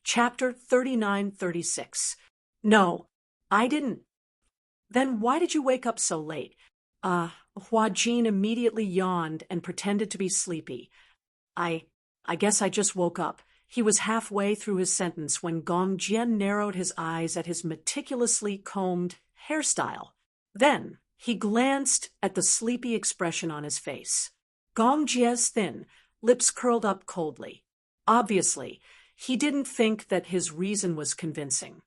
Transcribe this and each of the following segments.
Chapter 39-36. No, I didn't. Then why did you wake up so late? Hua Jin immediately yawned and pretended to be sleepy. I guess I just woke up. He was halfway through his sentence when Gong Jie narrowed his eyes at his meticulously combed hairstyle. Then he glanced at the sleepy expression on his face. Gong Jie's thin lips curled up coldly. Obviously, he didn't think that his reason was convincing.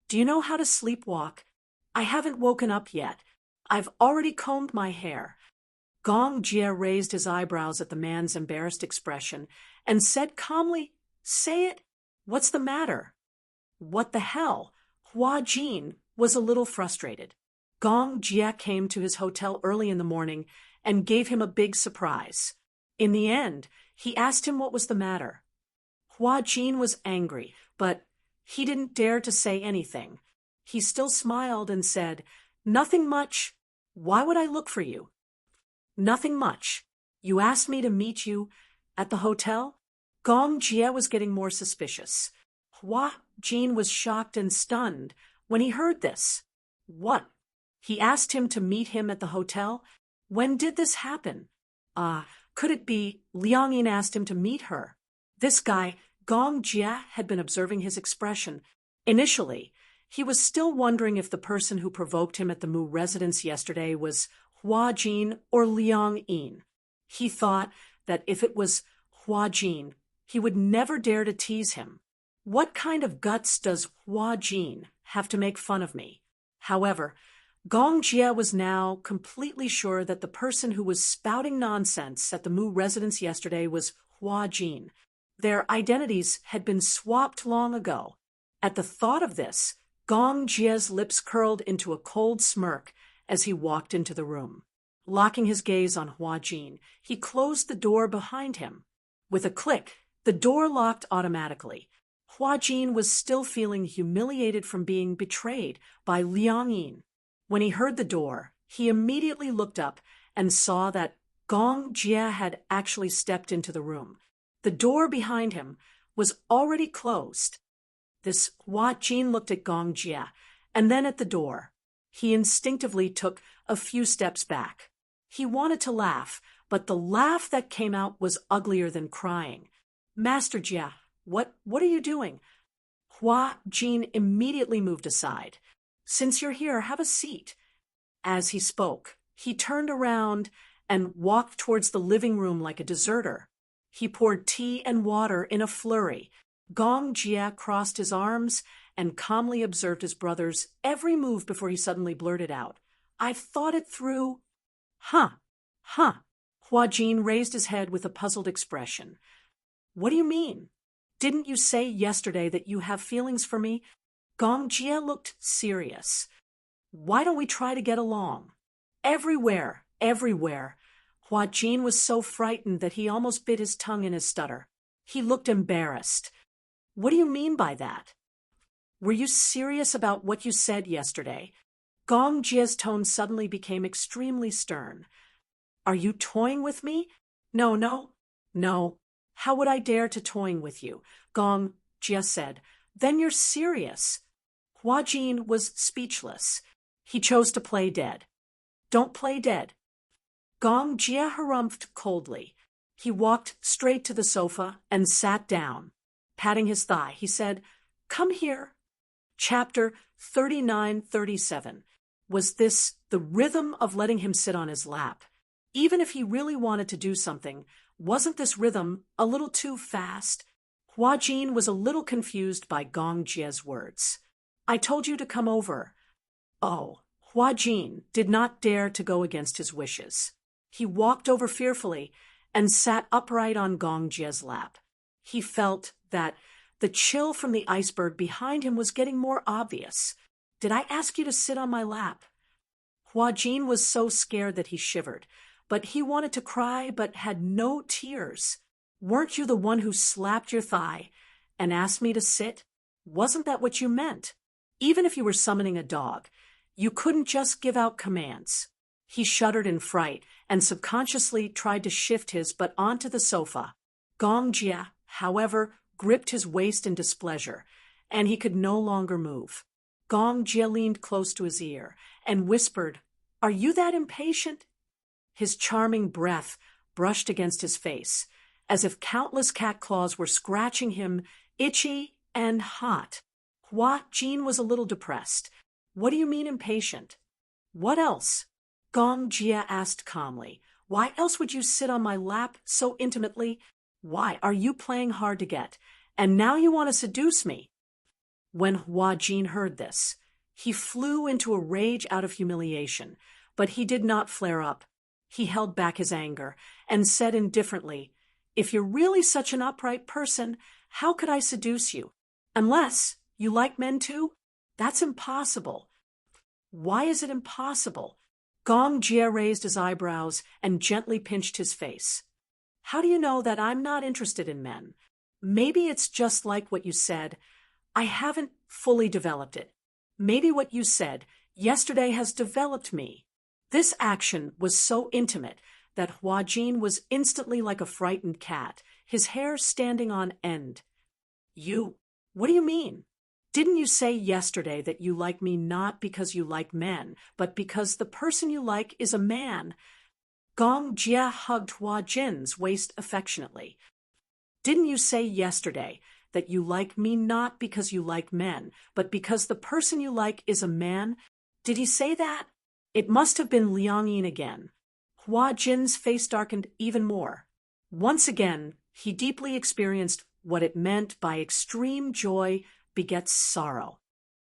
Do you know how to sleepwalk? I haven't woken up yet. I've already combed my hair. Gong Jie raised his eyebrows at the man's embarrassed expression and said calmly, Say it. What's the matter? What the hell? Hua Jin was a little frustrated. Gong Jie came to his hotel early in the morning and gave him a big surprise. In the end, he asked him what was the matter. Hua Jin was angry, but he didn't dare to say anything. He still smiled and said, Nothing much. Why would I look for you? Nothing much. You asked me to meet you at the hotel? Gong Jie was getting more suspicious. Hua Jin was shocked and stunned when he heard this. What? He asked him to meet him at the hotel? When did this happen? Could it be Liang Yin asked him to meet her? This guy, Gong Jie, had been observing his expression. Initially, he was still wondering if the person who provoked him at the Mu residence yesterday was Hua Jin or Liang Yin. He thought that if it was Hua Jin, he would never dare to tease him. What kind of guts does Hua Jin have to make fun of me? However, Gong Jie was now completely sure that the person who was spouting nonsense at the Mu residence yesterday was Hua Jin. Their identities had been swapped long ago. At the thought of this, Gong Jie's lips curled into a cold smirk as he walked into the room. Locking his gaze on Hua Jin, he closed the door behind him. With a click, the door locked automatically. Hua Jin was still feeling humiliated from being betrayed by Liang Yin. When he heard the door, he immediately looked up and saw that Gong Jie had actually stepped into the room. The door behind him was already closed. This Hua Jin looked at Gong Jie and then at the door. He instinctively took a few steps back. He wanted to laugh, but the laugh that came out was uglier than crying. Master Jie, what are you doing? Hua Jin immediately moved aside. Since you're here, have a seat. As he spoke, he turned around and walked towards the living room like a deserter. He poured tea and water in a flurry. Gong Jie crossed his arms and calmly observed his brother's every move before he suddenly blurted out, I've thought it through. Huh. Hua Jin raised his head with a puzzled expression. What do you mean? Didn't you say yesterday that you have feelings for me? Gong Jie looked serious. Why don't we try to get along? Everywhere. Hua Jin was so frightened that he almost bit his tongue in his stutter. He looked embarrassed. What do you mean by that? Were you serious about what you said yesterday? Gong Jie's tone suddenly became extremely stern. Are you toying with me? No. How would I dare to toying with you? Gong Jie said. Then you're serious. Hua Jin was speechless. He chose to play dead. Don't play dead. Gong Jie harumphed coldly. He walked straight to the sofa and sat down. Patting his thigh, he said, Come here. Chapter 39-37. Was this the rhythm of letting him sit on his lap? Even if he really wanted to do something, wasn't this rhythm a little too fast? Hua Jin was a little confused by Gong Jie's words. I told you to come over. Oh, Hua Jin did not dare to go against his wishes. He walked over fearfully and sat upright on Gong Jie's lap. He felt that the chill from the iceberg behind him was getting more obvious. Did I ask you to sit on my lap? Hua Jin was so scared that he shivered, but he wanted to cry but had no tears. Weren't you the one who slapped your thigh and asked me to sit? Wasn't that what you meant? Even if you were summoning a dog, you couldn't just give out commands. He shuddered in fright and subconsciously tried to shift his butt onto the sofa. Gong Jie, however, gripped his waist in displeasure, and he could no longer move. Gong Jia leaned close to his ear and whispered, "Are you that impatient?" His charming breath brushed against his face, as if countless cat claws were scratching him, itchy and hot. Hua Jin was a little depressed. "What do you mean impatient?" "What else?" Gong Jia asked calmly. "Why else would you sit on my lap so intimately? Why are you playing hard to get? And now you want to seduce me?" When Hua Jin heard this, he flew into a rage out of humiliation, but he did not flare up. He held back his anger and said indifferently, "If you're really such an upright person, how could I seduce you? Unless you like men too? That's impossible." "Why is it impossible?" Gong Jia raised his eyebrows and gently pinched his face. "How do you know that I'm not interested in men? Maybe it's just like what you said. I haven't fully developed it. Maybe what you said yesterday has developed me." This action was so intimate that Hua Jin was instantly like a frightened cat, his hair standing on end. What do you mean? Didn't you say yesterday that you like me not because you like men, but because the person you like is a man?" Gong Jia hugged Hua Jin's waist affectionately. "Didn't you say yesterday that you like me not because you like men, but because the person you like is a man? Did he say that?" It must have been Liang Yin again. Hua Jin's face darkened even more. Once again, he deeply experienced what it meant by extreme joy begets sorrow.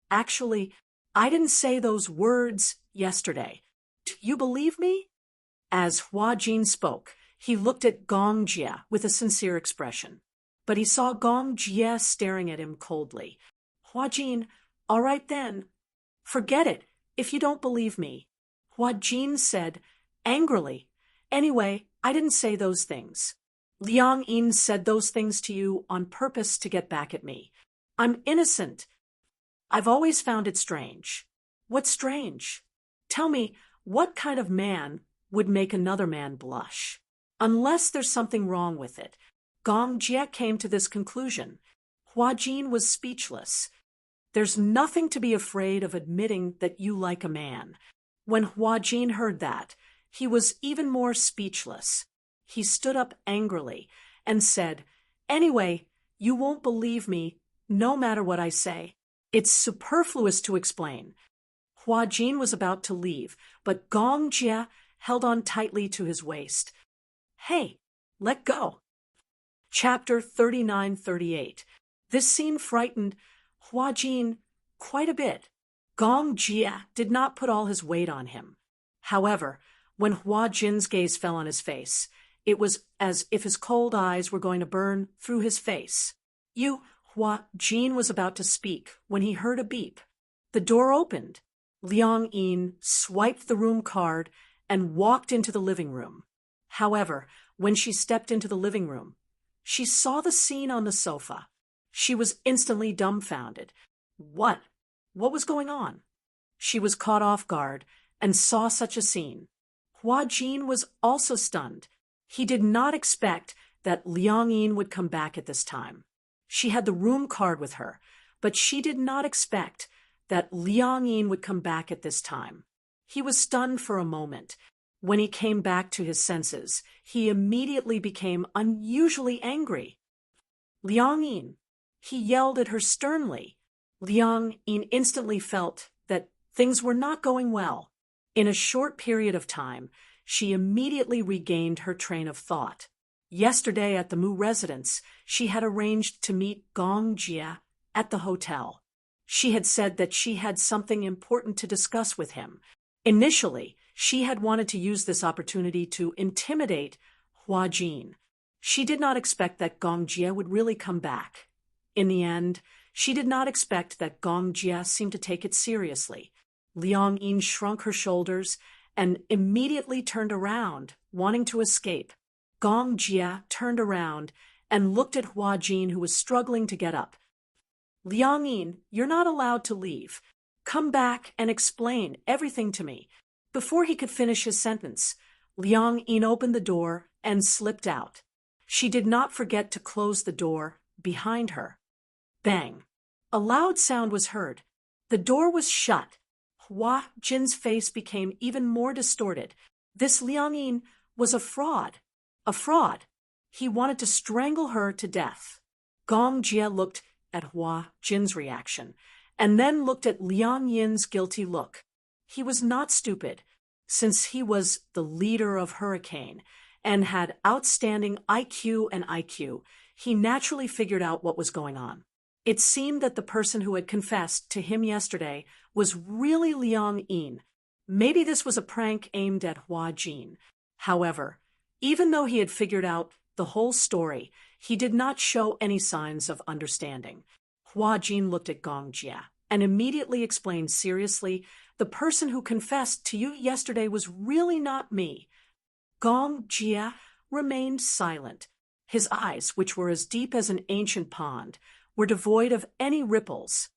"Actually, I didn't say those words yesterday. Do you believe me?" As Hua Jin spoke, he looked at Gong Jia with a sincere expression. But he saw Gong Jia staring at him coldly. "Hua Jin, all right then. Forget it if you don't believe me," Hua Jin said angrily. "Anyway, I didn't say those things. Liang Yin said those things to you on purpose to get back at me. I'm innocent. I've always found it strange." "What's strange? Tell me, what kind of man would make another man blush? Unless there's something wrong with it." Gong Jia came to this conclusion. Hua Jin was speechless. "There's nothing to be afraid of admitting that you like a man." When Hua Jin heard that, he was even more speechless. He stood up angrily and said, "Anyway, you won't believe me, no matter what I say. It's superfluous to explain." Hua Jin was about to leave, but Gong Jia held on tightly to his waist. "Hey, let go." Chapter 39-38. This scene frightened Hua Jin quite a bit. Gong Jia did not put all his weight on him. However, when Hua Jin's gaze fell on his face, it was as if his cold eyes were going to burn through his face. Hua Jin was about to speak when he heard a beep. The door opened. Liang Yin swiped the room card and walked into the living room. However, when she stepped into the living room, she saw the scene on the sofa. She was instantly dumbfounded. What was going on? She was caught off guard and saw such a scene. Hua Jin was also stunned. He did not expect that Liang Yin would come back at this time. She had the room card with her, but she did not expect that Liang Yin would come back at this time. He was stunned for a moment. When he came back to his senses, he immediately became unusually angry. "Liang Yin!" He yelled at her sternly. Liang Yin instantly felt that things were not going well. In a short period of time, she immediately regained her train of thought. Yesterday at the Mu residence, she had arranged to meet Gong Jia at the hotel. She had said that she had something important to discuss with him. Initially, she had wanted to use this opportunity to intimidate Hua Jin. She did not expect that Gong Jia would really come back. In the end, she did not expect that Gong Jia seemed to take it seriously. Liang Yin shrunk her shoulders and immediately turned around, wanting to escape. Gong Jia turned around and looked at Hua Jin, who was struggling to get up. "Liang Yin, you're not allowed to leave. Come back and explain everything to me." Before he could finish his sentence, Liang Yin opened the door and slipped out. She did not forget to close the door behind her. Bang! A loud sound was heard. The door was shut. Hua Jin's face became even more distorted. This Liang Yin was a fraud. A fraud. He wanted to strangle her to death. Gong Jie looked at Hua Jin's reaction, and then looked at Liang Yin's guilty look. He was not stupid, since he was the leader of Hurricane, and had outstanding IQ and IQ. He naturally figured out what was going on. It seemed that the person who had confessed to him yesterday was really Liang Yin. Maybe this was a prank aimed at Hua Jin. However, even though he had figured out the whole story, he did not show any signs of understanding. Hua Jin looked at Gong Jie and immediately explained seriously, "The person who confessed to you yesterday was really not me." Gong Jie remained silent. His eyes, which were as deep as an ancient pond, were devoid of any ripples.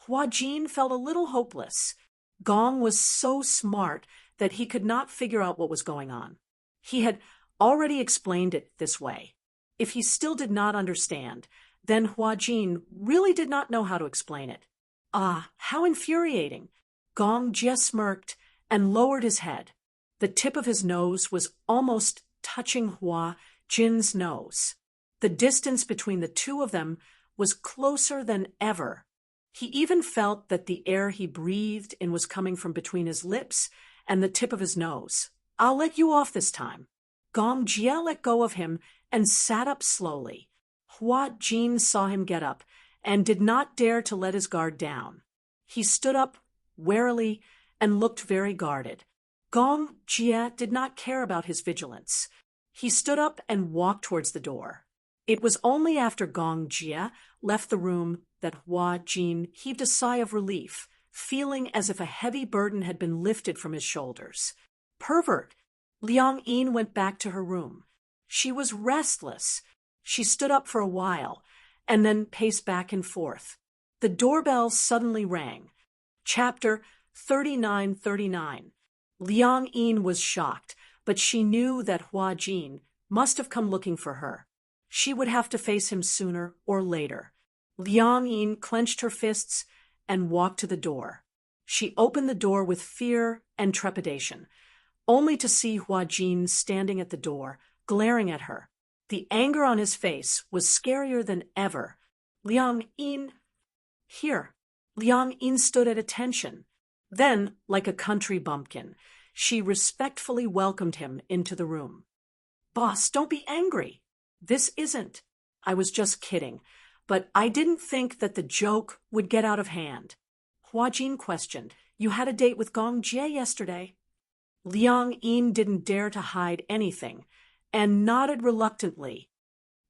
Hua Jin felt a little hopeless. Gong was so smart that he could not figure out what was going on. He had already explained it this way. If he still did not understand, then Hua Jin really did not know how to explain it. Ah, how infuriating! Gong Jie smirked and lowered his head. The tip of his nose was almost touching Hua Jin's nose. The distance between the two of them was closer than ever. He even felt that the air he breathed in was coming from between his lips and the tip of his nose. "I'll let you off this time." Gong Jie let go of him and sat up slowly. Hua Jin saw him get up and did not dare to let his guard down. He stood up warily and looked very guarded. Gong Jie did not care about his vigilance. He stood up and walked towards the door. It was only after Gong Jie left the room that Hua Jin heaved a sigh of relief, feeling as if a heavy burden had been lifted from his shoulders. Pervert! Liang Yin went back to her room. She was restless. She stood up for a while, and then paced back and forth. The doorbell suddenly rang. Chapter 3939. Liang Yin was shocked, but she knew that Hua Jin must have come looking for her. She would have to face him sooner or later. Liang Yin clenched her fists and walked to the door. She opened the door with fear and trepidation, only to see Hua Jin standing at the door, glaring at her. The anger on his face was scarier than ever. "Liang Yin." Here. Liang Yin stood at attention. Then, like a country bumpkin, she respectfully welcomed him into the room. "Boss, don't be angry. This isn't. I was just kidding, but I didn't think that the joke would get out of hand." Hua Jin questioned, "You had a date with Gong Jie yesterday?" Liang Yin didn't dare to hide anything, and nodded reluctantly.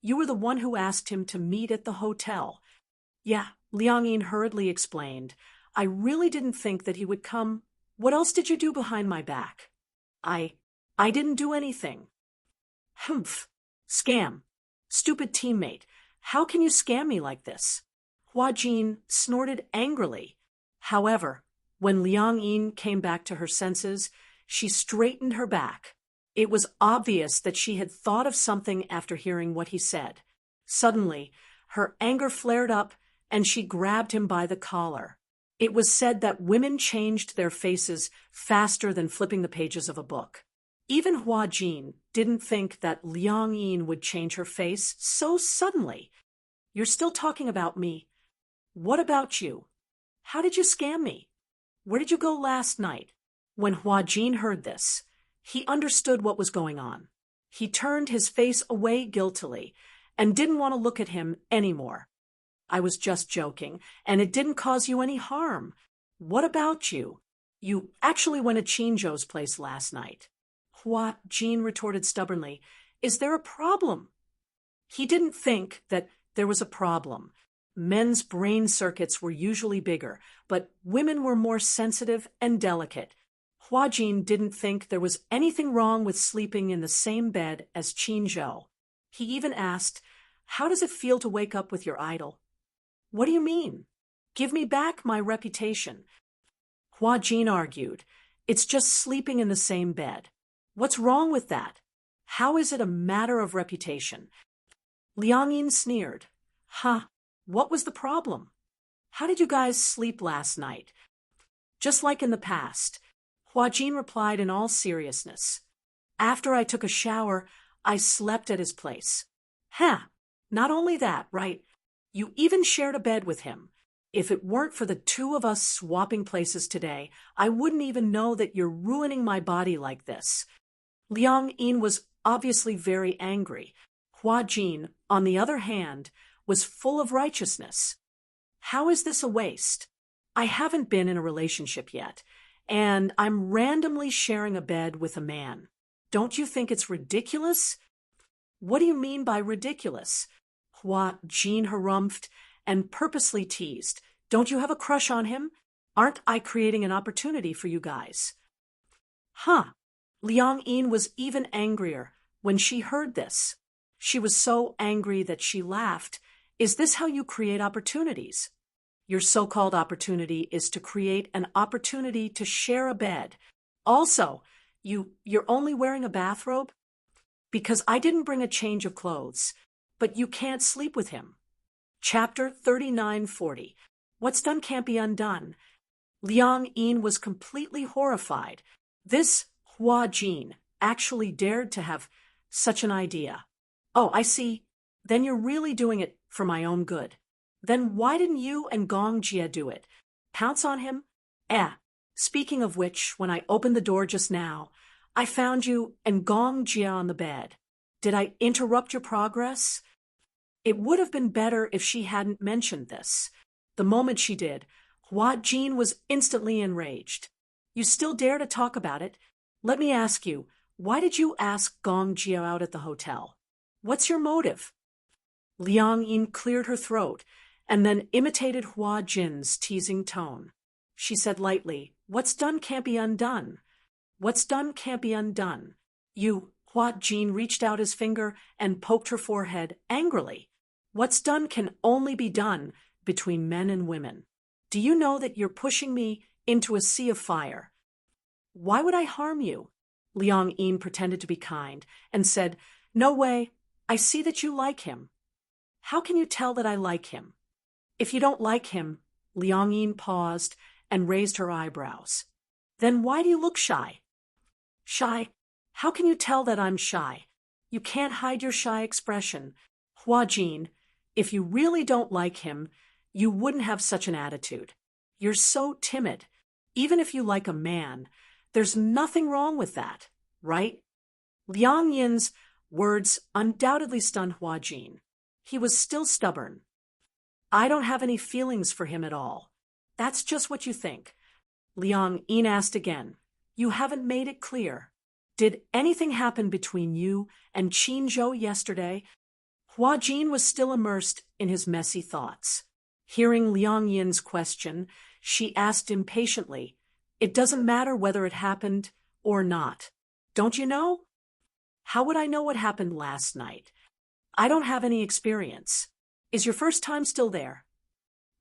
"You were the one who asked him to meet at the hotel." "Yeah," Liang Yin hurriedly explained. "I really didn't think that he would come. What else did you do behind my back?" I didn't do anything." "Humph. Scam. Stupid teammate. How can you scam me like this?" Hua Jin snorted angrily. However, when Liang Yin came back to her senses, she straightened her back. It was obvious that she had thought of something after hearing what he said. Suddenly, her anger flared up, and she grabbed him by the collar. It was said that women changed their faces faster than flipping the pages of a book. Even Hua Jin didn't think that Liang Yin would change her face so suddenly. "You're still talking about me. What about you? How did you scam me? Where did you go last night?" When Hua Jin heard this, he understood what was going on. He turned his face away guiltily and didn't want to look at him anymore. "I was just joking, and it didn't cause you any harm. What about you? You actually went to Chinzhou's place last night." Hua Jin retorted stubbornly, "Is there a problem?" He didn't think that there was a problem. Men's brain circuits were usually bigger, but women were more sensitive and delicate. Hua Jin didn't think there was anything wrong with sleeping in the same bed as Chinzhou. He even asked, "How does it feel to wake up with your idol?" "What do you mean? Give me back my reputation." Hua Jin argued, "It's just sleeping in the same bed. What's wrong with that? How is it a matter of reputation?" Liang Yin sneered. Huh, what was the problem? How did you guys sleep last night? Just like in the past, Huajin replied in all seriousness. After I took a shower, I slept at his place. Huh, not only that, right? You even shared a bed with him. If it weren't for the two of us swapping places today, I wouldn't even know that you're ruining my body like this. Liang Yin was obviously very angry. Hua Jin, on the other hand, was full of righteousness. How is this a waste? I haven't been in a relationship yet, and I'm randomly sharing a bed with a man. Don't you think it's ridiculous? What do you mean by ridiculous? Hua Jin harumphed and purposely teased. Don't you have a crush on him? Aren't I creating an opportunity for you guys? Huh. Liang Yin was even angrier when she heard this. She was so angry that she laughed. Is this how you create opportunities? Your so-called opportunity is to create an opportunity to share a bed. Also, you're only wearing a bathrobe? Because I didn't bring a change of clothes, but you can't sleep with him. Chapter 3940. What's done can't be undone. Liang Yin was completely horrified. This Hua Jin actually dared to have such an idea. Oh, I see. Then you're really doing it for my own good. Then why didn't you and Gong Jia do it? Pounce on him? Speaking of which, when I opened the door just now, I found you and Gong Jia on the bed. Did I interrupt your progress? It would have been better if she hadn't mentioned this. The moment she did, Hua Jin was instantly enraged. You still dare to talk about it? Let me ask you, why did you ask Gong Jia out at the hotel? What's your motive? Liang Yin cleared her throat and then imitated Hua Jin's teasing tone. She said lightly, what's done can't be undone. What's done can't be undone. Hua Jin reached out his finger and poked her forehead angrily. What's done can only be done between men and women. Do you know that you're pushing me into a sea of fire? Why would I harm you? Liang Yin pretended to be kind and said, no way, I see that you like him. How can you tell that I like him? If you don't like him, Liang Yin paused and raised her eyebrows. Then why do you look shy? Shy? How can you tell that I'm shy? You can't hide your shy expression. Hua Jin, if you really don't like him, you wouldn't have such an attitude. You're so timid. Even if you like a man, there's nothing wrong with that, right? Liang Yin's words undoubtedly stunned Hua Jin. He was still stubborn. I don't have any feelings for him at all. That's just what you think. Liang Yin asked again. You haven't made it clear. Did anything happen between you and Qin Zhou yesterday? Hua Jin was still immersed in his messy thoughts. Hearing Liang Yin's question, she asked impatiently, it doesn't matter whether it happened or not. Don't you know? How would I know what happened last night? I don't have any experience. Is your first time still there?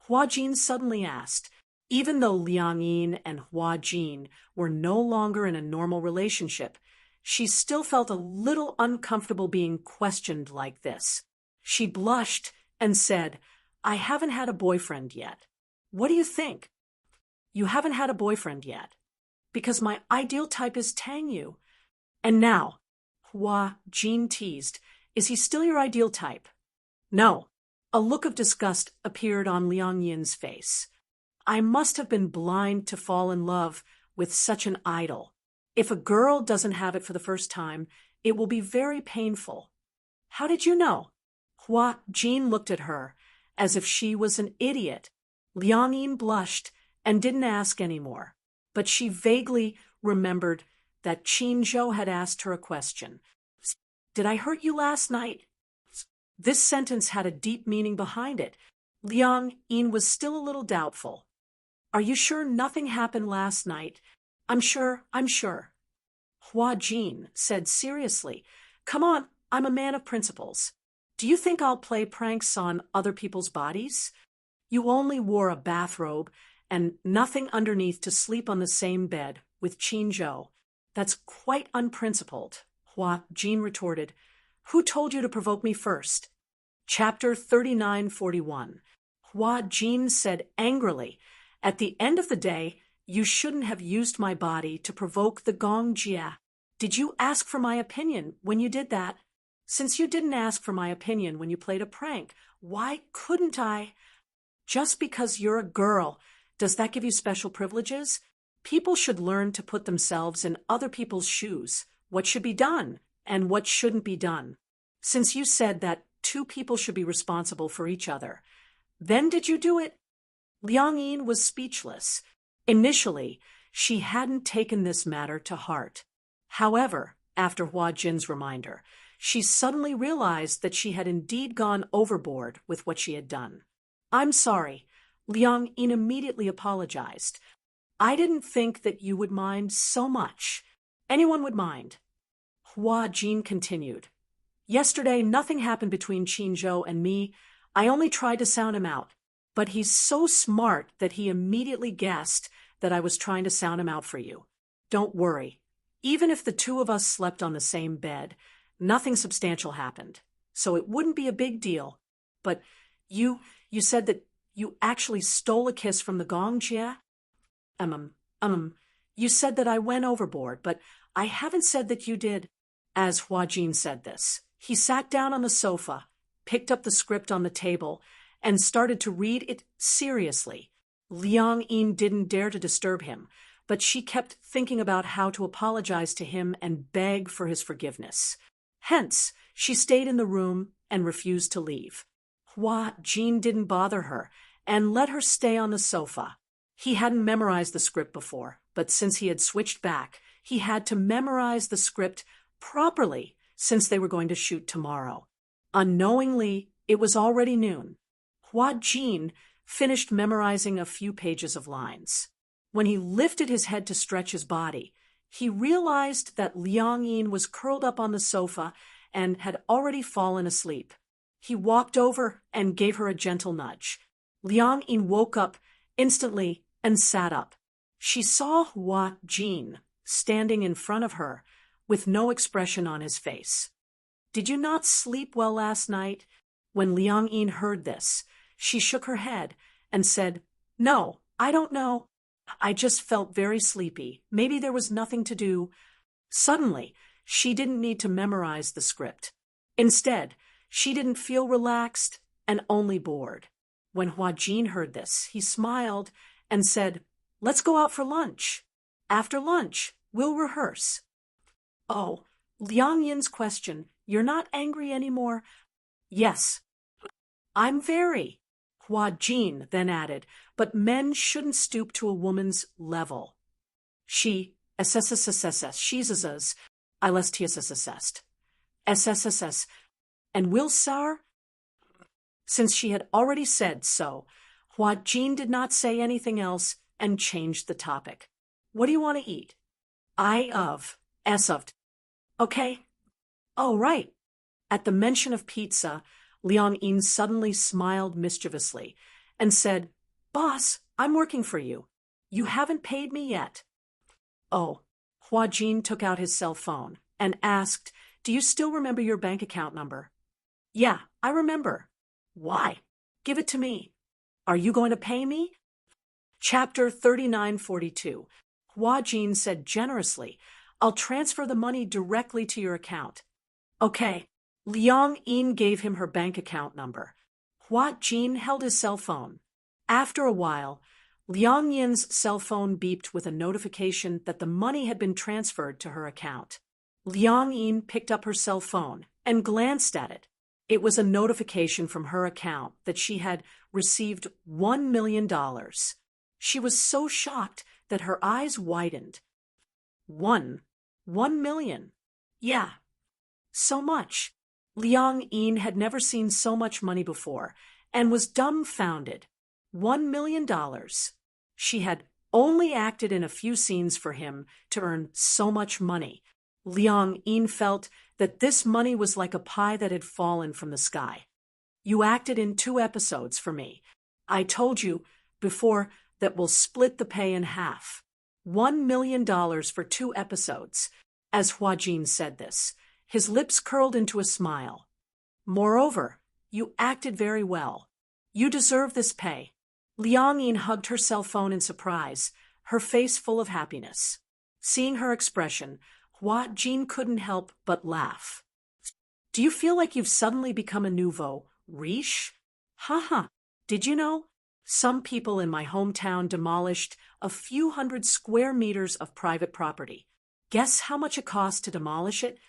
Hua Jin suddenly asked. Even though Liang Yin and Hua Jin were no longer in a normal relationship, she still felt a little uncomfortable being questioned like this. She blushed and said, I haven't had a boyfriend yet. What do you think? You haven't had a boyfriend yet. Because my ideal type is Tang Yu. And now, Hua Jin teased, is he still your ideal type? No. A look of disgust appeared on Liang Yin's face. I must have been blind to fall in love with such an idol. If a girl doesn't have it for the first time, it will be very painful. How did you know? Hua Jin looked at her as if she was an idiot. Liang Yin blushed and didn't ask any more, but she vaguely remembered that Qin Zhou had asked her a question. Did I hurt you last night? This sentence had a deep meaning behind it. Liang Yin was still a little doubtful. Are you sure nothing happened last night? I'm sure. Hua Jin said seriously, come on, I'm a man of principles. Do you think I'll play pranks on other people's bodies? You only wore a bathrobe and nothing underneath to sleep on the same bed with Qin Zhou. That's quite unprincipled, Hua Jin retorted. Who told you to provoke me first? Chapter 3941. Hua Jin said angrily, "At the end of the day, you shouldn't have used my body to provoke the Gong Jia. Did you ask for my opinion when you did that? Since you didn't ask for my opinion when you played a prank, why couldn't I? Just because you're a girl, does that give you special privileges? People should learn to put themselves in other people's shoes, what should be done and what shouldn't be done. Since you said that two people should be responsible for each other, then did you do it?" Liang Yin was speechless. Initially, she hadn't taken this matter to heart. However, after Hua Jin's reminder, she suddenly realized that she had indeed gone overboard with what she had done. "I'm sorry." Liang Yin immediately apologized. "I didn't think that you would mind so much. Anyone would mind." Hua Jin continued. "Yesterday, nothing happened between Qinzhou and me. I only tried to sound him out. But he's so smart that he immediately guessed that I was trying to sound him out for you. Don't worry. Even if the two of us slept on the same bed, nothing substantial happened. So it wouldn't be a big deal. But you said that you actually stole a kiss from the Gong Jia? You said that I went overboard, but I haven't said that you did." As Hua Jin said this, he sat down on the sofa, picked up the script on the table, and started to read it seriously. Liang Yin didn't dare to disturb him, but she kept thinking about how to apologize to him and beg for his forgiveness. Hence, she stayed in the room and refused to leave. Hua Jin didn't bother her and let her stay on the sofa. He hadn't memorized the script before, but since he had switched back, he had to memorize the script properly since they were going to shoot tomorrow. Unknowingly, it was already noon. Hua Jin finished memorizing a few pages of lines. When he lifted his head to stretch his body, he realized that Liang Yin was curled up on the sofa and had already fallen asleep. He walked over and gave her a gentle nudge. Liang Yin woke up instantly and sat up. She saw Hua Jin standing in front of her with no expression on his face. "Did you not sleep well last night?" When Liang Yin heard this, she shook her head and said, "No, I don't know. I just felt very sleepy. Maybe there was nothing to do." Suddenly, she didn't need to memorize the script. Instead, she didn't feel relaxed and only bored. When Hua Jin heard this, he smiled and said, "Let's go out for lunch. After lunch, we'll rehearse." "Oh," Liang Yin's question, "you're not angry anymore?" "Yes, I'm very." Hua Jin then added, "But men shouldn't stoop to a woman's level." She, she's I lest TSSS, SSSS, and Will Sar? Since she had already said so, Hua Jin did not say anything else and changed the topic. "What do you want to eat?" Okay. Oh, right. At the mention of pizza, Liang Yin suddenly smiled mischievously and said, "Boss, I'm working for you. You haven't paid me yet." "Oh." Hua Jin took out his cell phone and asked, "Do you still remember your bank account number?" "Yeah, I remember." "Why? Give it to me." "Are you going to pay me?" Chapter 3942. Hua Jin said generously, "I'll transfer the money directly to your account." "Okay." Liang Yin gave him her bank account number. Hua Jin held his cell phone. After a while, Liang Yin's cell phone beeped with a notification that the money had been transferred to her account. Liang Yin picked up her cell phone and glanced at it. It was a notification from her account that she had received $1 million. She was so shocked that her eyes widened. $1 million. Yeah, so much. Liang Yin had never seen so much money before and was dumbfounded. $1 million. She had only acted in a few scenes for him to earn so much money. Liang Yin felt that this money was like a pie that had fallen from the sky. "You acted in 2 episodes for me. I told you before that we'll split the pay in half. $1 million for 2 episodes. As Hua Jin said this, his lips curled into a smile. "Moreover, You acted very well. You deserve this pay." Liang Yin hugged her cell phone in surprise, her face full of happiness. Seeing her expression, Hua Jin couldn't help but laugh. "Do you feel like you've suddenly become a nouveau riche? Haha, did you know? Some people in my hometown demolished a few hundred square meters of private property. Guess how much it cost to demolish it?"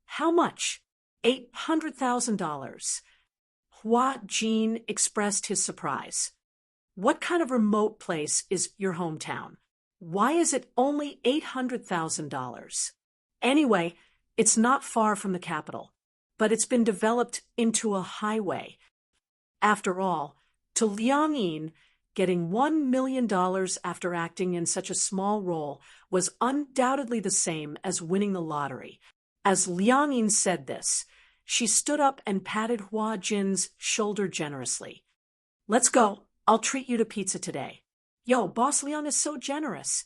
"How much?" $800,000. Hua Jin expressed his surprise. "What kind of remote place is your hometown? Why is it only $800,000? Anyway, it's not far from the capital, but it's been developed into a highway." After all, to Liang Yin, getting $1 million after acting in such a small role was undoubtedly the same as winning the lottery. As Liang Yin said this, she stood up and patted Hua Jin's shoulder generously. "Let's go. I'll treat you to pizza today." "Yo, Boss Liang is so generous."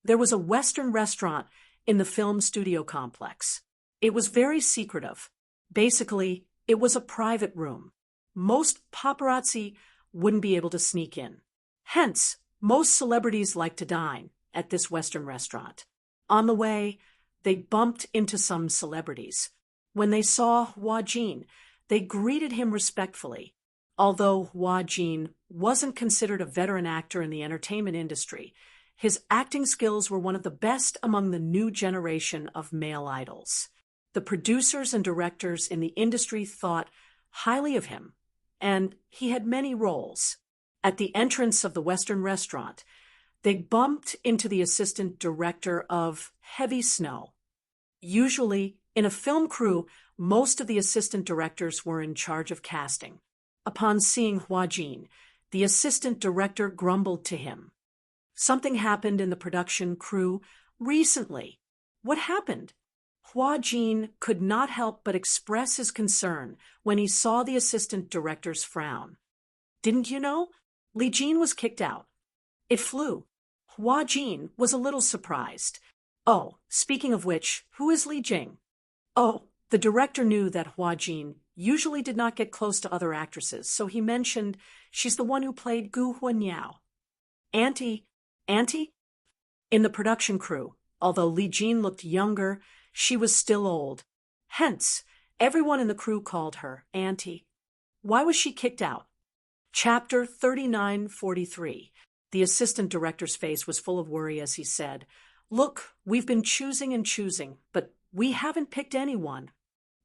There was a Western restaurant in the film studio complex. It was very secretive. Basically, it was a private room. Most paparazzi wouldn't be able to sneak in. Hence, most celebrities like to dine at this Western restaurant. On the way, they bumped into some celebrities. When they saw Hua Jin, they greeted him respectfully. Although Hua Jin wasn't considered a veteran actor in the entertainment industry, his acting skills were one of the best among the new generation of male idols. The producers and directors in the industry thought highly of him, and he had many roles. At the entrance of the Western restaurant, they bumped into the assistant director of Heavy Snow. Usually, in a film crew, most of the assistant directors were in charge of casting. Upon seeing Hua Jin, the assistant director grumbled to him. "Something happened in the production crew recently." "What happened?" Hua Jin could not help but express his concern when he saw the assistant director's frown. "Didn't you know? Li Jin was kicked out." It flew. Hua Jin was a little surprised. "Oh, speaking of which, who is Li Jing?" "Oh," the director knew that Hua Jin usually did not get close to other actresses, so he mentioned, "She's the one who played Gu Huanyao." Auntie? In the production crew, although Li Jin looked younger, she was still old. Hence, everyone in the crew called her Auntie. Why was she kicked out? Chapter 3943. The assistant director's face was full of worry as he said, "Look, we've been choosing and choosing, but we haven't picked anyone."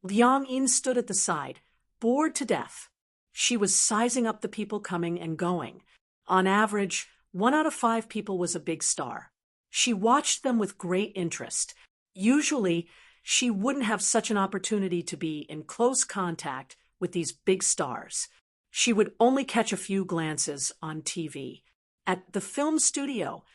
Liang Yin stood at the side, bored to death. She was sizing up the people coming and going. On average, 1 out of 5 people was a big star. She watched them with great interest. Usually, she wouldn't have such an opportunity to be in close contact with these big stars. She would only catch a few glances on TV. At the film studio,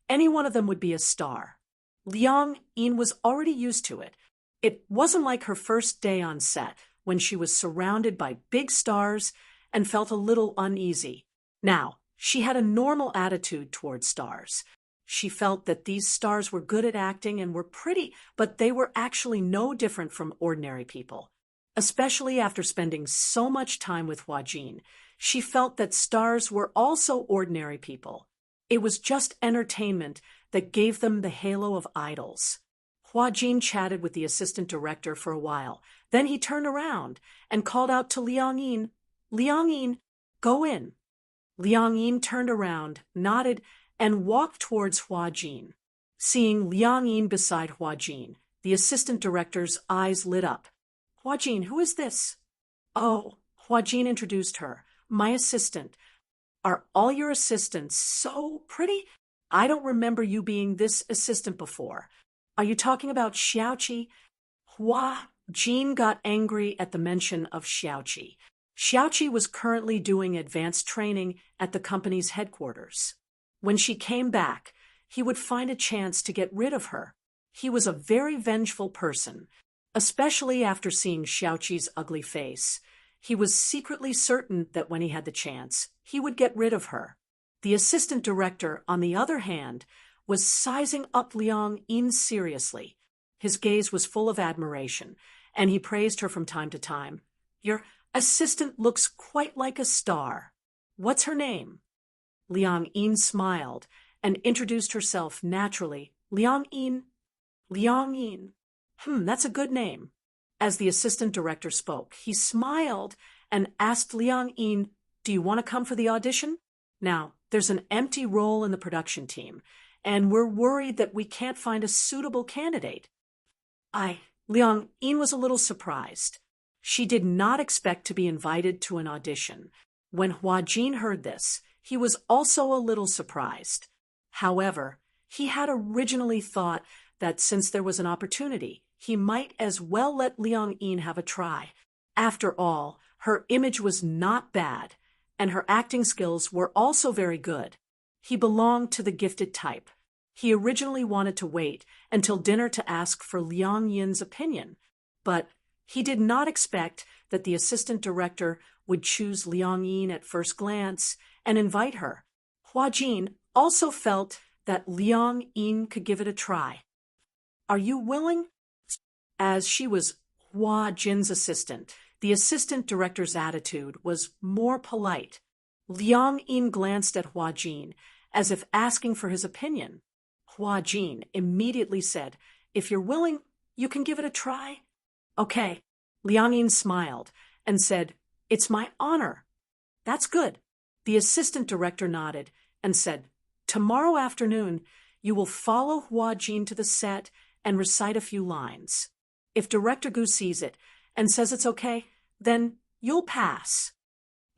any one of them would be a star. Liang Yin was already used to it. It wasn't like her first day on set, when she was surrounded by big stars and felt a little uneasy. Now, she had a normal attitude toward stars. She felt that these stars were good at acting and were pretty, but they were actually no different from ordinary people. Especially after spending so much time with Hua Jin, she felt that stars were also ordinary people. It was just entertainment that gave them the halo of idols. Hua Jin chatted with the assistant director for a while. Then he turned around and called out to Liang Yin, "Liang Yin, go in." Liang Yin turned around, nodded, and walked towards Hua Jin. Seeing Liang Yin beside Hua Jin, the assistant director's eyes lit up. "Hua Jin, who is this?" "Oh," Hua Jin introduced her, "my assistant." "Are all your assistants so pretty? I don't remember you being this assistant before. Are you talking about Xiaoqi?" Hua Jin got angry at the mention of Xiaoqi. Xiaoqi was currently doing advanced training at the company's headquarters. When she came back, he would find a chance to get rid of her. He was a very vengeful person, especially after seeing Xiaoqi's ugly face. He was secretly certain that when he had the chance, he would get rid of her. The assistant director, on the other hand, was sizing up Liang Yin seriously. His gaze was full of admiration, and he praised her from time to time. You're Assistant looks quite like a star. What's her name? Liang Yin smiled and introduced herself naturally. Liang Yin. Liang Yin. That's a good name. As the assistant director spoke, he smiled and asked Liang Yin, do you want to come for the audition? Now, there's an empty role in the production team, and we're worried that we can't find a suitable candidate. Liang Yin was a little surprised. She did not expect to be invited to an audition. When Hua Jin heard this, he was also a little surprised. However, he had originally thought that since there was an opportunity, he might as well let Liang Yin have a try. After all, her image was not bad, and her acting skills were also very good. He belonged to the gifted type. He originally wanted to wait until dinner to ask for Liang Yin's opinion, but he did not expect that the assistant director would choose Liang Yin at first glance and invite her. Hua Jin also felt that Liang Yin could give it a try. Are you willing? As she was Hua Jin's assistant, the assistant director's attitude was more polite. Liang Yin glanced at Hua Jin as if asking for his opinion. Hua Jin immediately said, if you're willing, you can give it a try. Okay. Liang Yin smiled and said, it's my honor. That's good. The assistant director nodded and said, tomorrow afternoon, you will follow Hua Jin to the set and recite a few lines. If Director Gu sees it and says it's okay, then you'll pass.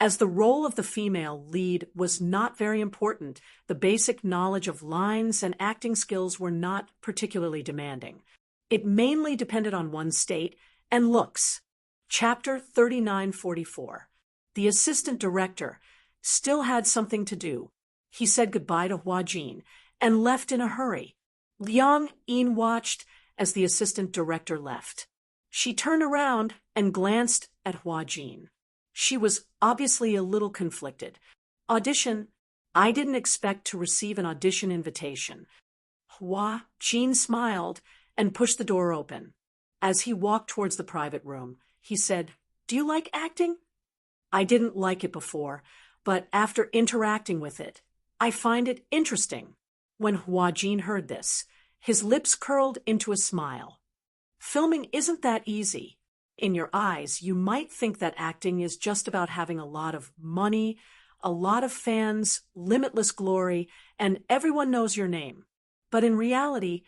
As the role of the female lead was not very important, the basic knowledge of lines and acting skills were not particularly demanding. It mainly depended on one's state and looks. Chapter 3944. The assistant director still had something to do. He said goodbye to Hua Jin and left in a hurry. Liang Yin watched as the assistant director left. She turned around and glanced at Hua Jin. She was obviously a little conflicted. Audition? I didn't expect to receive an audition invitation. Hua Jin smiled and pushed the door open. As he walked towards the private room, he said, do you like acting? I didn't like it before, but after interacting with it, I find it interesting. When Hua Jin heard this, his lips curled into a smile. Filming isn't that easy. In your eyes, you might think that acting is just about having a lot of money, a lot of fans, limitless glory, and everyone knows your name. But in reality,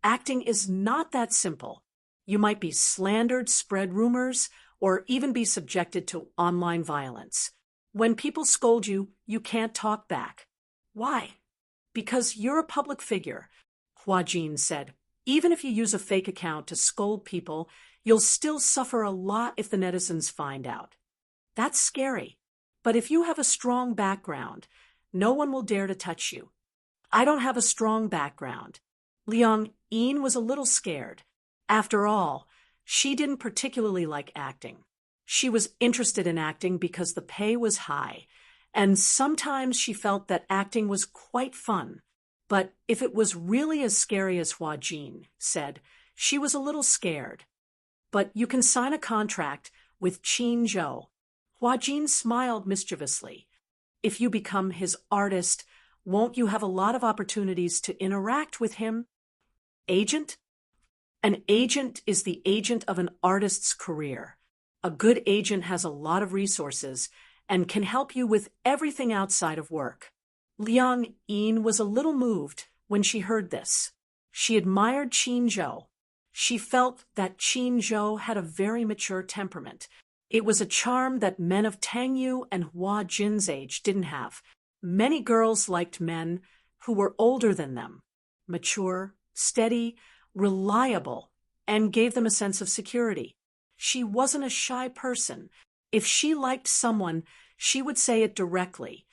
acting is not that simple. You might be slandered, spread rumors, or even be subjected to online violence. When people scold you, you can't talk back. Why? Because you're a public figure, Hua Jin said. Even if you use a fake account to scold people, you'll still suffer a lot if the netizens find out. That's scary. But if you have a strong background, no one will dare to touch you. I don't have a strong background. Liang Yin was a little scared. After all, she didn't particularly like acting. She was interested in acting because the pay was high, and sometimes she felt that acting was quite fun. But if it was really as scary as Hua Jin said, she was a little scared. But you can sign a contract with Qin Zhou. Hua Jin smiled mischievously. If you become his artist, won't you have a lot of opportunities to interact with him? Agent? An agent is the agent of an artist's career. A good agent has a lot of resources and can help you with everything outside of work. Liang Yin was a little moved when she heard this. She admired Qin Zhou. She felt that Qin Zhou had a very mature temperament. It was a charm that men of Tang Yu and Hua Jin's age didn't have. Many girls liked men who were older than them, mature, steady, reliable, and gave them a sense of security. She wasn't a shy person. If she liked someone, she would say it directly.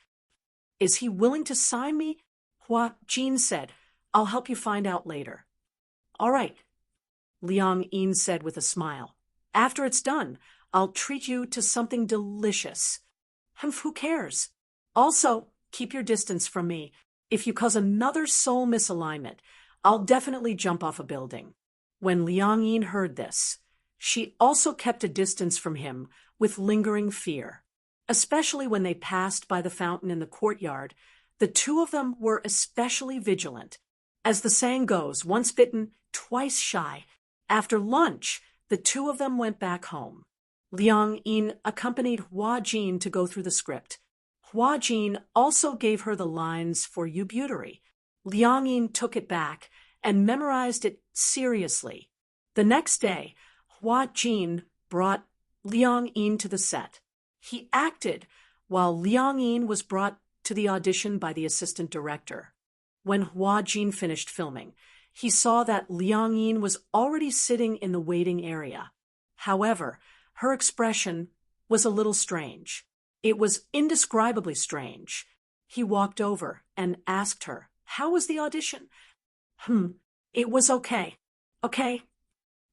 Is he willing to sign me? Hua Jin said, I'll help you find out later. All right, Liang Yin said with a smile. After it's done, I'll treat you to something delicious. Who cares? Also, keep your distance from me. If you cause another soul misalignment, I'll definitely jump off a building. When Liang Yin heard this, She also kept a distance from him with lingering fear. Especially when they passed by the fountain in the courtyard, the two of them were especially vigilant. As the saying goes, once bitten, twice shy. After lunch, the two of them went back home. Liang Yin accompanied Hua Jin to go through the script. Hua Jin also gave her the lines for Ubutary. Liang Yin took it back and memorized it seriously. The next day, Hua Jin brought Liang Yin to the set. He acted while Liang Yin was brought to the audition by the assistant director. When Hua Jin finished filming, he saw that Liang Yin was already sitting in the waiting area. However, her expression was a little strange. It was indescribably strange. He walked over and asked her, "How was the audition?" It was okay. Okay?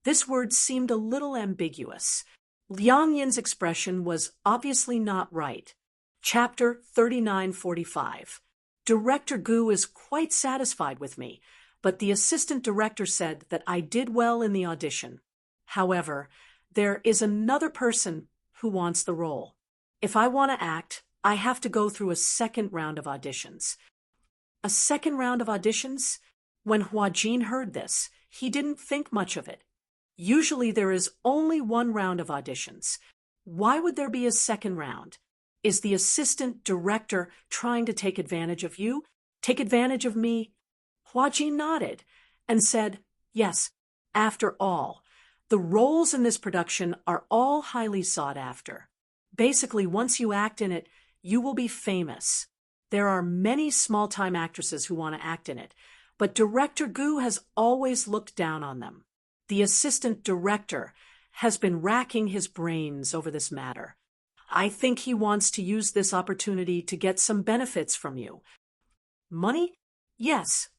This word seemed a little ambiguous. Liang Yin's expression was obviously not right. Chapter 3945. Director Gu is quite satisfied with me, but the assistant director said that I did well in the audition. However, there is another person who wants the role. If I want to act, I have to go through a second round of auditions. A second round of auditions? When Hua Jin heard this, he didn't think much of it. Usually there is only one round of auditions. Why would there be a second round? Is the assistant director trying to take advantage of you? Take advantage of me? Hua Jin nodded and said, "Yes, after all, the roles in this production are all highly sought after. Basically, once you act in it, you will be famous. There are many small-time actresses who want to act in it, but Director Gu has always looked down on them. The assistant director has been racking his brains over this matter. I think he wants to use this opportunity to get some benefits from you." Money? Yes.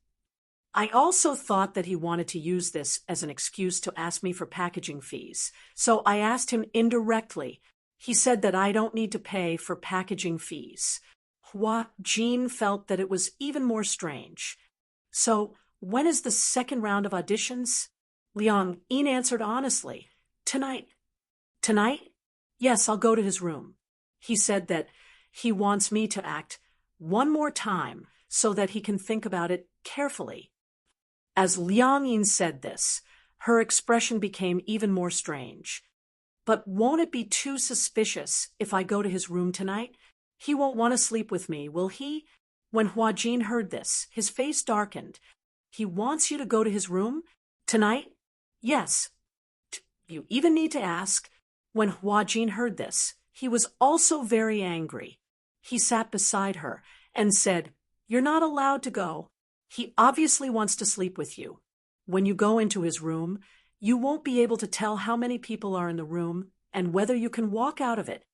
I also thought that he wanted to use this as an excuse to ask me for packaging fees, so I asked him indirectly. He said that I don't need to pay for packaging fees. Hua Jin felt that it was even more strange. "So, when is the second round of auditions?" Liang Yin answered honestly, "Tonight." "Tonight?" "Yes, I'll go to his room." He said that he wants me to act one more time so that he can think about it carefully. As Liang Yin said this, her expression became even more strange. "But won't it be too suspicious if I go to his room tonight? He won't want to sleep with me, will he?" When Hua Jin heard this, his face darkened. "He wants you to go to his room? Tonight?" "Yes." "You even need to ask." When Hua Jin heard this, he was also very angry. He sat beside her and said, "You're not allowed to go. He obviously wants to sleep with you. When you go into his room, you won't be able to tell how many people are in the room and whether you can walk out of it."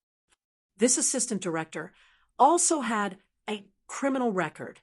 This assistant director also had a criminal record.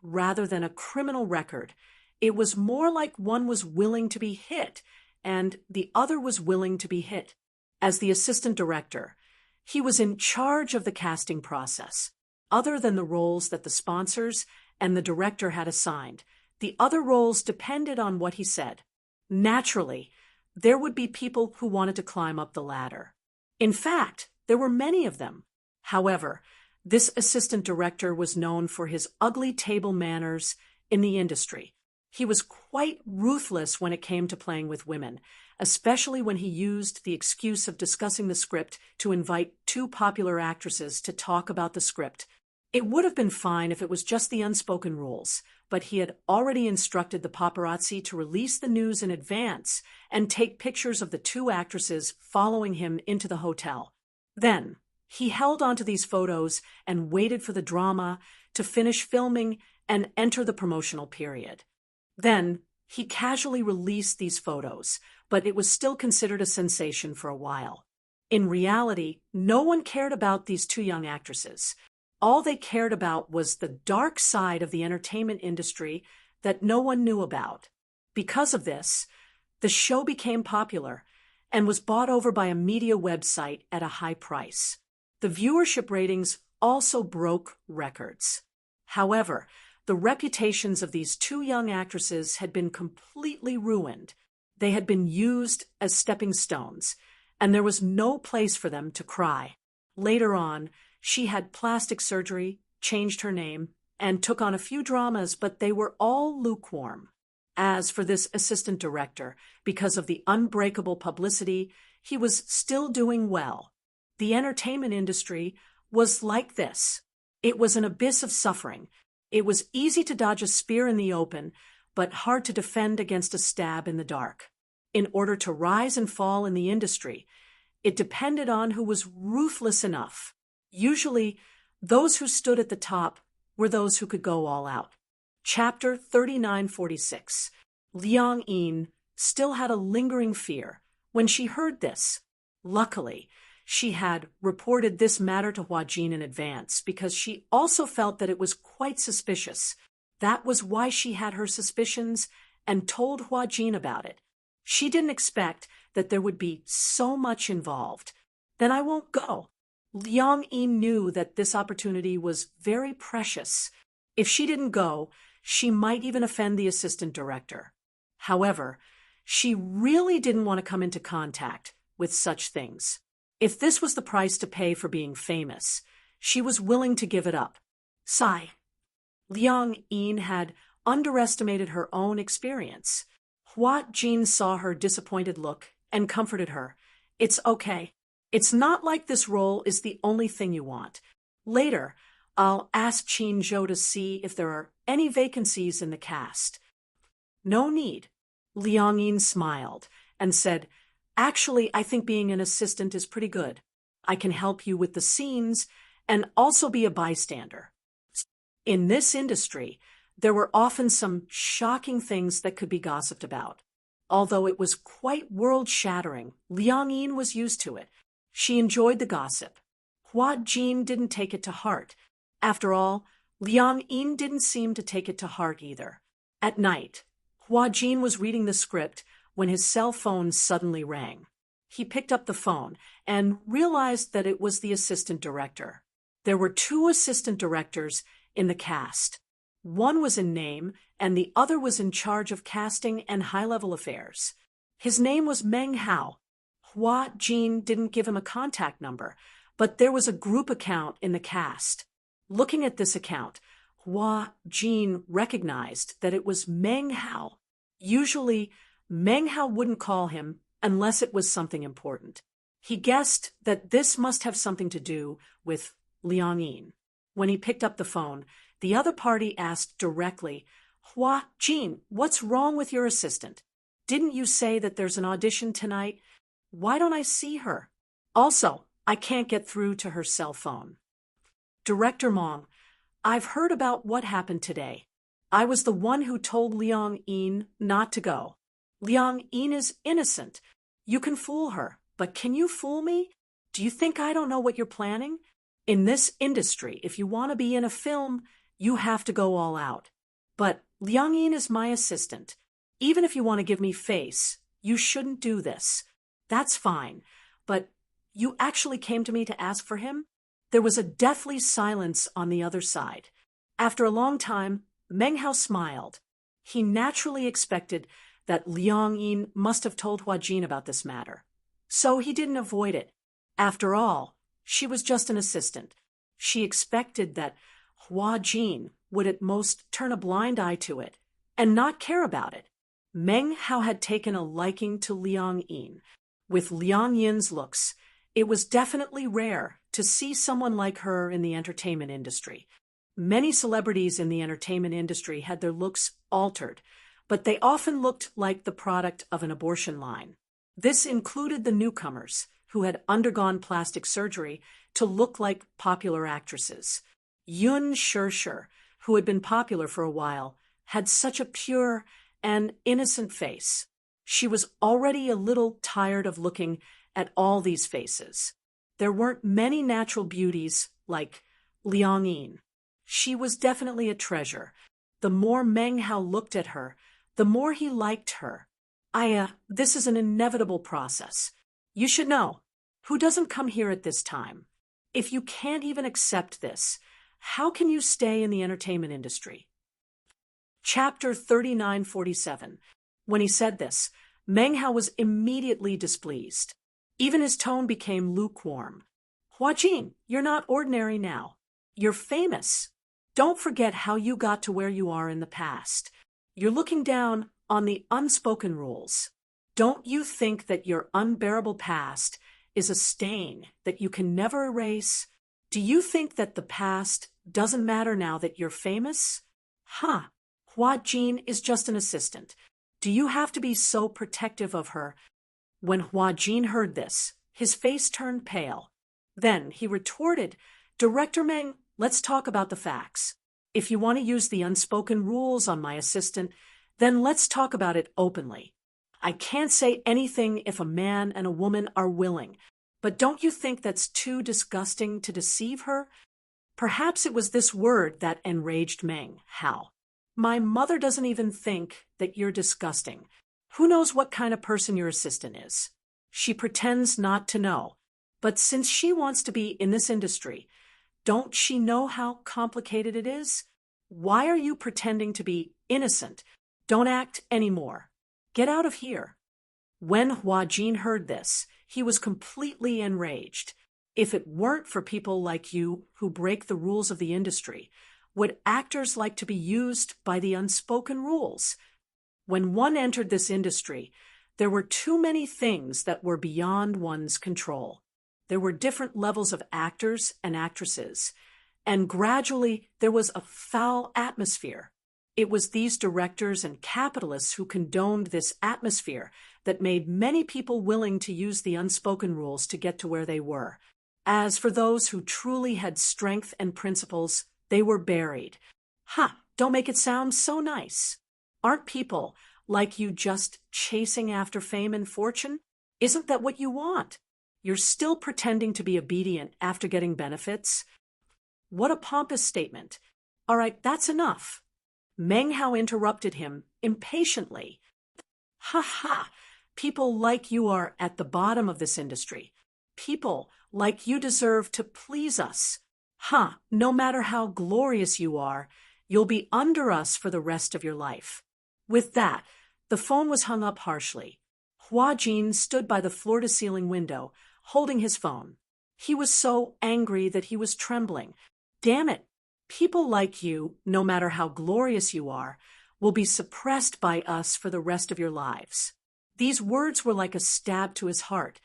Rather than a criminal record, it was more like one was willing to be hit and the other was willing to be hit. As the assistant director, he was in charge of the casting process. Other than the roles that the sponsors and the director had assigned, the other roles depended on what he said. Naturally, there would be people who wanted to climb up the ladder. In fact, there were many of them. However, this assistant director was known for his ugly table manners in the industry. He was quite ruthless when it came to playing with women, especially when he used the excuse of discussing the script to invite two popular actresses to talk about the script. It would have been fine if it was just the unspoken rules, but he had already instructed the paparazzi to release the news in advance and take pictures of the two actresses following him into the hotel. Then, he held onto these photos and waited for the drama to finish filming and enter the promotional period. Then, he casually released these photos, but it was still considered a sensation for a while. In reality, no one cared about these two young actresses. All they cared about was the dark side of the entertainment industry that no one knew about. Because of this, the show became popular and was bought over by a media website at a high price. The viewership ratings also broke records. However, the reputations of these two young actresses had been completely ruined. They had been used as stepping stones, and there was no place for them to cry. Later on, she had plastic surgery, changed her name, and took on a few dramas, but they were all lukewarm. As for this assistant director, because of the unbreakable publicity, he was still doing well. The entertainment industry was like this. It was an abyss of suffering. It was easy to dodge a spear in the open, but hard to defend against a stab in the dark. In order to rise and fall in the industry, it depended on who was ruthless enough. Usually, those who stood at the top were those who could go all out. Chapter 3946. Liang Yin still had a lingering fear when she heard this. Luckily, she had reported this matter to Hua Jin in advance because she also felt that it was quite suspicious. That was why she had her suspicions and told Hua Jin about it. She didn't expect that there would be so much involved. Then I won't go. Liang Yin knew that this opportunity was very precious. If she didn't go, she might even offend the assistant director. However, she really didn't want to come into contact with such things. If this was the price to pay for being famous, she was willing to give it up. Sigh. Liang Yin had underestimated her own experience. Hua Jin saw her disappointed look and comforted her. It's okay. It's not like this role is the only thing you want. Later, I'll ask Qin Zhou to see if there are any vacancies in the cast. No need. Liang Yin smiled and said, Actually, I think being an assistant is pretty good. I can help you with the scenes and also be a bystander. In this industry, there were often some shocking things that could be gossiped about. Although it was quite world-shattering, Liang Yin was used to it. She enjoyed the gossip. Hua Jin didn't take it to heart. After all, Liang Yin didn't seem to take it to heart either. At night, Hua Jin was reading the script when his cell phone suddenly rang. He picked up the phone and realized that it was the assistant director. There were 2 assistant directors in the cast. One was in name, and the other was in charge of casting and high-level affairs. His name was Meng Hao. Hua Jin didn't give him a contact number, but there was a group account in the cast. Looking at this account, Hua Jin recognized that it was Meng Hao. Usually, Meng Hao wouldn't call him unless it was something important. He guessed that this must have something to do with Liang Yin. When he picked up the phone, the other party asked directly, Hua Jin, what's wrong with your assistant? Didn't you say that there's an audition tonight? Why don't I see her? Also, I can't get through to her cell phone. Director Mong, I've heard about what happened today. I was the one who told Liang Yin not to go. Liang Yin is innocent. You can fool her, but can you fool me? Do you think I don't know what you're planning? In this industry, if you want to be in a film, you have to go all out. But Liang Yin is my assistant. Even if you want to give me face, you shouldn't do this. That's fine, but you actually came to me to ask for him? There was a deathly silence on the other side. After a long time, Meng Hao smiled. He naturally expected that Liang Yin must have told Hua Jin about this matter. So he didn't avoid it. After all, she was just an assistant. She expected that Hua Jin would at most turn a blind eye to it and not care about it. Meng Hao had taken a liking to Liang Yin. With Liang Yin's looks, it was definitely rare to see someone like her in the entertainment industry. Many celebrities in the entertainment industry had their looks altered, but they often looked like the product of an abortion line. This included the newcomers, who had undergone plastic surgery to look like popular actresses. Yun Shirshir, who had been popular for a while, had such a pure and innocent face. She was already a little tired of looking at all these faces. There weren't many natural beauties like Liang Yin. She was definitely a treasure. The more Meng Hao looked at her, the more he liked her. This is an inevitable process. You should know. Who doesn't come here at this time? If you can't even accept this, how can you stay in the entertainment industry? Chapter 3947. When he said this, Meng Hao was immediately displeased. Even his tone became lukewarm. Hua Jin, you're not ordinary now. You're famous. Don't forget how you got to where you are in the past. You're looking down on the unspoken rules. Don't you think that your unbearable past is a stain that you can never erase? Do you think that the past doesn't matter now that you're famous? Hua Jin is just an assistant. Do you have to be so protective of her? When Hua Jin heard this, his face turned pale. Then he retorted, Director Meng, let's talk about the facts. If you want to use the unspoken rules on my assistant, then let's talk about it openly. I can't say anything if a man and a woman are willing, but don't you think that's too disgusting to deceive her? Perhaps it was this word that enraged Meng Hao. My mother doesn't even think that you're disgusting. Who knows what kind of person your assistant is? She pretends not to know. But since she wants to be in this industry, don't she know how complicated it is? Why are you pretending to be innocent? Don't act anymore. Get out of here. When Hua Jin heard this, he was completely enraged. If it weren't for people like you who break the rules of the industry, would actors like to be used by the unspoken rules? When one entered this industry, there were too many things that were beyond one's control. There were different levels of actors and actresses, and gradually there was a foul atmosphere. It was these directors and capitalists who condoned this atmosphere that made many people willing to use the unspoken rules to get to where they were. As for those who truly had strength and principles, they were buried. Don't make it sound so nice. Aren't people like you just chasing after fame and fortune? Isn't that what you want? You're still pretending to be obedient after getting benefits? What a pompous statement. All right, that's enough. Meng Hao interrupted him impatiently. People like you are at the bottom of this industry. People like you deserve to please us. No matter how glorious you are, you'll be under us for the rest of your life. With that, the phone was hung up harshly. Hua Jin stood by the floor-to-ceiling window, holding his phone. He was so angry that he was trembling. Damn it! People like you, no matter how glorious you are, will be suppressed by us for the rest of your lives. These words were like a stab to his heart.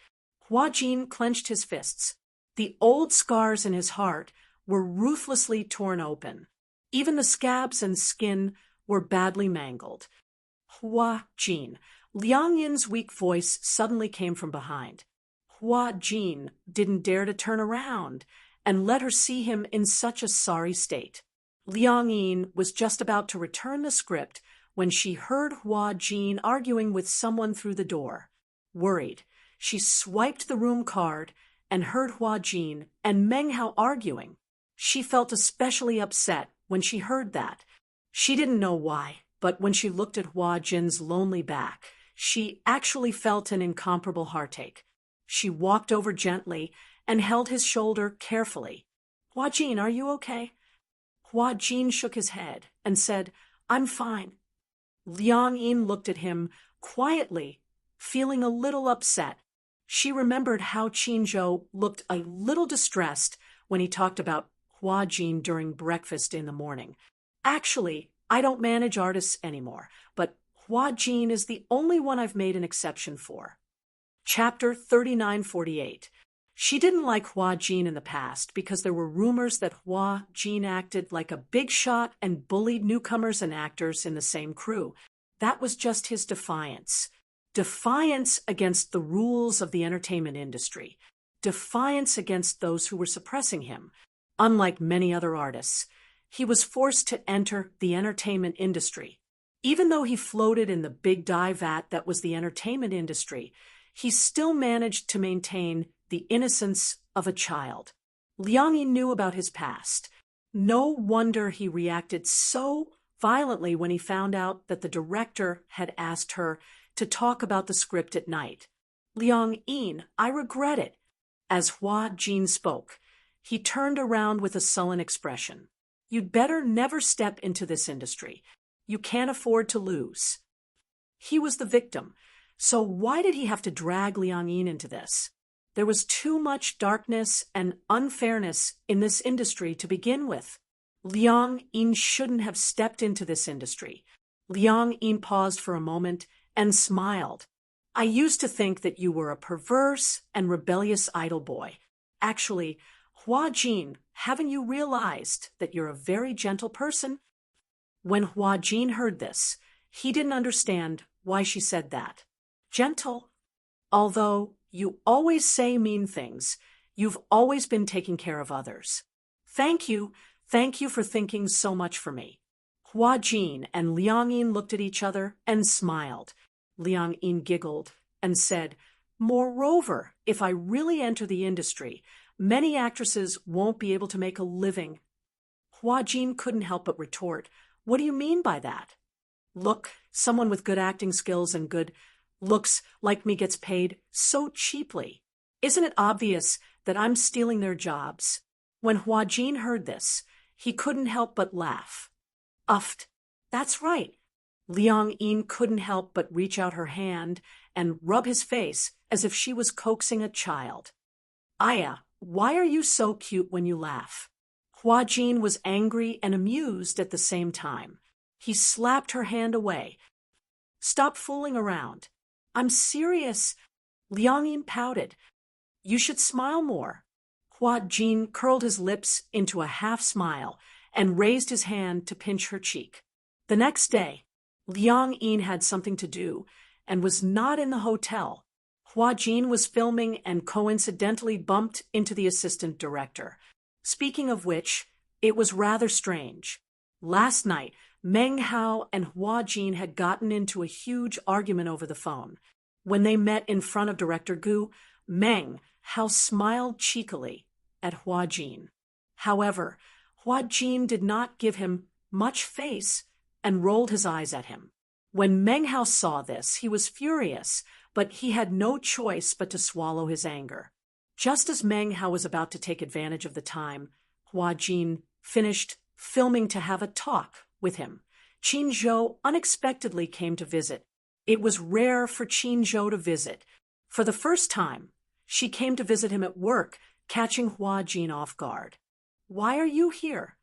Hua Jin clenched his fists. The old scars in his heart were ruthlessly torn open. Even the scabs and skin were badly mangled. Hua Jin. Liang Yin's weak voice suddenly came from behind. Hua Jin didn't dare to turn around and let her see him in such a sorry state. Liang Yin was just about to return the script when she heard Hua Jin arguing with someone through the door. Worried, she swiped the room card and heard Hua Jin and Meng Hao arguing. She felt especially upset when she heard that. She didn't know why, but when she looked at Hua Jin's lonely back, she actually felt an incomparable heartache. She walked over gently and held his shoulder carefully. Hua Jin, are you okay? Hua Jin shook his head and said, I'm fine. Liang Yin looked at him quietly, feeling a little upset. She remembered how Qinzhou looked a little distressed when he talked about Hua Jin during breakfast in the morning. Actually, I don't manage artists anymore, but Hua Jin is the only one I've made an exception for. Chapter 3948. She didn't like Hua Jin in the past because there were rumors that Hua Jin acted like a big shot and bullied newcomers and actors in the same crew. That was just his defiance. Defiance against the rules of the entertainment industry. Defiance against those who were suppressing him. Unlike many other artists, he was forced to enter the entertainment industry. Even though he floated in the big dye vat that was the entertainment industry, he still managed to maintain the innocence of a child. Liang Yi knew about his past. No wonder he reacted so violently when he found out that the director had asked her to talk about the script at night. Liang Yin, I regret it. As Hua Jin spoke, he turned around with a sullen expression. You'd better never step into this industry. You can't afford to lose. He was the victim. So why did he have to drag Liang Yin into this? There was too much darkness and unfairness in this industry to begin with. Liang Yin shouldn't have stepped into this industry. Liang Yin paused for a moment and smiled. I used to think that you were a perverse and rebellious idol boy. Actually, Hua Jin, haven't you realized that you're a very gentle person? When Hua Jin heard this, he didn't understand why she said that. Gentle? Although you always say mean things, you've always been taking care of others. Thank you for thinking so much for me. Hua Jin and Liang Yin looked at each other and smiled. Liang Yin giggled and said, Moreover, if I really enter the industry, many actresses won't be able to make a living. Hua Jin couldn't help but retort, What do you mean by that? Look, someone with good acting skills and good looks like me gets paid so cheaply. Isn't it obvious that I'm stealing their jobs? When Hua Jin heard this, he couldn't help but laugh. Uffed. That's right. Liang Yin couldn't help but reach out her hand and rub his face as if she was coaxing a child. Aya, why are you so cute when you laugh? Hua Jin was angry and amused at the same time. He slapped her hand away. Stop fooling around. I'm serious. Liang Yin pouted. You should smile more. Hua Jin curled his lips into a half smile and raised his hand to pinch her cheek. The next day, Liang Yin had something to do and was not in the hotel. Hua Jin was filming and coincidentally bumped into the assistant director. Speaking of which, it was rather strange. Last night, Meng Hao and Hua Jin had gotten into a huge argument over the phone. When they met in front of Director Gu, Meng Hao smiled cheekily at Hua Jin. However, Hua Jin did not give him much face and rolled his eyes at him. When Meng Hao saw this, he was furious, but he had no choice but to swallow his anger. Just as Meng Hao was about to take advantage of the time, Hua Jin finished filming to have a talk with him. Qin Zhou unexpectedly came to visit. It was rare for Qin Zhou to visit. For the first time, she came to visit him at work, catching Hua Jin off guard. Why are you here?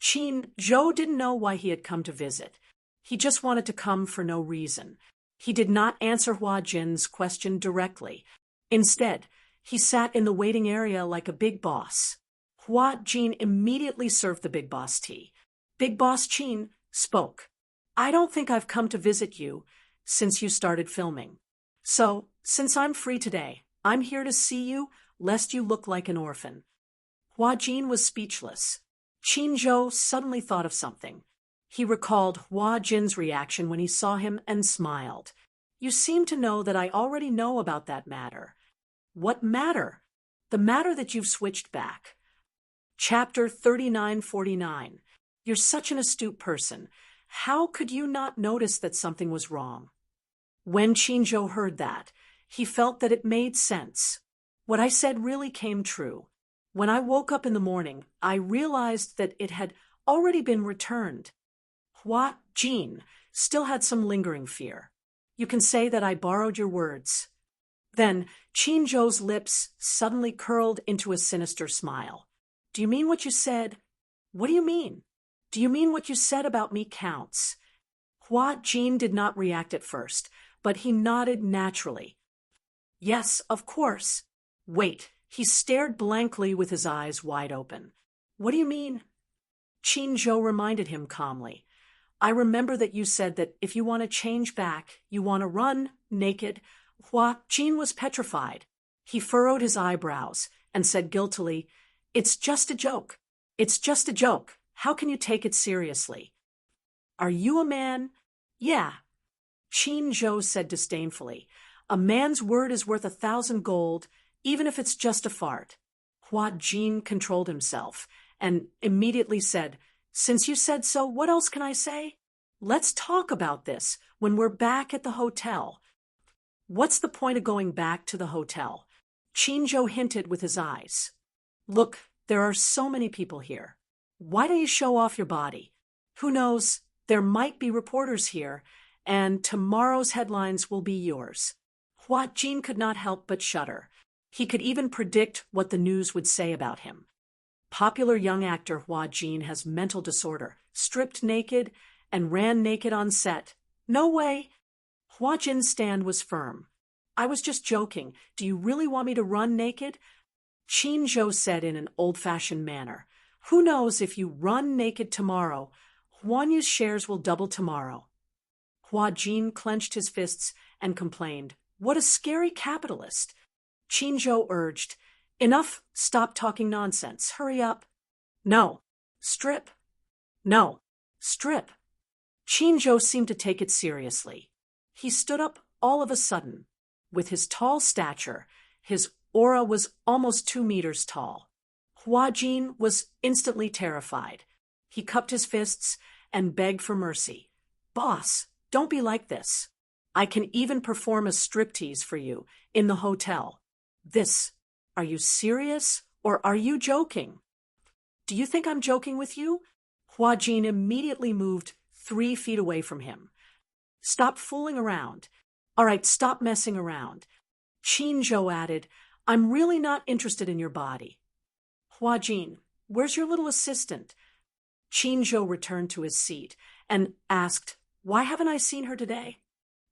Qin Zhou didn't know why he had come to visit. He just wanted to come for no reason. He did not answer Hua Jin's question directly. Instead, he sat in the waiting area like a big boss. Hua Jin immediately served the big boss tea. Big boss Qin spoke. I don't think I've come to visit you since you started filming. So, since I'm free today, I'm here to see you, lest you look like an orphan. Hua Jin was speechless. Qin Zhou suddenly thought of something. He recalled Hua Jin's reaction when he saw him and smiled. You seem to know that I already know about that matter. What matter? The matter that you've switched back. Chapter 3949. You're such an astute person. How could you not notice that something was wrong? When Qin Zhou heard that, he felt that it made sense. What I said really came true. When I woke up in the morning, I realized that it had already been returned. Hua Jin still had some lingering fear. You can say that I borrowed your words. Then Qin Zhou's lips suddenly curled into a sinister smile. Do you mean what you said? What do you mean? Do you mean what you said about me counts? Hua Jin did not react at first, but he nodded naturally. Yes, of course. Wait, he stared blankly with his eyes wide open. What do you mean? Qin Zhou reminded him calmly. I remember that you said that if you want to change back, you want to run naked. Hua Jin was petrified. He furrowed his eyebrows and said guiltily, It's just a joke. It's just a joke. How can you take it seriously? Are you a man? Yeah. Qin Zhou said disdainfully, A man's word is worth 1,000 gold, even if it's just a fart. Hua Jin controlled himself and immediately said, Since you said so, what else can I say? Let's talk about this when we're back at the hotel. What's the point of going back to the hotel? Qin Zhou hinted with his eyes. Look, there are so many people here. Why don't you show off your body? Who knows, there might be reporters here, and tomorrow's headlines will be yours." Hua Jin could not help but shudder. He could even predict what the news would say about him. Popular young actor Hua Jin has mental disorder, stripped naked, and ran naked on set. No way. Hua Jin's stand was firm. "I was just joking. Do you really want me to run naked?" Qin Zhou said in an old-fashioned manner. "Who knows, if you run naked tomorrow, Huan Yu's shares will double tomorrow." Hua Jin clenched his fists and complained, "What a scary capitalist." Qin Zhou urged, "Enough, stop talking nonsense, hurry up." "No, strip. No, strip." Qin Zhou seemed to take it seriously. He stood up all of a sudden. With his tall stature, his aura was almost 2 meters tall. Hua Jin was instantly terrified. He cupped his fists and begged for mercy. "Boss, don't be like this. I can even perform a striptease for you in the hotel. Are you serious or are you joking?" "Do you think I'm joking with you?" Hua Jin immediately moved 3 feet away from him. "Stop fooling around. All right, stop messing around." Qin Zhou added, "I'm really not interested in your body." "Hua Jin, where's your little assistant?" Qin Zhou returned to his seat and asked, "Why haven't I seen her today?"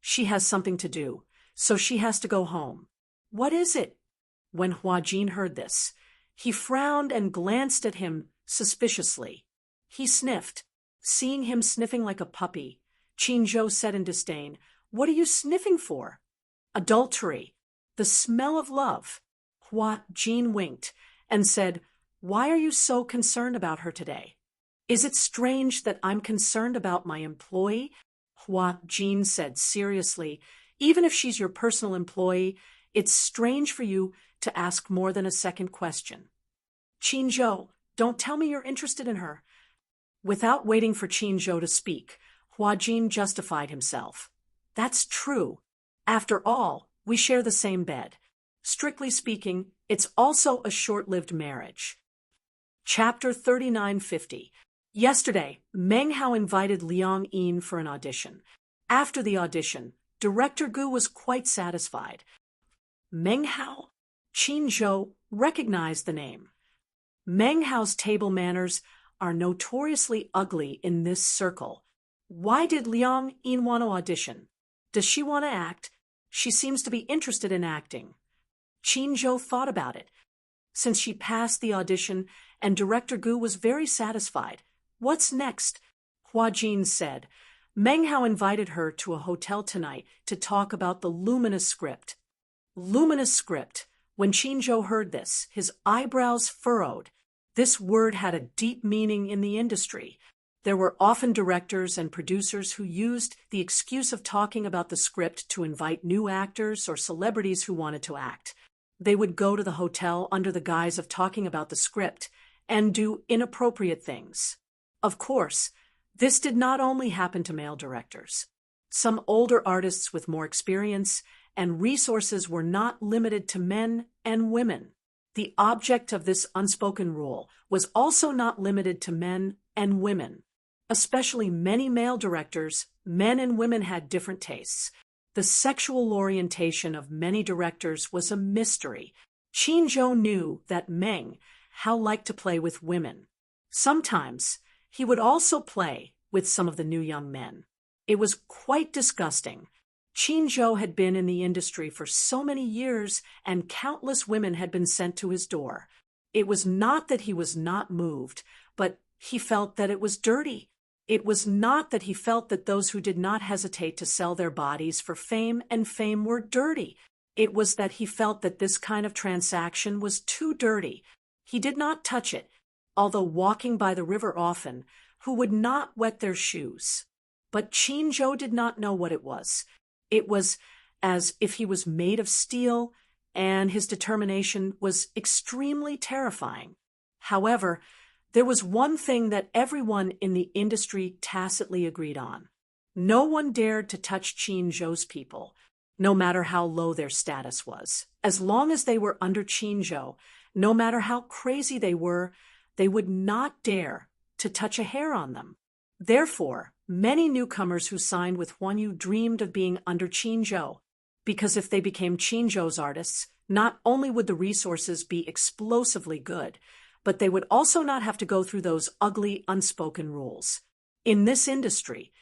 "She has something to do, so she has to go home." "What is it?" When Hua Jin heard this, he frowned and glanced at him suspiciously. He sniffed. Seeing him sniffing like a puppy, Qin Zhou said in disdain, "What are you sniffing for?" "Adultery. The smell of love." Hua Jin winked and said, "Why are you so concerned about her today?" "Is it strange that I'm concerned about my employee?" Hua Jin said seriously. "Even if she's your personal employee, it's strange for you to ask more than a second question." "Qin Zhou, don't tell me you're interested in her." Without waiting for Qin Zhou to speak, Hua Jin justified himself. "That's true. After all, we share the same bed. Strictly speaking, it's also a short-lived marriage." Chapter 3950. Yesterday, Meng Hao invited Liang Yin for an audition. After the audition, Director Gu was quite satisfied. Meng Hao? Qin Zhou recognized the name. Meng Hao's table manners are notoriously ugly in this circle. Why did Liang Yin want to audition? Does she want to act? She seems to be interested in acting. Qin Zhou thought about it. Since she passed the audition and Director Gu was very satisfied, what's next? Hua Jin said. Meng Hao invited her to a hotel tonight to talk about the luminous script. Luminous script. When Qin Zhou heard this, his eyebrows furrowed. This word had a deep meaning in the industry. There were often directors and producers who used the excuse of talking about the script to invite new actors or celebrities who wanted to act. They would go to the hotel under the guise of talking about the script and do inappropriate things. Of course, this did not only happen to male directors. Some older artists with more experience and resources were not limited to men and women. The object of this unspoken rule was also not limited to men and women. Especially many male directors, men and women had different tastes. The sexual orientation of many directors was a mystery. Qin Zhou knew that Meng Hao liked to play with women. Sometimes he would also play with some of the new young men. It was quite disgusting. Qin Zhou had been in the industry for so many years, and countless women had been sent to his door. It was not that he was not moved, but he felt that it was dirty. It was not that he felt that those who did not hesitate to sell their bodies for fame and fame were dirty. It was that he felt that this kind of transaction was too dirty. He did not touch it, although walking by the river often, who would not wet their shoes. But Qin Zhou did not know what it was. It was as if he was made of steel, and his determination was extremely terrifying. However, there was one thing that everyone in the industry tacitly agreed on. No one dared to touch Qin Zhou's people, no matter how low their status was. As long as they were under Qin Zhou, no matter how crazy they would not dare to touch a hair on them. Therefore, Many newcomers who signed with Huan Yu dreamed of being under Qin Zhou, because if they became Qin Zhou's artists, not only would the resources be explosively good, but they would also not have to go through those ugly, unspoken rules. In this industry,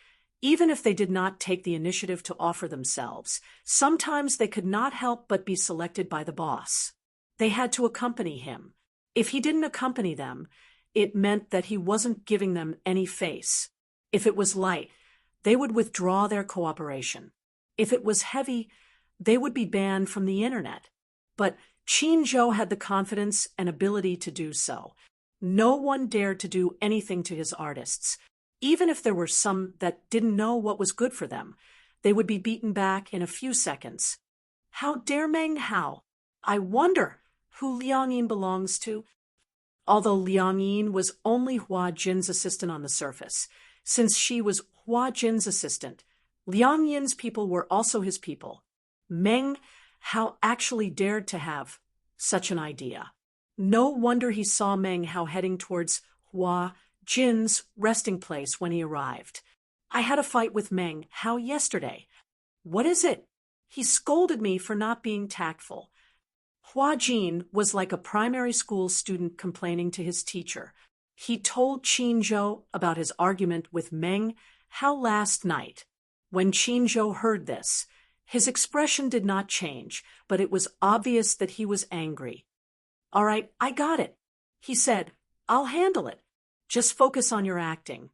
even if they did not take the initiative to offer themselves, sometimes they could not help but be selected by the boss. They had to accompany him. If he didn't accompany them, it meant that he wasn't giving them any face. If it was light, they would withdraw their cooperation. If it was heavy, they would be banned from the internet. But Qin Zhou had the confidence and ability to do so. No one dared to do anything to his artists. Even if there were some that didn't know what was good for them, they would be beaten back in a few seconds. How dare Meng Hao? I wonder who Liang Yin belongs to. Although Liang Yin was only Hua Jin's assistant on the surface, since she was Hua Jin's assistant, Liang Yin's people were also his people. Meng Hao actually dared to have such an idea. No wonder he saw Meng Hao heading towards Hua Jin's resting place when he arrived. I had a fight with Meng Hao yesterday. What is it? He scolded me for not being tactful. Hua Jin was like a primary school student complaining to his teacher. He told Qin Zhou about his argument with Meng Hao last night. When Qin Zhou heard this, his expression did not change, but it was obvious that he was angry. All right, I got it, he said. I'll handle it. Just focus on your acting.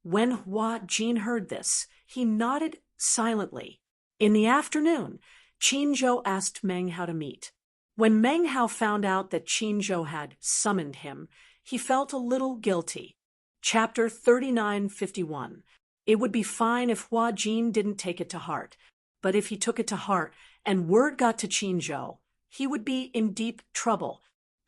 When Hua Jin heard this, he nodded silently. In the afternoon, Qin Zhou asked Meng Hao to meet. When Meng Hao found out that Qin Zhou had summoned him, he felt a little guilty. Chapter 3951. It would be fine if Hua Jin didn't take it to heart, but if he took it to heart and word got to Qin Zhou, he would be in deep trouble.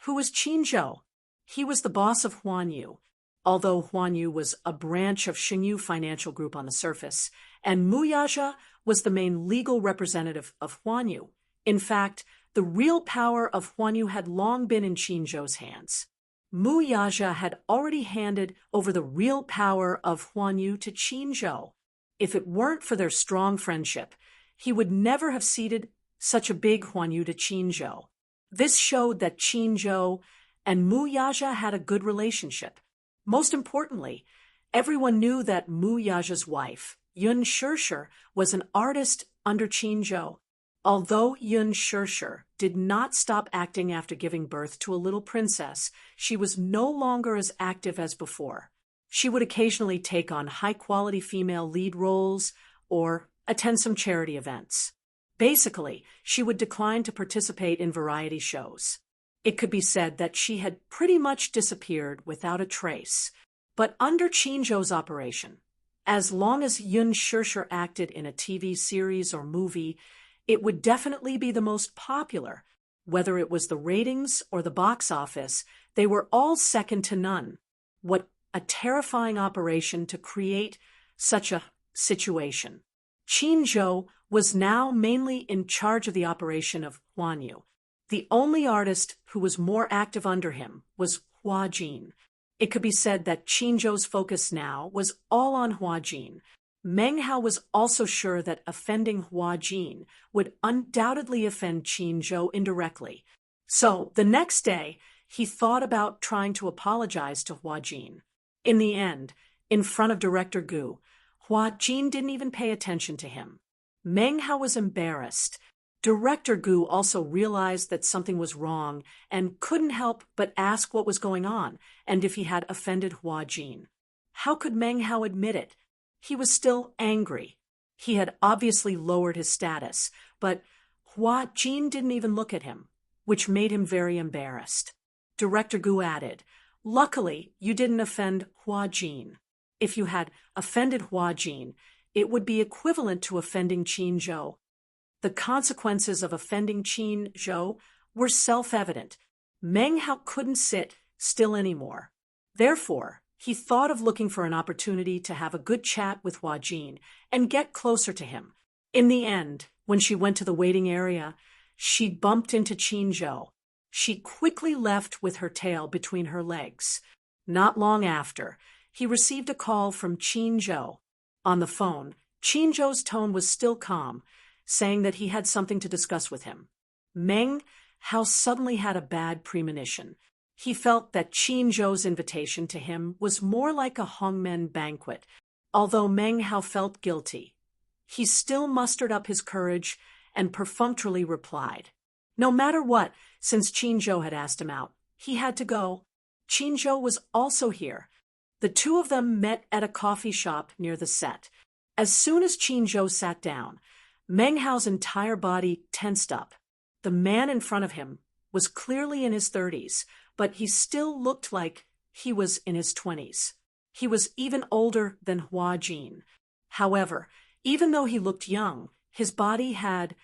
Who was Qin Zhou? He was the boss of Huan Yu. Although Huan Yu was a branch of Xingyu Financial Group on the surface, and Mu Yaja was the main legal representative of Huan Yu. In fact, the real power of Huan Yu had long been in Qin Zhou's hands. Mu Yaja had already handed over the real power of Huan Yu to Qin Zhou. If it weren't for their strong friendship, he would never have ceded such a big Huan Yu to Qin Zhou. This showed that Qin Zhou and Mu Yaja had a good relationship. Most importantly, everyone knew that Mu Yaja's wife, Yun Shishir, was an artist under Qin Zhou. Although Yun Shishir did not stop acting after giving birth to a little princess, she was no longer as active as before. She would occasionally take on high-quality female lead roles or attend some charity events. Basically, she would decline to participate in variety shows. It could be said that she had pretty much disappeared without a trace. But under Qin Zhou's operation, as long as Yun Shishir acted in a TV series or movie, it would definitely be the most popular. Whether it was the ratings or the box office, they were all second to none. What a terrifying operation to create such a situation. Qin Zhou was now mainly in charge of the operation of Huan Yu. The only artist who was more active under him was Hua Jin. It could be said that Qin Zhou's focus now was all on Hua Jin. Meng Hao was also sure that offending Hua Jin would undoubtedly offend Qin Zhou indirectly. So, the next day, he thought about trying to apologize to Hua Jin. In the end, in front of Director Gu, Hua Jin didn't even pay attention to him. Meng Hao was embarrassed. Director Gu also realized that something was wrong and couldn't help but ask what was going on and if he had offended Hua Jin. How could Meng Hao admit it? He was still angry. He had obviously lowered his status, but Hua Jin didn't even look at him, which made him very embarrassed. Director Gu added, "Luckily, you didn't offend Hua Jin. If you had offended Hua Jin, it would be equivalent to offending Qin Zhou." The consequences of offending Qin Zhou were self-evident. Meng Hao couldn't sit still anymore. Therefore, he thought of looking for an opportunity to have a good chat with Hua Jin and get closer to him. In the end, when she went to the waiting area, she bumped into Qin Zhou. She quickly left with her tail between her legs. Not long after, he received a call from Qin Zhou. On the phone, Qinzhou's tone was still calm, saying that he had something to discuss with him. Meng Hao suddenly had a bad premonition. He felt that Qinzhou's invitation to him was more like a hongmen banquet, although Meng Hao felt guilty. He still mustered up his courage and perfunctorily replied. No matter what, since Qinzhou had asked him out, he had to go. Qinzhou was also here. The two of them met at a coffee shop near the set. As soon as Qinzhou sat down, Meng Hao's entire body tensed up. The man in front of him was clearly in his 30s, but he still looked like he was in his 20s. He was even older than Hua Jin. However, even though he looked young, his body had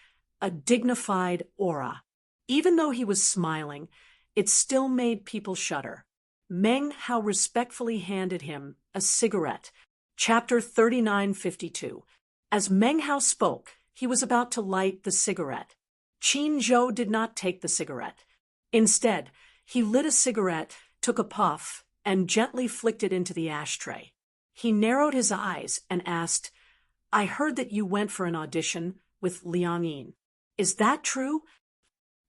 a dignified aura. Even though he was smiling, it still made people shudder. Meng Hao respectfully handed him a cigarette. Chapter 3952. As Meng Hao spoke, he was about to light the cigarette. Qinzhou did not take the cigarette. Instead, he lit a cigarette, took a puff, and gently flicked it into the ashtray. He narrowed his eyes and asked, I heard that you went for an audition with Liang Yin. Is that true?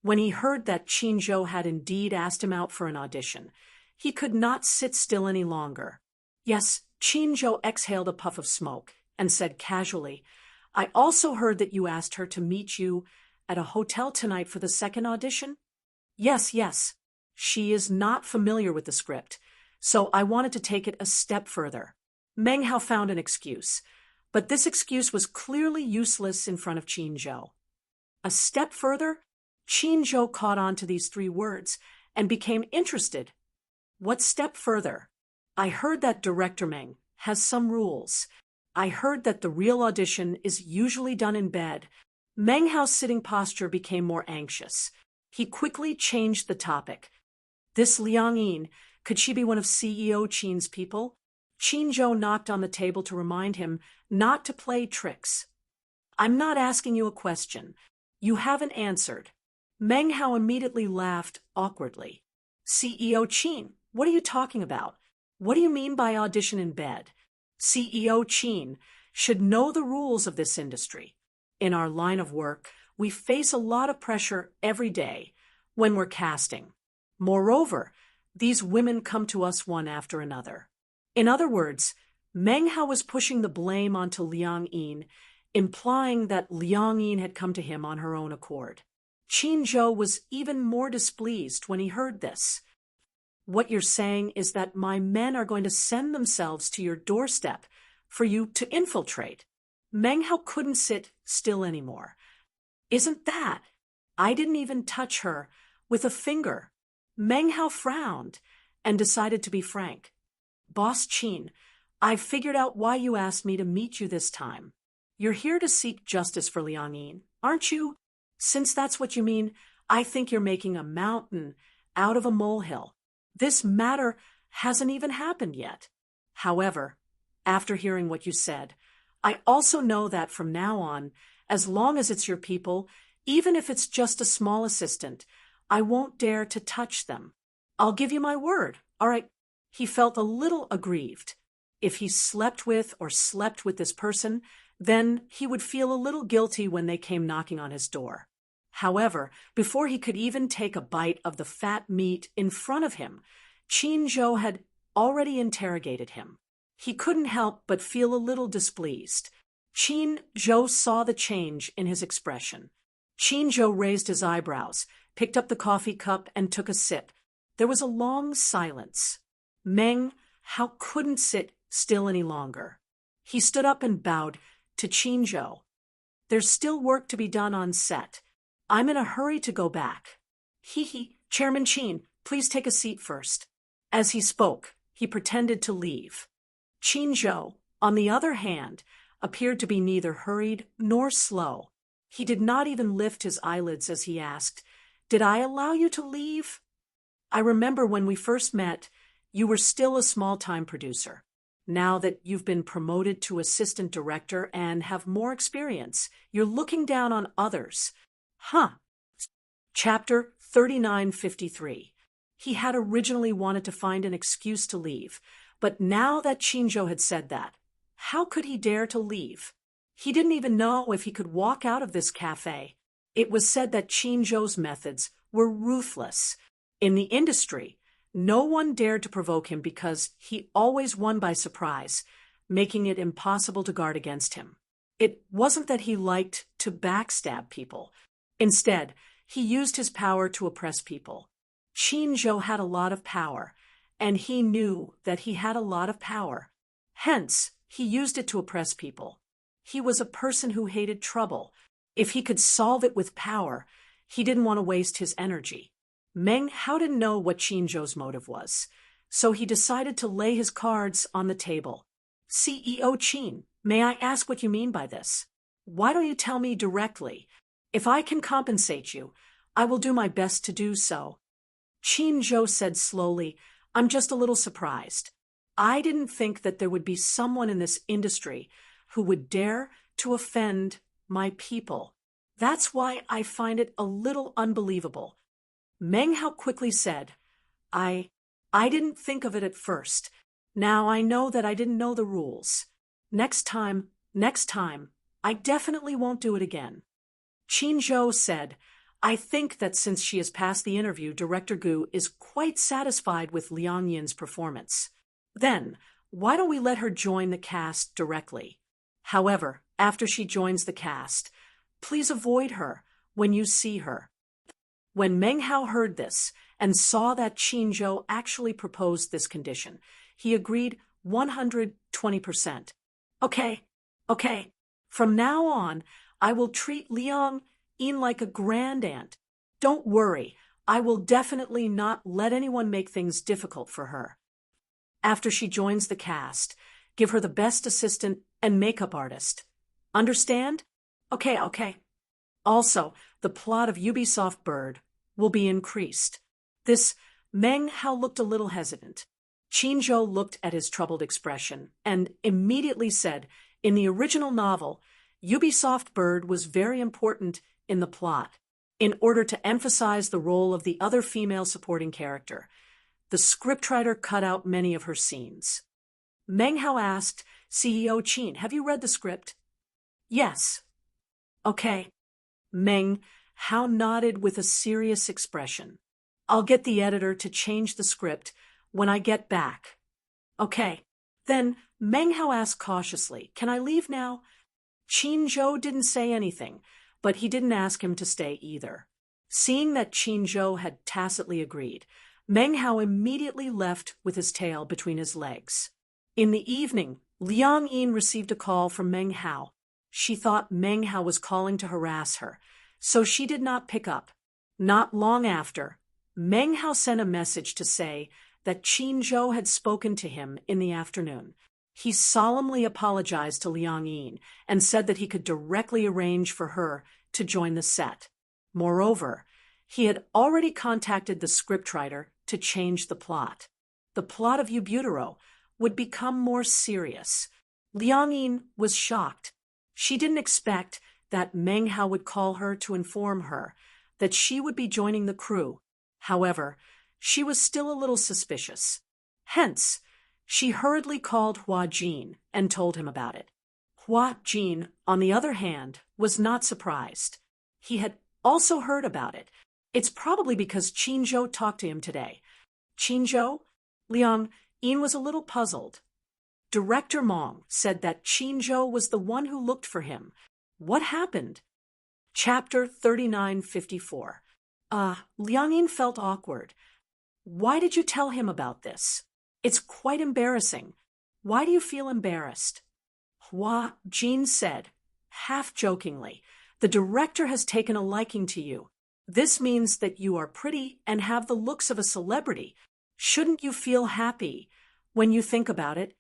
When he heard that Qinzhou had indeed asked him out for an audition, he could not sit still any longer. Yes, Qinzhou exhaled a puff of smoke and said casually, I also heard that you asked her to meet you at a hotel tonight for the second audition? Yes. She is not familiar with the script, so I wanted to take it a step further. Meng Hao found an excuse, but this excuse was clearly useless in front of Qinzhou. A step further? Qinzhou caught on to these three words and became interested. What step further? I heard that Director Meng has some rules. I heard that the real audition is usually done in bed. Meng Hao's sitting posture became more anxious. He quickly changed the topic. This Liang Yin, could she be one of CEO Qin's people? Qinzhou knocked on the table to remind him not to play tricks. I'm not asking you a question. You haven't answered. Meng Hao immediately laughed awkwardly. CEO Qin, what are you talking about? What do you mean by audition in bed? CEO Qin should know the rules of this industry. In our line of work, we face a lot of pressure every day when we're casting. Moreover, these women come to us one after another. In other words, Meng Hao was pushing the blame onto Liang Yin, implying that Liang Yin had come to him on her own accord. Qinzhou was even more displeased when he heard this. What you're saying is that my men are going to send themselves to your doorstep for you to infiltrate. Meng Hao couldn't sit still anymore. Isn't that? I didn't even touch her with a finger. Meng Hao frowned and decided to be frank. Boss Qin, I've figured out why you asked me to meet you this time. You're here to seek justice for Liang Yin, aren't you? Since that's what you mean, I think you're making a mountain out of a molehill. This matter hasn't even happened yet. However, after hearing what you said, I also know that from now on, as long as it's your people, even if it's just a small assistant, I won't dare to touch them. I'll give you my word. All right. He felt a little aggrieved. If he slept with this person, then he would feel a little guilty when they came knocking on his door. However, before he could even take a bite of the fat meat in front of him, Qinzhou had already interrogated him. He couldn't help but feel a little displeased. Qinzhou saw the change in his expression. Qinzhou raised his eyebrows, picked up the coffee cup, and took a sip. There was a long silence. Meng Hao couldn't sit still any longer. He stood up and bowed to Qinzhou. There's still work to be done on set. I'm in a hurry to go back. Chairman Qin, please take a seat first. As he spoke, he pretended to leave. Qinzhou, on the other hand, appeared to be neither hurried nor slow. He did not even lift his eyelids as he asked, Did I allow you to leave? I remember when we first met, you were still a small-time producer. Now that you've been promoted to assistant director and have more experience, you're looking down on others. Chapter 3953. He had originally wanted to find an excuse to leave, but now that Qinzhou had said that, How could he dare to leave? He didn't even know if he could walk out of this cafe. It was said that Chinzhou's methods were ruthless. In the industry, no one dared to provoke him because he always won by surprise, making it impossible to guard against him. It wasn't that he liked to backstab people. Instead, he used his power to oppress people. Chinzhou had a lot of power, and he knew that he had a lot of power. Hence, he used it to oppress people. He was a person who hated trouble. If he could solve it with power, he didn't want to waste his energy. Meng Hao didn't know what Chinzhou's motive was, so he decided to lay his cards on the table. CEO Qin, may I ask what you mean by this? Why don't you tell me directly? If I can compensate you, I will do my best to do so. Chinzhou said slowly, I'm just a little surprised. I didn't think that there would be someone in this industry who would dare to offend my people. That's why I find it a little unbelievable. Meng Hao quickly said, I didn't think of it at first. Now I know that I didn't know the rules. Next time, I definitely won't do it again. Chinzhou said, I think that since she has passed the interview, Director Gu is quite satisfied with Liang Yin's performance. Then, why don't we let her join the cast directly? However, after she joins the cast, please avoid her when you see her. When Meng Hao heard this and saw that Chinzhou actually proposed this condition, he agreed 120%. Okay. From now on, I will treat Liang Yin like a grand aunt. Don't worry, I will definitely not let anyone make things difficult for her. After she joins the cast, give her the best assistant and makeup artist. Understand? Okay. Also, the plot of Ubisoft Bird will be increased. This Meng Hao looked a little hesitant. Chinzhou looked at his troubled expression and immediately said, in the original novel, Ubisoft Bird was very important in the plot. In order to emphasize the role of the other female supporting character, the scriptwriter cut out many of her scenes. Meng Hao asked CEO Qin, have you read the script? Yes. Okay. Meng Hao nodded with a serious expression. I'll get the editor to change the script when I get back. Okay. Then Meng Hao asked cautiously, can I leave now? Chinzhou didn't say anything, but he didn't ask him to stay either. Seeing that Chinzhou had tacitly agreed, Meng Hao immediately left with his tail between his legs. In the evening, Liang Yin received a call from Meng Hao. She thought Meng Hao was calling to harass her, so she did not pick up. Not long after, Meng Hao sent a message to say that Chinzhou had spoken to him in the afternoon. He solemnly apologized to Liang Yin and said that he could directly arrange for her to join the set. Moreover, he had already contacted the scriptwriter to change the plot. The plot of Ubutero would become more serious. Liang Yin was shocked. She didn't expect that Meng Hao would call her to inform her that she would be joining the crew. However, she was still a little suspicious. Hence, she hurriedly called Hua Jin and told him about it. Hua Jin, on the other hand, was not surprised. He had also heard about it. It's probably because Chinzhou talked to him today. Chinzhou? Liang Yin was a little puzzled. Director Mong said that Chinzhou was the one who looked for him. What happened? Chapter 3954. Liang Yin felt awkward. Why did you tell him about this? It's quite embarrassing. Why do you feel embarrassed? Hua Jin said, half-jokingly, the director has taken a liking to you. This means that you are pretty and have the looks of a celebrity. Shouldn't you feel happy when you think about it?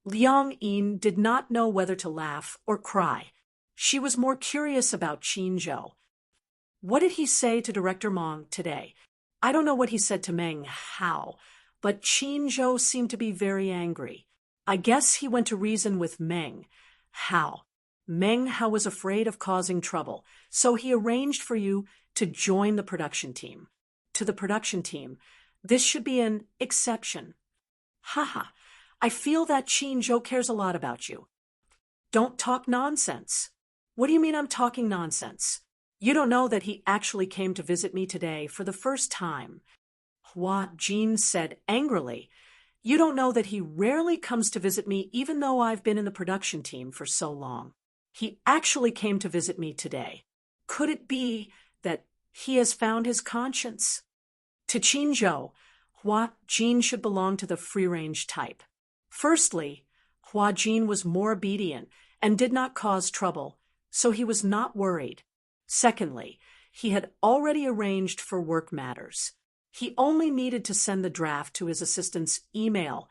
Liang Yin did not know whether to laugh or cry. She was more curious about Chinzhou. What did he say to Director Mong today? I don't know what he said to Meng Hao, but Chinzhou seemed to be very angry. I guess he went to reason with Meng Hao. Meng Hao was afraid of causing trouble, so he arranged for you to join the production team. To the production team, this should be an exception. Haha, I feel that Chinzhou cares a lot about you. Don't talk nonsense. What do you mean I'm talking nonsense? You don't know that he actually came to visit me today for the first time. Hua Jin said angrily. You don't know that he rarely comes to visit me even though I've been in the production team for so long. He actually came to visit me today. Could it be that he has found his conscience? To Qinzhou, Hua Jin should belong to the free-range type. Firstly, Hua Jin was more obedient and did not cause trouble, so he was not worried. Secondly, he had already arranged for work matters. He only needed to send the draft to his assistant's email,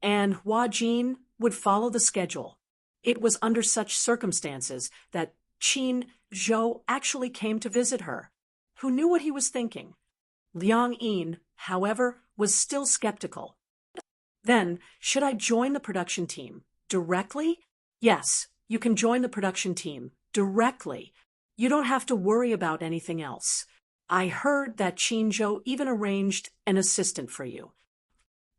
and Hua Jin would follow the schedule. It was under such circumstances that Qin Zhou actually came to visit her. Who knew what he was thinking? Liang Yin, however, was still skeptical. Then, should I join the production team directly? Yes, you can join the production team directly. You don't have to worry about anything else. I heard that Qinzhou even arranged an assistant for you.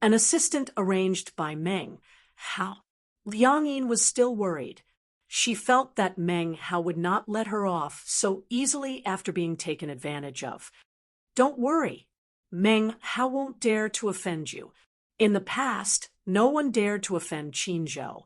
An assistant arranged by Meng. How? Liang Yin was still worried. She felt that Meng Hao would not let her off so easily after being taken advantage of. Don't worry. Meng Hao won't dare to offend you. In the past, no one dared to offend Qinzhou.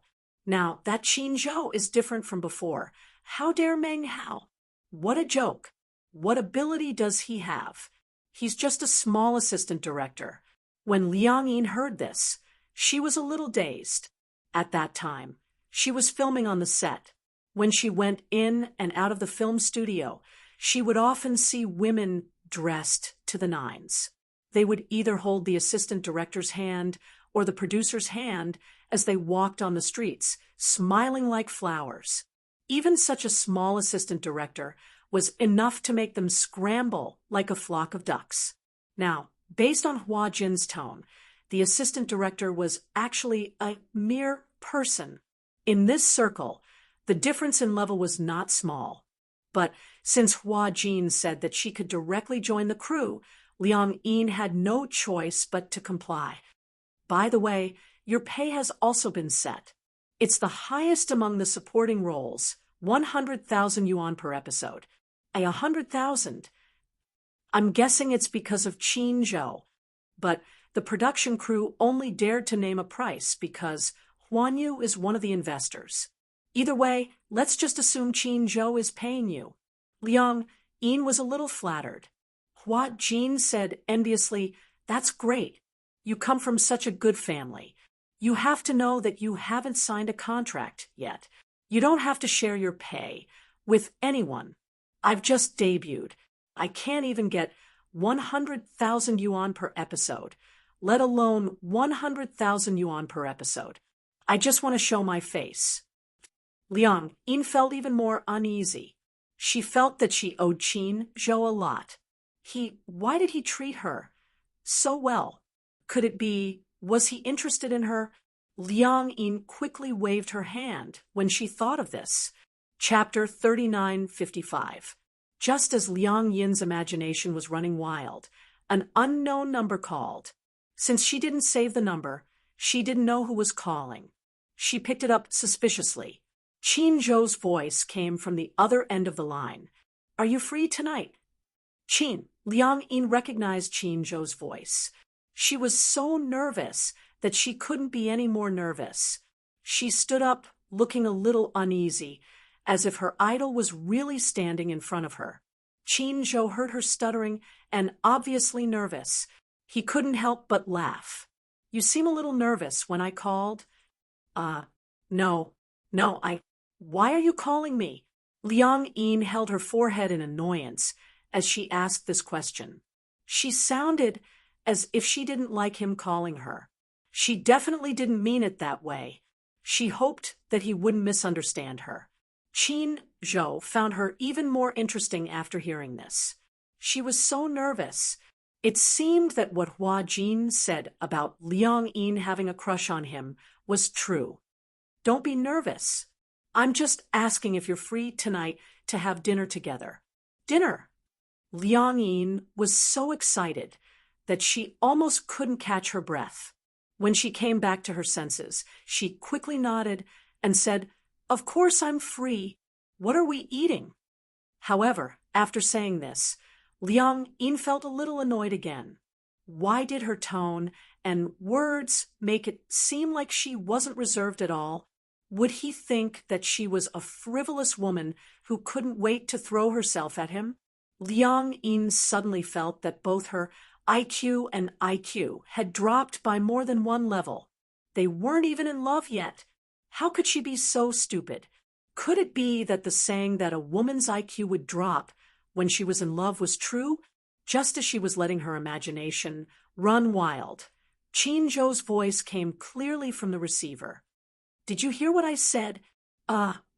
Now, that Qinzhou is different from before. How dare Meng Hao? What a joke. What ability does he have? He's just a small assistant director. When Liang Yin heard this, she was a little dazed. At that time, she was filming on the set. When she went in and out of the film studio, she would often see women dressed to the nines. They would either hold the assistant director's hand or the producer's hand as they walked on the streets, smiling like flowers. Even such a small assistant director was enough to make them scramble like a flock of ducks. Now, based on Hua Jin's tone, the assistant director was actually a mere person. In this circle, the difference in level was not small. But since Hua Jin said that she could directly join the crew, Liang Yin had no choice but to comply. By the way, your pay has also been set. It's the highest among the supporting roles, 100,000 yuan per episode. 100,000. I'm guessing it's because of Qinzhou, but the production crew only dared to name a price because Huan Yu is one of the investors. Either way, let's just assume Qinzhou is paying you. Liang Yin was a little flattered. Hua Jin said enviously, that's great. You come from such a good family. You have to know that you haven't signed a contract yet. You don't have to share your pay with anyone. I've just debuted. I can't even get 100,000 yuan per episode, let alone 100,000 yuan per episode. I just want to show my face. Liang Yin felt even more uneasy. She felt that she owed Qinzhou a lot. Why did he treat her so well? Could it be, was he interested in her? Liang Yin quickly waved her hand when she thought of this. Chapter 3955. Just as Liang Yin's imagination was running wild, an unknown number called. Since she didn't save the number, she didn't know who was calling. She picked it up suspiciously. Qinzhou's voice came from the other end of the line. Are you free tonight? Liang Yin recognized Qinzhou's voice. She was so nervous that she couldn't be any more nervous. She stood up, looking a little uneasy, as if her idol was really standing in front of her. Qinzhou heard her stuttering and obviously nervous. He couldn't help but laugh. You seem a little nervous when I called. No, why are you calling me? Liang Yin held her forehead in annoyance as she asked this question. She sounded as if she didn't like him calling her. She definitely didn't mean it that way. She hoped that he wouldn't misunderstand her. Qinzhou found her even more interesting after hearing this. She was so nervous. It seemed that what Hua Jin said about Liang Yin having a crush on him was true. Don't be nervous. I'm just asking if you're free tonight to have dinner together. Dinner? Liang Yin was so excited that she almost couldn't catch her breath. When she came back to her senses, she quickly nodded and said, Of course I'm free. What are we eating? However, after saying this, Liang Yin felt a little annoyed again. Why did her tone and words make it seem like she wasn't reserved at all? Would he think that she was a frivolous woman who couldn't wait to throw herself at him? Liang Yin suddenly felt that both her IQ and IQ had dropped by more than one level. They weren't even in love yet. How could she be so stupid? Could it be that the saying that a woman's IQ would drop when she was in love was true, just as she was letting her imagination run wild? Qin Zhou's voice came clearly from the receiver. Did you hear what I said?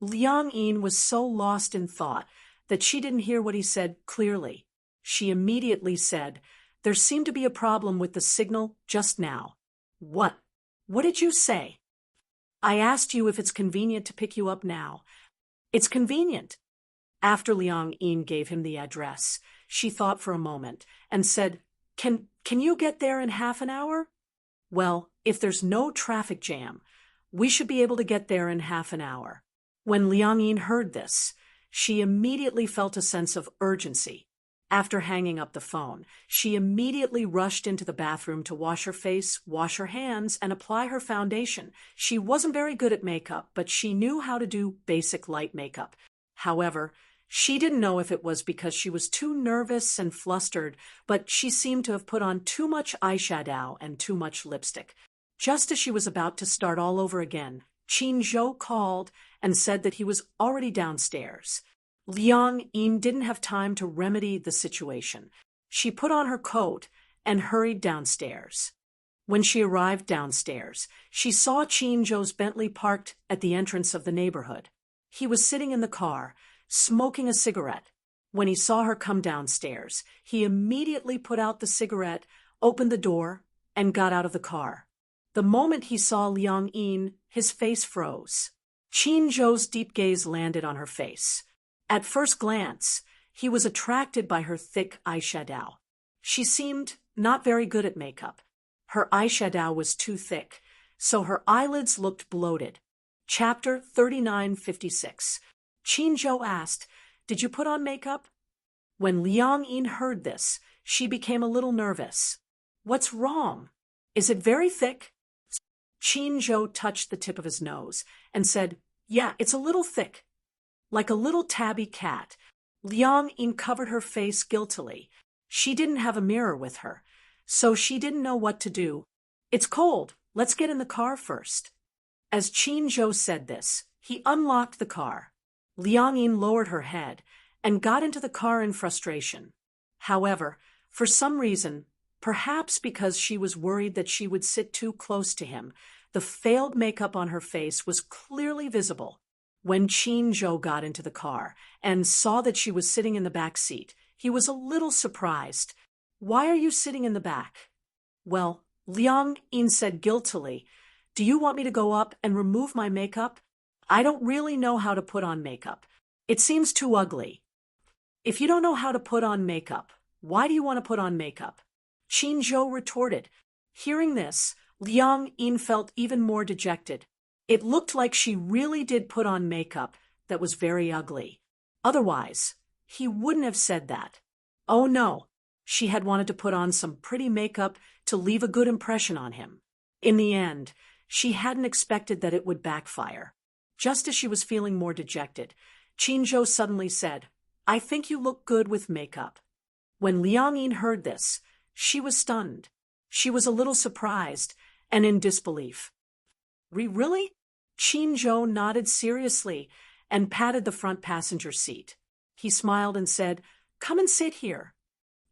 Liang Yin was so lost in thought that she didn't hear what he said clearly. She immediately said, there seemed to be a problem with the signal just now. What? What did you say? I asked you if it's convenient to pick you up now. It's convenient. After Liang Yin gave him the address, she thought for a moment and said, Can you get there in half an hour? Well, if there's no traffic jam, we should be able to get there in half an hour. When Liang Yin heard this, she immediately felt a sense of urgency. After hanging up the phone, she immediately rushed into the bathroom to wash her face, wash her hands, and apply her foundation. She wasn't very good at makeup, but she knew how to do basic light makeup. However, she didn't know if it was because she was too nervous and flustered, but she seemed to have put on too much eyeshadow and too much lipstick. Just as she was about to start all over again, Qin Zhou called and said that he was already downstairs. Liang Yin didn't have time to remedy the situation. She put on her coat and hurried downstairs. When she arrived downstairs, she saw Qin Zhou's Bentley parked at the entrance of the neighborhood. He was sitting in the car, smoking a cigarette. When he saw her come downstairs, he immediately put out the cigarette, opened the door, and got out of the car. The moment he saw Liang Yin, his face froze. Qin Zhou's deep gaze landed on her face. At first glance, he was attracted by her thick eyeshadow. She seemed not very good at makeup. Her eyeshadow was too thick, so her eyelids looked bloated. Chapter 3956. Qin Zhou asked, Did you put on makeup? When Liang Yin heard this, she became a little nervous. What's wrong? Is it very thick? Qin Zhou touched the tip of his nose and said, Yeah, it's a little thick. Like a little tabby cat, Liang Yin covered her face guiltily. She didn't have a mirror with her, so she didn't know what to do. It's cold. Let's get in the car first. As Qin Zhou said this, he unlocked the car. Liang Yin lowered her head and got into the car in frustration. However, for some reason, perhaps because she was worried that she would sit too close to him, the failed makeup on her face was clearly visible. When Qin Zhou got into the car and saw that she was sitting in the back seat, he was a little surprised. Why are you sitting in the back? Well, Liang Yin said guiltily, Do you want me to go up and remove my makeup? I don't really know how to put on makeup. It seems too ugly. If you don't know how to put on makeup, why do you want to put on makeup? Qin Zhou retorted. Hearing this, Liang Yin felt even more dejected. It looked like she really did put on makeup that was very ugly. Otherwise, he wouldn't have said that. Oh no, she had wanted to put on some pretty makeup to leave a good impression on him. In the end, she hadn't expected that it would backfire. Just as she was feeling more dejected, Qin Zhou suddenly said, I think you look good with makeup. When Liang Yin heard this, she was stunned. She was a little surprised and in disbelief. Really? Qin Zhou nodded seriously and patted the front passenger seat. He smiled and said, Come and sit here.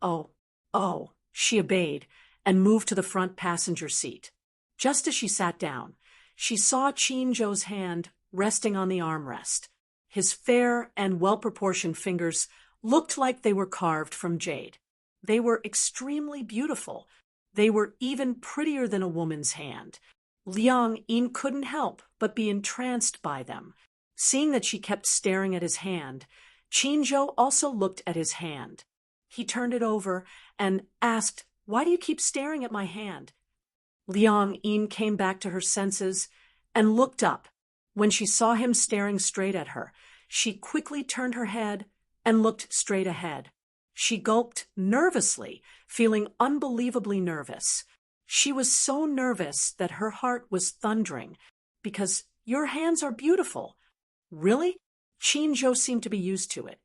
Oh, she obeyed and moved to the front passenger seat. Just as she sat down, she saw Qin Zhou's hand resting on the armrest. His fair and well-proportioned fingers looked like they were carved from jade. They were extremely beautiful. They were even prettier than a woman's hand. Liang Yin couldn't help but be entranced by them. Seeing that she kept staring at his hand, Qin Zhou also looked at his hand. He turned it over and asked, Why do you keep staring at my hand? Liang Yin came back to her senses and looked up. When she saw him staring straight at her, she quickly turned her head and looked straight ahead. She gulped nervously, feeling unbelievably nervous. She was so nervous that her heart was thundering. Because your hands are beautiful. Really? Chinjo seemed to be used to it.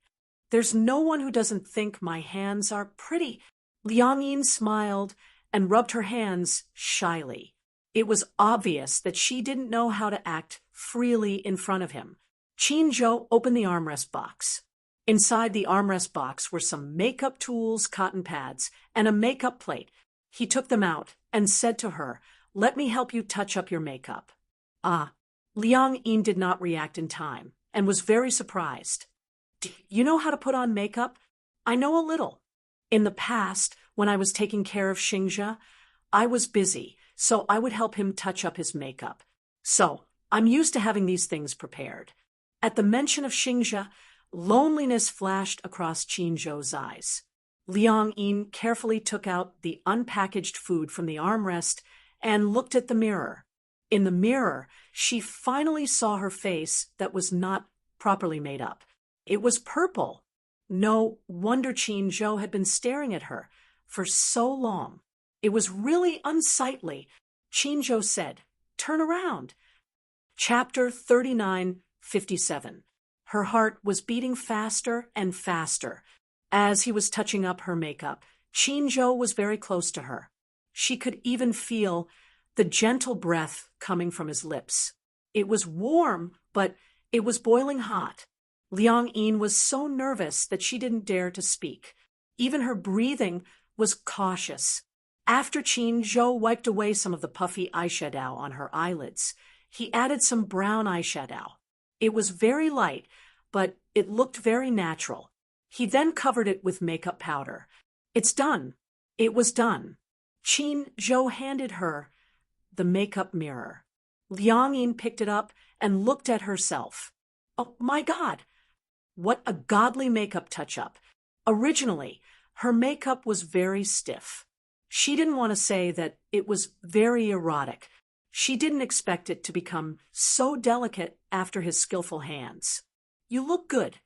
There's no one who doesn't think my hands are pretty. Liang Yin smiled and rubbed her hands shyly. It was obvious that she didn't know how to act freely in front of him. Chinjo opened the armrest box. Inside the armrest box were some makeup tools, cotton pads, and a makeup plate. He took them out and said to her, "Let me help you touch up your makeup." Liang Yin did not react in time and was very surprised. "Do you know how to put on makeup?" "I know a little. In the past, when I was taking care of Xingzhe, I was busy, so I would help him touch up his makeup. So I'm used to having these things prepared." At the mention of Xingzhe, loneliness flashed across Chinzhou's eyes. Liang Yin carefully took out the unpackaged food from the armrest and looked at the mirror. In the mirror, she finally saw her face that was not properly made up. It was purple. No wonder Chinzhou had been staring at her for so long. It was really unsightly. Chinzhou said, "Turn around." Chapter 39:57. Her heart was beating faster and faster. As he was touching up her makeup, Chinzhou was very close to her. She could even feel the gentle breath coming from his lips. It was warm, but it was boiling hot. Liang Yin was so nervous that she didn't dare to speak. Even her breathing was cautious. After Chinzhou wiped away some of the puffy eyeshadow on her eyelids, he added some brown eyeshadow. It was very light, but it looked very natural. He then covered it with makeup powder. "It's done." It was done. Chinzhou handed her the makeup mirror. Liang Yin picked it up and looked at herself. Oh my God! What a godly makeup touch-up. Originally, her makeup was very stiff. She didn't want to say that it was very erotic. She didn't expect it to become so delicate after his skillful hands. "You look good."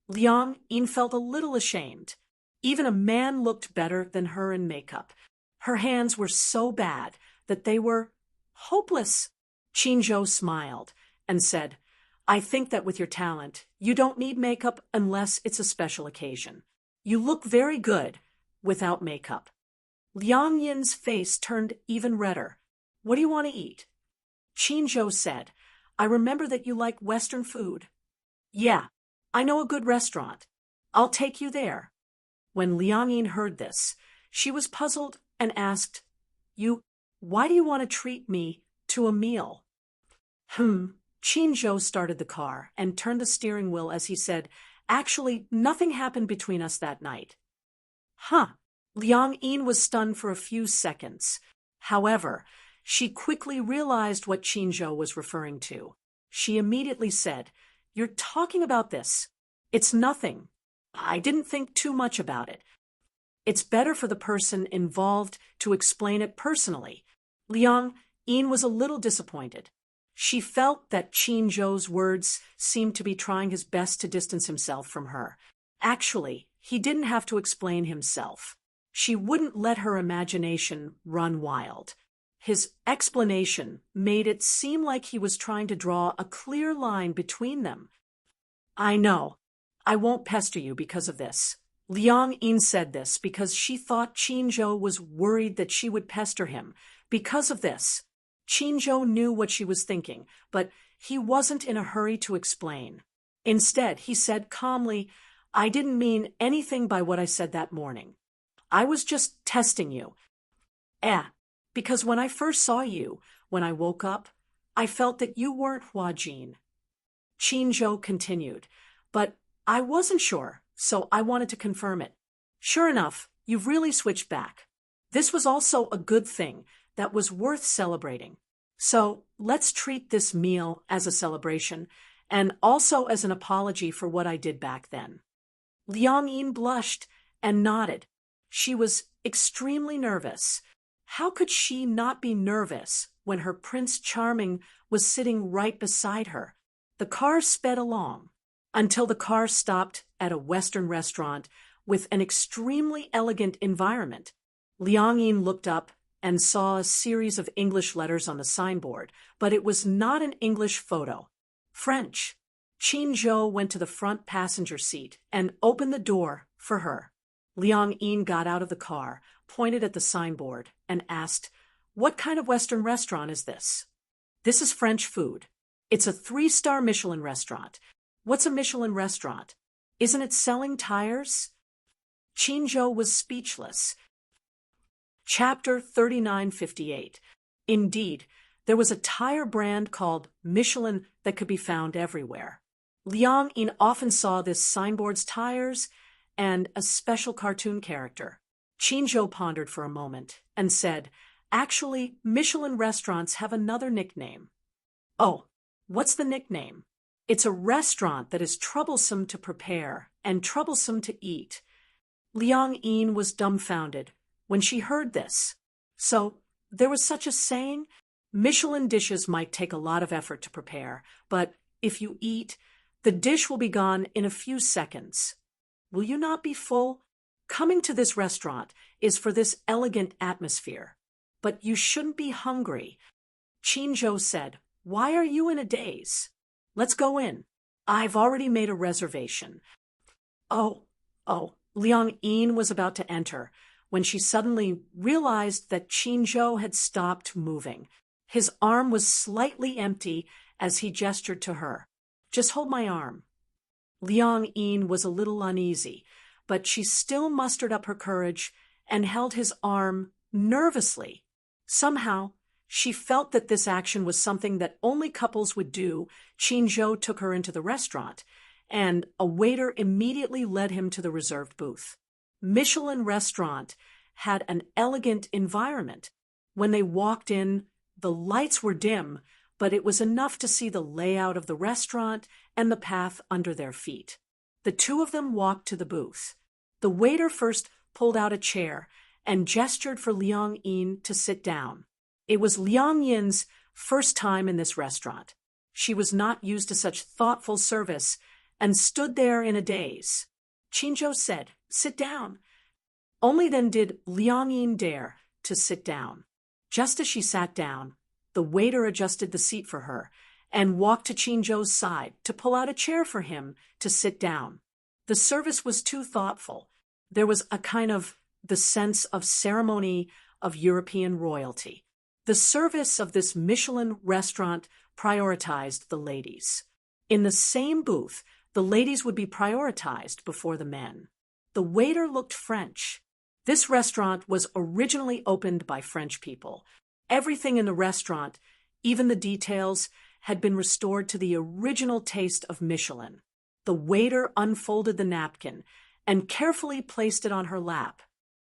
Liang Yin felt a little ashamed. Even a man looked better than her in makeup. Her hands were so bad that they were hopeless. Chinzhou smiled and said, "I think that with your talent, you don't need makeup unless it's a special occasion. You look very good without makeup." Liang Yin's face turned even redder. "What do you want to eat?" Chinzhou said, "I remember that you like Western food." "Yeah, I know a good restaurant. I'll take you there." When Liang Yin heard this, she was puzzled and asked, Why do you want to treat me to a meal?" Chinzhou started the car and turned the steering wheel as he said, "Actually, nothing happened between us that night." Liang Yin was stunned for a few seconds. However, she quickly realized what Chinzhou was referring to. She immediately said, "You're talking about this. It's nothing. I didn't think too much about it. It's better for the person involved to explain it personally." Liang Yin was a little disappointed. She felt that Chinzhou's words seemed to be trying his best to distance himself from her. Actually, he didn't have to explain himself. She wouldn't let her imagination run wild. His explanation made it seem like he was trying to draw a clear line between them. "I know. I won't pester you because of this." Liang Yin said this because she thought Chinzhou was worried that she would pester him. Because of this, Chinzhou knew what she was thinking, but he wasn't in a hurry to explain. Instead, he said calmly, "I didn't mean anything by what I said that morning. I was just testing you. Because when I first saw you, when I woke up, I felt that you weren't Huajin." Chinzhou continued, "But I wasn't sure, so I wanted to confirm it. Sure enough, you've really switched back. This was also a good thing that was worth celebrating. So let's treat this meal as a celebration and also as an apology for what I did back then." Liang Yin blushed and nodded. She was extremely nervous. How could she not be nervous when her Prince Charming was sitting right beside her? The car sped along until the car stopped at a Western restaurant with an extremely elegant environment. Liang Yin looked up and saw a series of English letters on the signboard, but it was not an English photo. French. Qin Zhou went to the front passenger seat and opened the door for her. Liang Yin got out of the car, pointed at the signboard, and asked, "What kind of Western restaurant is this?" "This is French food. It's a 3-star Michelin restaurant." "What's a Michelin restaurant? Isn't it selling tires?" Qin Zhou was speechless. Chapter 3958. Indeed, there was a tire brand called Michelin that could be found everywhere. Liang Yin often saw this signboard's tires and a special cartoon character. Qin Zhou pondered for a moment and said, "Actually, Michelin restaurants have another nickname." "Oh, what's the nickname?" "It's a restaurant that is troublesome to prepare and troublesome to eat." Liang Yin was dumbfounded when she heard this. So, there was such a saying? Michelin dishes might take a lot of effort to prepare, but if you eat, the dish will be gone in a few seconds. Will you not be full? Coming to this restaurant is for this elegant atmosphere. But you shouldn't be hungry. Qin Zhou said, "Why are you in a daze? Let's go in. I've already made a reservation." Oh, Liang Yin was about to enter when she suddenly realized that Qin Zhou had stopped moving. His arm was slightly empty as he gestured to her. "Just hold my arm." Liang Yin was a little uneasy, but she still mustered up her courage and held his arm nervously. Somehow, she felt that this action was something that only couples would do. Qin Zhou took her into the restaurant, and a waiter immediately led him to the reserved booth. Michelin restaurant had an elegant environment. When they walked in, the lights were dim, but it was enough to see the layout of the restaurant and the path under their feet. The two of them walked to the booth. The waiter first pulled out a chair and gestured for Liang Yin to sit down. It was Liang Yin's first time in this restaurant. She was not used to such thoughtful service and stood there in a daze. Qin Zhou said, "Sit down." Only then did Liang Yin dare to sit down. Just as she sat down, the waiter adjusted the seat for her and walked to Qin Zhou's side to pull out a chair for him to sit down. The service was too thoughtful. There was a kind of the sense of ceremony of European royalty. The service of this Michelin restaurant prioritized the ladies. In the same booth, the ladies would be prioritized before the men. The waiter looked French. This restaurant was originally opened by French people. Everything in the restaurant, even the details, had been restored to the original taste of Michelin. The waiter unfolded the napkin and carefully placed it on her lap.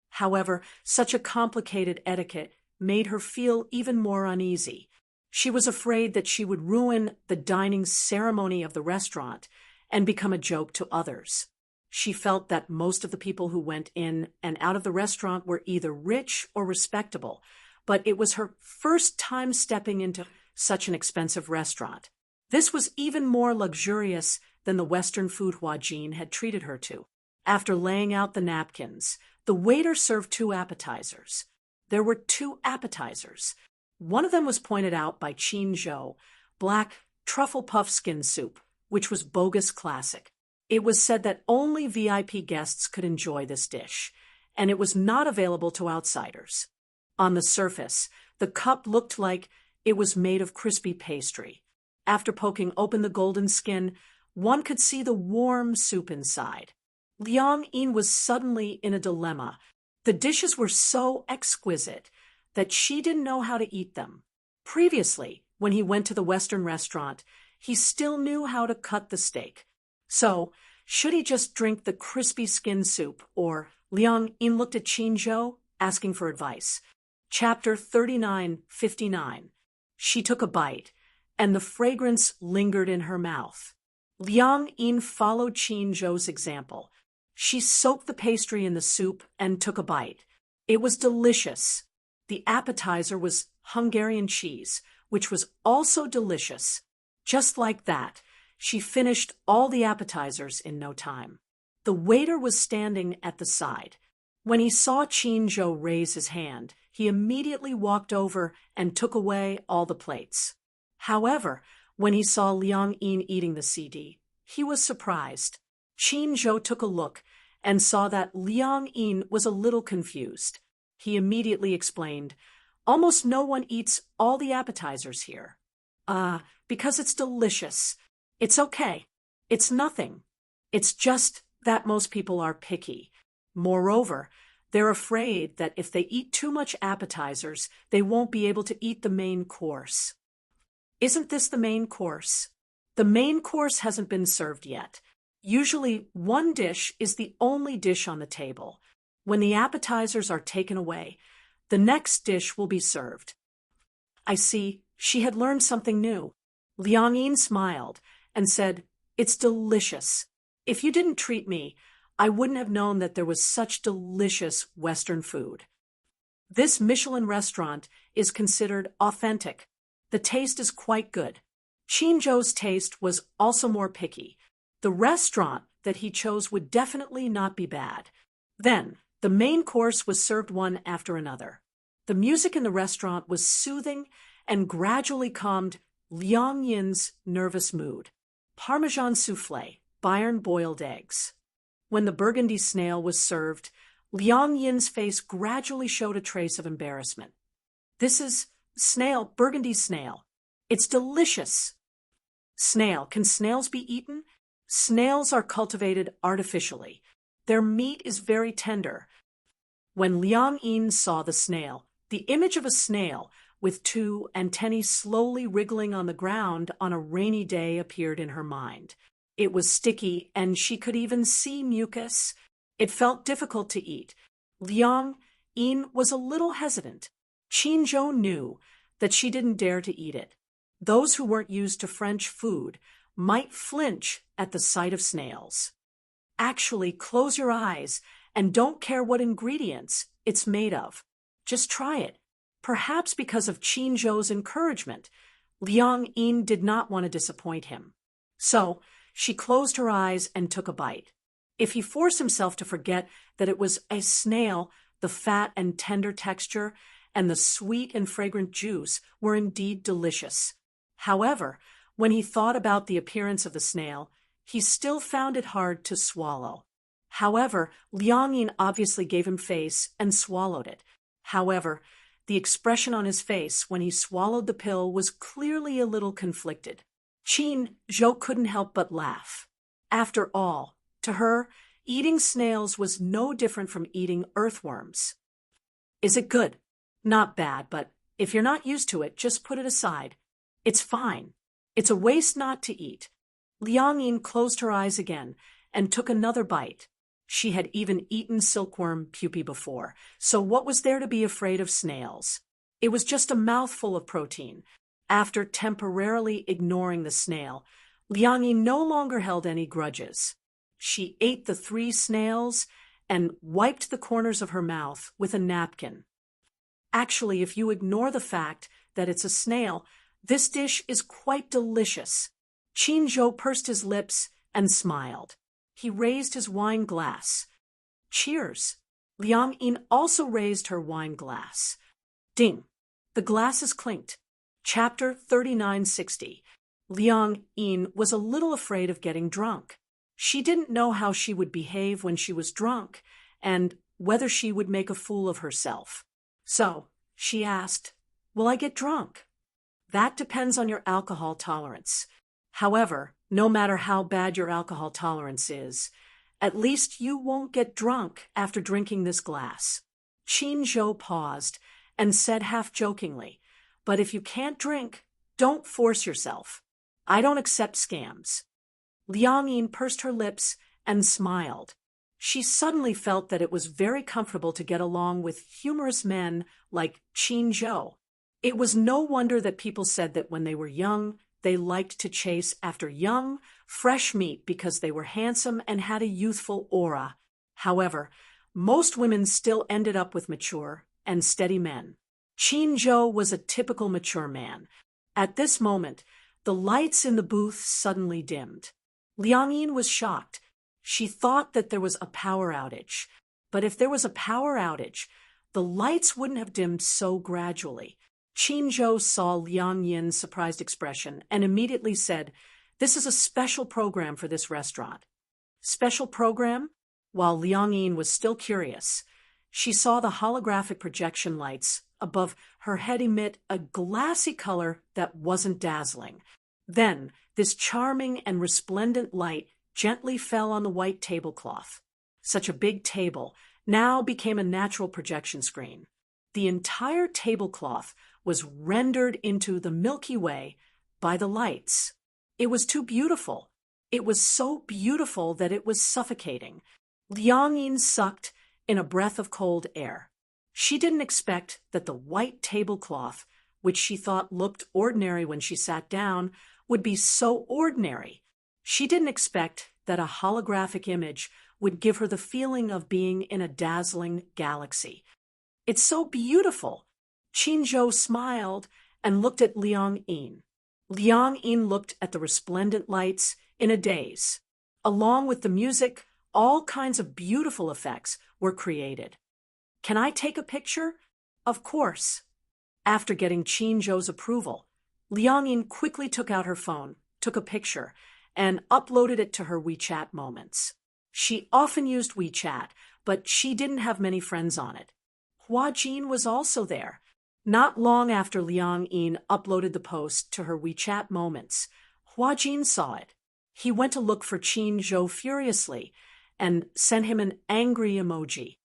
However, such a complicated etiquette made her feel even more uneasy. She was afraid that she would ruin the dining ceremony of the restaurant and become a joke to others. She felt that most of the people who went in and out of the restaurant were either rich or respectable, but it was her first time stepping into such an expensive restaurant. This was even more luxurious than the Western food Huajin had treated her to. After laying out the napkins, the waiter served 2 appetizers. There were 2 appetizers. One of them was pointed out by Qin Zhou, black truffle puff skin soup, which was bogus classic. It was said that only VIP guests could enjoy this dish, and it was not available to outsiders. On the surface, the cup looked like it was made of crispy pastry. After poking open the golden skin, one could see the warm soup inside. Liang Yin was suddenly in a dilemma. The dishes were so exquisite that she didn't know how to eat them. Previously, when he went to the Western restaurant, he still knew how to cut the steak. So, should he just drink the crispy skin soup, or Liang Yin looked at Qin Zhou, asking for advice. Chapter 3959. She took a bite, and the fragrance lingered in her mouth. Liang Yin followed Qin Zhou's example. She soaked the pastry in the soup and took a bite. It was delicious. The appetizer was Hungarian cheese, which was also delicious. Just like that, she finished all the appetizers in no time. The waiter was standing at the side. When he saw Chin-jo raise his hand, he immediately walked over and took away all the plates. However, when he saw Liang-in eating the CD, he was surprised. Chin-jo took a look and saw that Liang-in was a little confused. He immediately explained, "Almost no one eats all the appetizers here." Because it's delicious. It's okay. It's nothing. It's just that most people are picky. Moreover, they're afraid that if they eat too much appetizers, they won't be able to eat the main course. Isn't this the main course? The main course hasn't been served yet. Usually, one dish is the only dish on the table. When the appetizers are taken away, the next dish will be served. I see, she had learned something new. Liang-in smiled and said, "It's delicious. If you didn't treat me, I wouldn't have known that there was such delicious Western food." This Michelin restaurant is considered authentic. The taste is quite good. Chin-jo's taste was also more picky. The restaurant that he chose would definitely not be bad. Then, the main course was served one after another. The music in the restaurant was soothing and gradually calmed Liang-yin's nervous mood. Parmesan soufflé, Bayern boiled eggs. When the burgundy snail was served, Liang-yin's face gradually showed a trace of embarrassment. "This is snail, burgundy snail. It's delicious." Snail. Can snails be eaten? Snails are cultivated artificially. Their meat is very tender. When Liang-in saw the snail, the image of a snail with two antennae slowly wriggling on the ground on a rainy day appeared in her mind. It was sticky, and she could even see mucus. It felt difficult to eat. Liang-in was a little hesitant. Chin-jo knew that she didn't dare to eat it. Those who weren't used to French food might flinch at the sight of snails. Actually, close your eyes and don't care what ingredients it's made of. Just try it. Perhaps because of Chin-jo's encouragement, Liang-in did not want to disappoint him. So, she closed her eyes and took a bite. If he forced himself to forget that it was a snail, the fat and tender texture and the sweet and fragrant juice were indeed delicious. However, when he thought about the appearance of the snail, he still found it hard to swallow. However, Liang-in obviously gave him face and swallowed it. However, the expression on his face when he swallowed the pill was clearly a little conflicted. Chin-jo couldn't help but laugh. After all, to her, eating snails was no different from eating earthworms. "Is it good?" "Not bad, but if you're not used to it, just put it aside. It's fine. It's a waste not to eat." Liang-in closed her eyes again and took another bite. She had even eaten silkworm pupae before, so what was there to be afraid of snails? It was just a mouthful of protein. After temporarily ignoring the snail, Liang-in no longer held any grudges. She ate the 3 snails and wiped the corners of her mouth with a napkin. Actually, if you ignore the fact that it's a snail, this dish is quite delicious. Chin-jo pursed his lips and smiled. He raised his wine glass. "Cheers." Liang-in also raised her wine glass. Ding! The glasses clinked. Chapter 3960. Liang-in was a little afraid of getting drunk. She didn't know how she would behave when she was drunk, and whether she would make a fool of herself. So, she asked, "Will I get drunk?" "That depends on your alcohol tolerance. However, no matter how bad your alcohol tolerance is, at least you won't get drunk after drinking this glass." Chin-jo paused and said half-jokingly, "But if you can't drink, don't force yourself. I don't accept scams." Liang-in pursed her lips and smiled. She suddenly felt that it was very comfortable to get along with humorous men like Chin-jo. It was no wonder that people said that when they were young, they liked to chase after young, fresh meat because they were handsome and had a youthful aura. However, most women still ended up with mature and steady men. Qin was a typical mature man. At this moment, the lights in the booth suddenly dimmed. Liang Yin was shocked. She thought that there was a power outage. But if there was a power outage, the lights wouldn't have dimmed so gradually. Qin saw Liang Yin's surprised expression and immediately said, "This is a special program for this restaurant." Special program? While Liang Yin was still curious, she saw the holographic projection lights above her head emit a glassy color that wasn't dazzling. Then, this charming and resplendent light gently fell on the white tablecloth. Such a big table now became a natural projection screen. The entire tablecloth was rendered into the Milky Way by the lights. It was too beautiful. It was so beautiful that it was suffocating. Liang Yin sucked in a breath of cold air. She didn't expect that the white tablecloth, which she thought looked ordinary when she sat down, would be so ordinary. She didn't expect that a holographic image would give her the feeling of being in a dazzling galaxy. "It's so beautiful." Qin smiled and looked at Liang Yin. Liang Yin looked at the resplendent lights in a daze. Along with the music, all kinds of beautiful effects were created. "Can I take a picture?" "Of course." After getting Qin approval, Liang Yin quickly took out her phone, took a picture, and uploaded it to her WeChat moments. She often used WeChat, but she didn't have many friends on it. Hua Jin was also there. Not long after Liang Yin uploaded the post to her WeChat moments, Hua Jin saw it. He went to look for Qin furiously and sent him an angry emoji.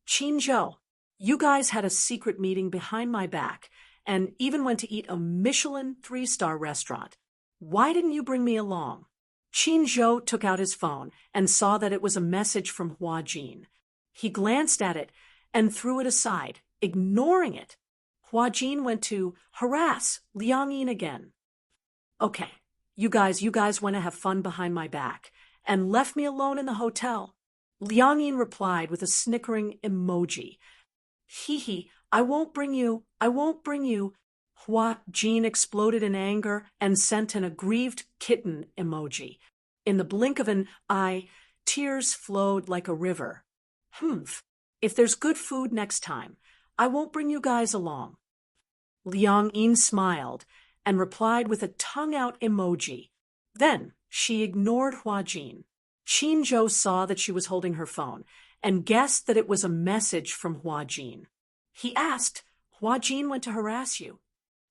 "Qin, you guys had a secret meeting behind my back and even went to eat a Michelin 3-star restaurant. Why didn't you bring me along?" Qin took out his phone and saw that it was a message from Hua Jin. He glanced at it and threw it aside, ignoring it. Hua Jin went to harass Liang Yin again. "Okay, you guys want to have fun behind my back and left me alone in the hotel." Liang Yin replied with a snickering emoji. "Hee, I won't bring you. Hua Jin exploded in anger and sent an aggrieved kitten emoji. In the blink of an eye, tears flowed like a river. If there's good food next time, I won't bring you guys along." Liang Yin smiled and replied with a tongue-out emoji. Then she ignored Hua Jin. Qin saw that she was holding her phone and guessed that it was a message from Hua Jin. He asked, "Hua Jin went to harass you?"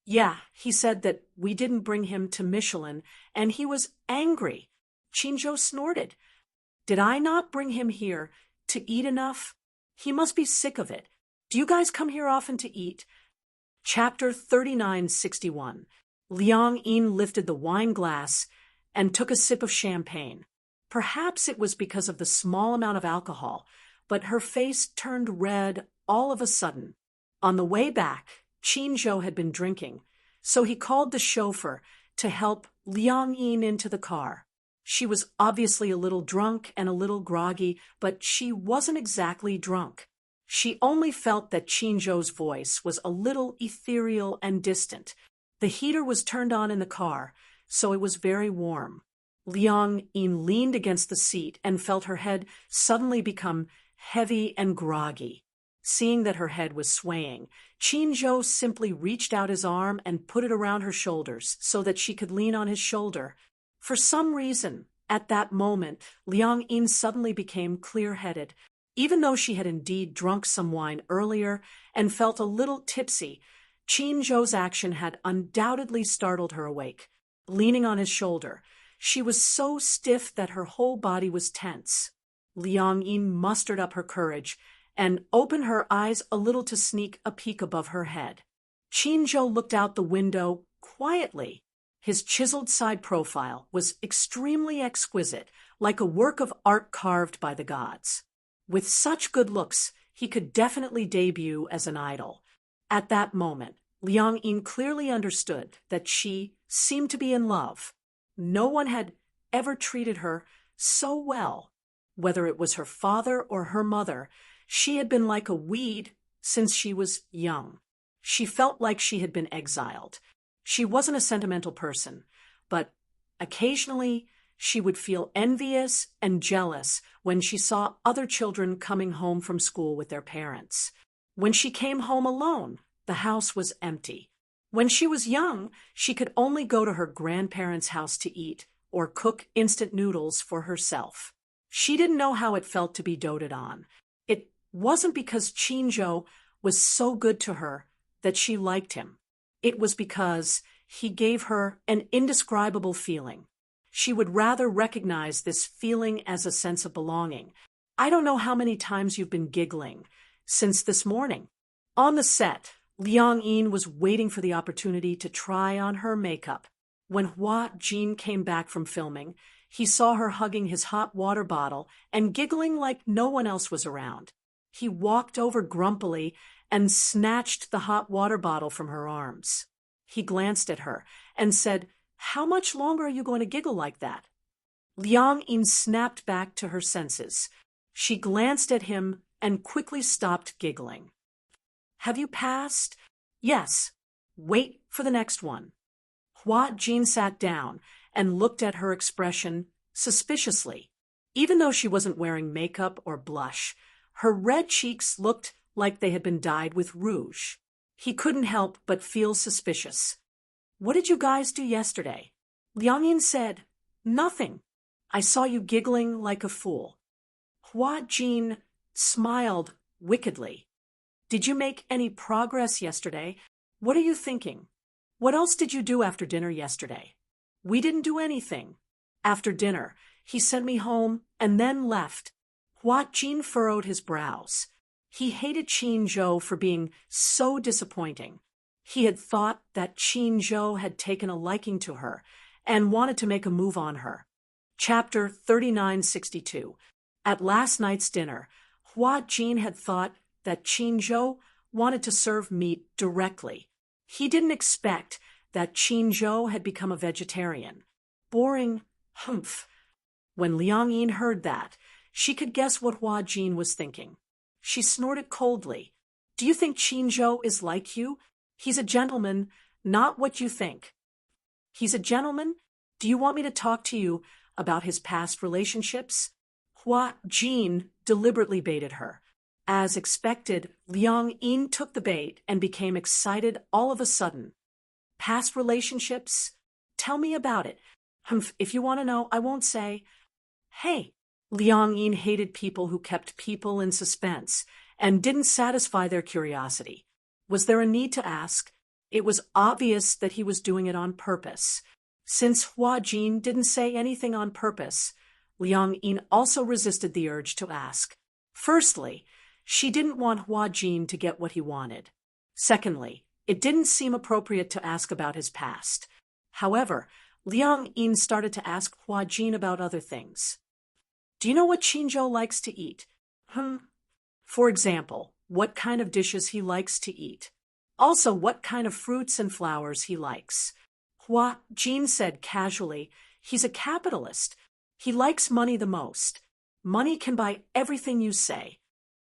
"Yeah, he said that we didn't bring him to Michelin, and he was angry." Qin snorted. "Did I not bring him here to eat enough? He must be sick of it. Do you guys come here often to eat?" Chapter 3961. Liang Yin lifted the wine glass and took a sip of champagne. Perhaps it was because of the small amount of alcohol, but her face turned red all of a sudden. On the way back, Qin had been drinking, so he called the chauffeur to help Liang Yin into the car. She was obviously a little drunk and a little groggy, but she wasn't exactly drunk. She only felt that Qin voice was a little ethereal and distant. The heater was turned on in the car, so it was very warm. Liang Yin leaned against the seat and felt her head suddenly become heavy and groggy. Seeing that her head was swaying, Qin simply reached out his arm and put it around her shoulders so that she could lean on his shoulder. For some reason, at that moment, Liang Yin suddenly became clear-headed. Even though she had indeed drunk some wine earlier and felt a little tipsy, Qin action had undoubtedly startled her awake. Leaning on his shoulder, she was so stiff that her whole body was tense. Liang Yin mustered up her courage and opened her eyes a little to sneak a peek above her head. Qin looked out the window quietly. His chiseled side profile was extremely exquisite, like a work of art carved by the gods. With such good looks, he could definitely debut as an idol. At that moment, Liang Yin clearly understood that she seemed to be in love. No one had ever treated her so well. Whether it was her father or her mother, she had been like a weed since she was young. She felt like she had been exiled. She wasn't a sentimental person, but occasionally she would feel envious and jealous when she saw other children coming home from school with their parents. When she came home alone, the house was empty. When she was young, she could only go to her grandparents' house to eat or cook instant noodles for herself. She didn't know how it felt to be doted on. It wasn't because Chinjo was so good to her that she liked him. It was because he gave her an indescribable feeling. She would rather recognize this feeling as a sense of belonging. I don't know how many times you've been giggling since this morning. On the set, Liang Yin was waiting for the opportunity to try on her makeup. When Hua Jin came back from filming, he saw her hugging his hot water bottle and giggling like no one else was around. He walked over grumpily and snatched the hot water bottle from her arms. He glanced at her and said, "How much longer are you going to giggle like that?" Liang Yin snapped back to her senses. She glanced at him and quickly stopped giggling. "Have you passed?" "Yes." "Wait for the next one." Hua Jin sat down and looked at her expression suspiciously. Even though she wasn't wearing makeup or blush, her red cheeks looked like they had been dyed with rouge. He couldn't help but feel suspicious. "What did you guys do yesterday?" Liang Yin said, "Nothing. I saw you giggling like a fool." Hua Jin smiled wickedly. "Did you make any progress yesterday? What are you thinking? What else did you do after dinner yesterday?" "We didn't do anything. After dinner, he sent me home and then left." Hua Jin furrowed his brows. He hated Chinjo for being so disappointing. He had thought that Chinjo had taken a liking to her and wanted to make a move on her. Chapter 3962. At last night's dinner, Hua Jin had thought that Chinjo wanted to serve meat directly. He didn't expect that Chinjo had become a vegetarian. Boring, humph. When Liang Yin heard that, she could guess what Hua Jin was thinking. She snorted coldly. "Do you think Chinjo is like you? He's a gentleman, not what you think." "He's a gentleman? Do you want me to talk to you about his past relationships?" Hua Jin deliberately baited her. As expected, Liang Yin took the bait and became excited all of a sudden. "Past relationships? Tell me about it. If you want to know, I won't say." "Hey." Liang Yin hated people who kept people in suspense and didn't satisfy their curiosity. Was there a need to ask? It was obvious that he was doing it on purpose. Since Hua Jin didn't say anything on purpose, Liang Yin also resisted the urge to ask. Firstly, she didn't want Hua Jin to get what he wanted. Secondly, it didn't seem appropriate to ask about his past. However, Liang Yin started to ask Hua Jin about other things. "Do you know what Chinjo likes to eat?" For example, what kind of dishes he likes to eat. Also, what kind of fruits and flowers he likes. Hua Jin said casually, "He's a capitalist. He likes money the most. Money can buy everything you say."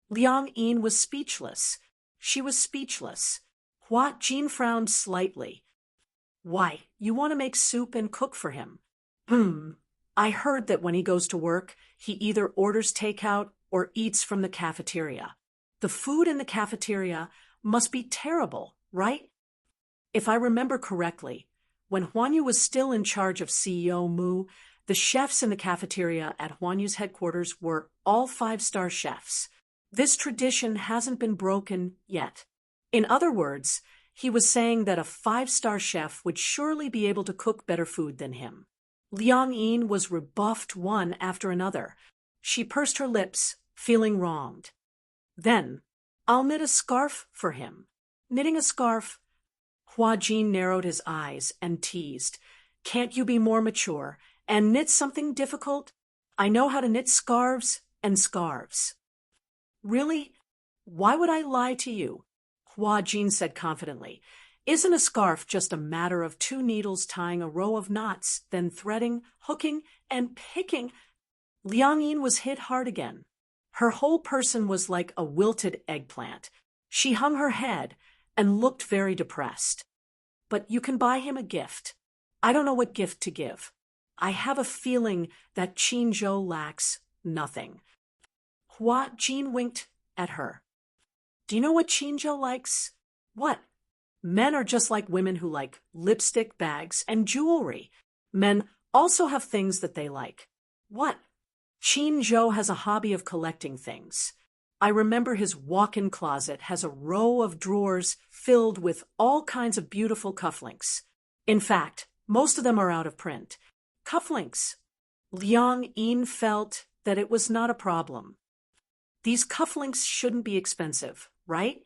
Liang Yin was speechless. She was speechless. Hua Jin frowned slightly. "Why, you want to make soup and cook for him?" "I heard that when he goes to work, he either orders takeout or eats from the cafeteria. The food in the cafeteria must be terrible, right?" If I remember correctly, when Huanyu was still in charge of CEO Mu, the chefs in the cafeteria at Huanyu's headquarters were all five-star chefs. This tradition hasn't been broken yet. In other words, he was saying that a five-star chef would surely be able to cook better food than him. Liang Yin was rebuffed one after another. She pursed her lips, feeling wronged. "Then, I'll knit a scarf for him." "Knitting a scarf?" Hua Jin narrowed his eyes and teased. "Can't you be more mature and knit something difficult? I know how to knit scarves and scarves." "Really? Why would I lie to you?" Hua Jin said confidently. "Isn't a scarf just a matter of two needles tying a row of knots, then threading, hooking, and picking?" Liang Yin was hit hard again. Her whole person was like a wilted eggplant. She hung her head and looked very depressed. But you can buy him a gift. I don't know what gift to give. I have a feeling that Qinzhou lacks nothing. Hua Jin winked at her. Do you know what Qinzhou likes? What? Men are just like women who like lipstick, bags, and jewelry. Men also have things that they like. What? Qinzhou has a hobby of collecting things. I remember his walk-in closet has a row of drawers filled with all kinds of beautiful cufflinks. In fact, most of them are out of print. Cufflinks. Liang Yin felt that it was not a problem. These cufflinks shouldn't be expensive, right?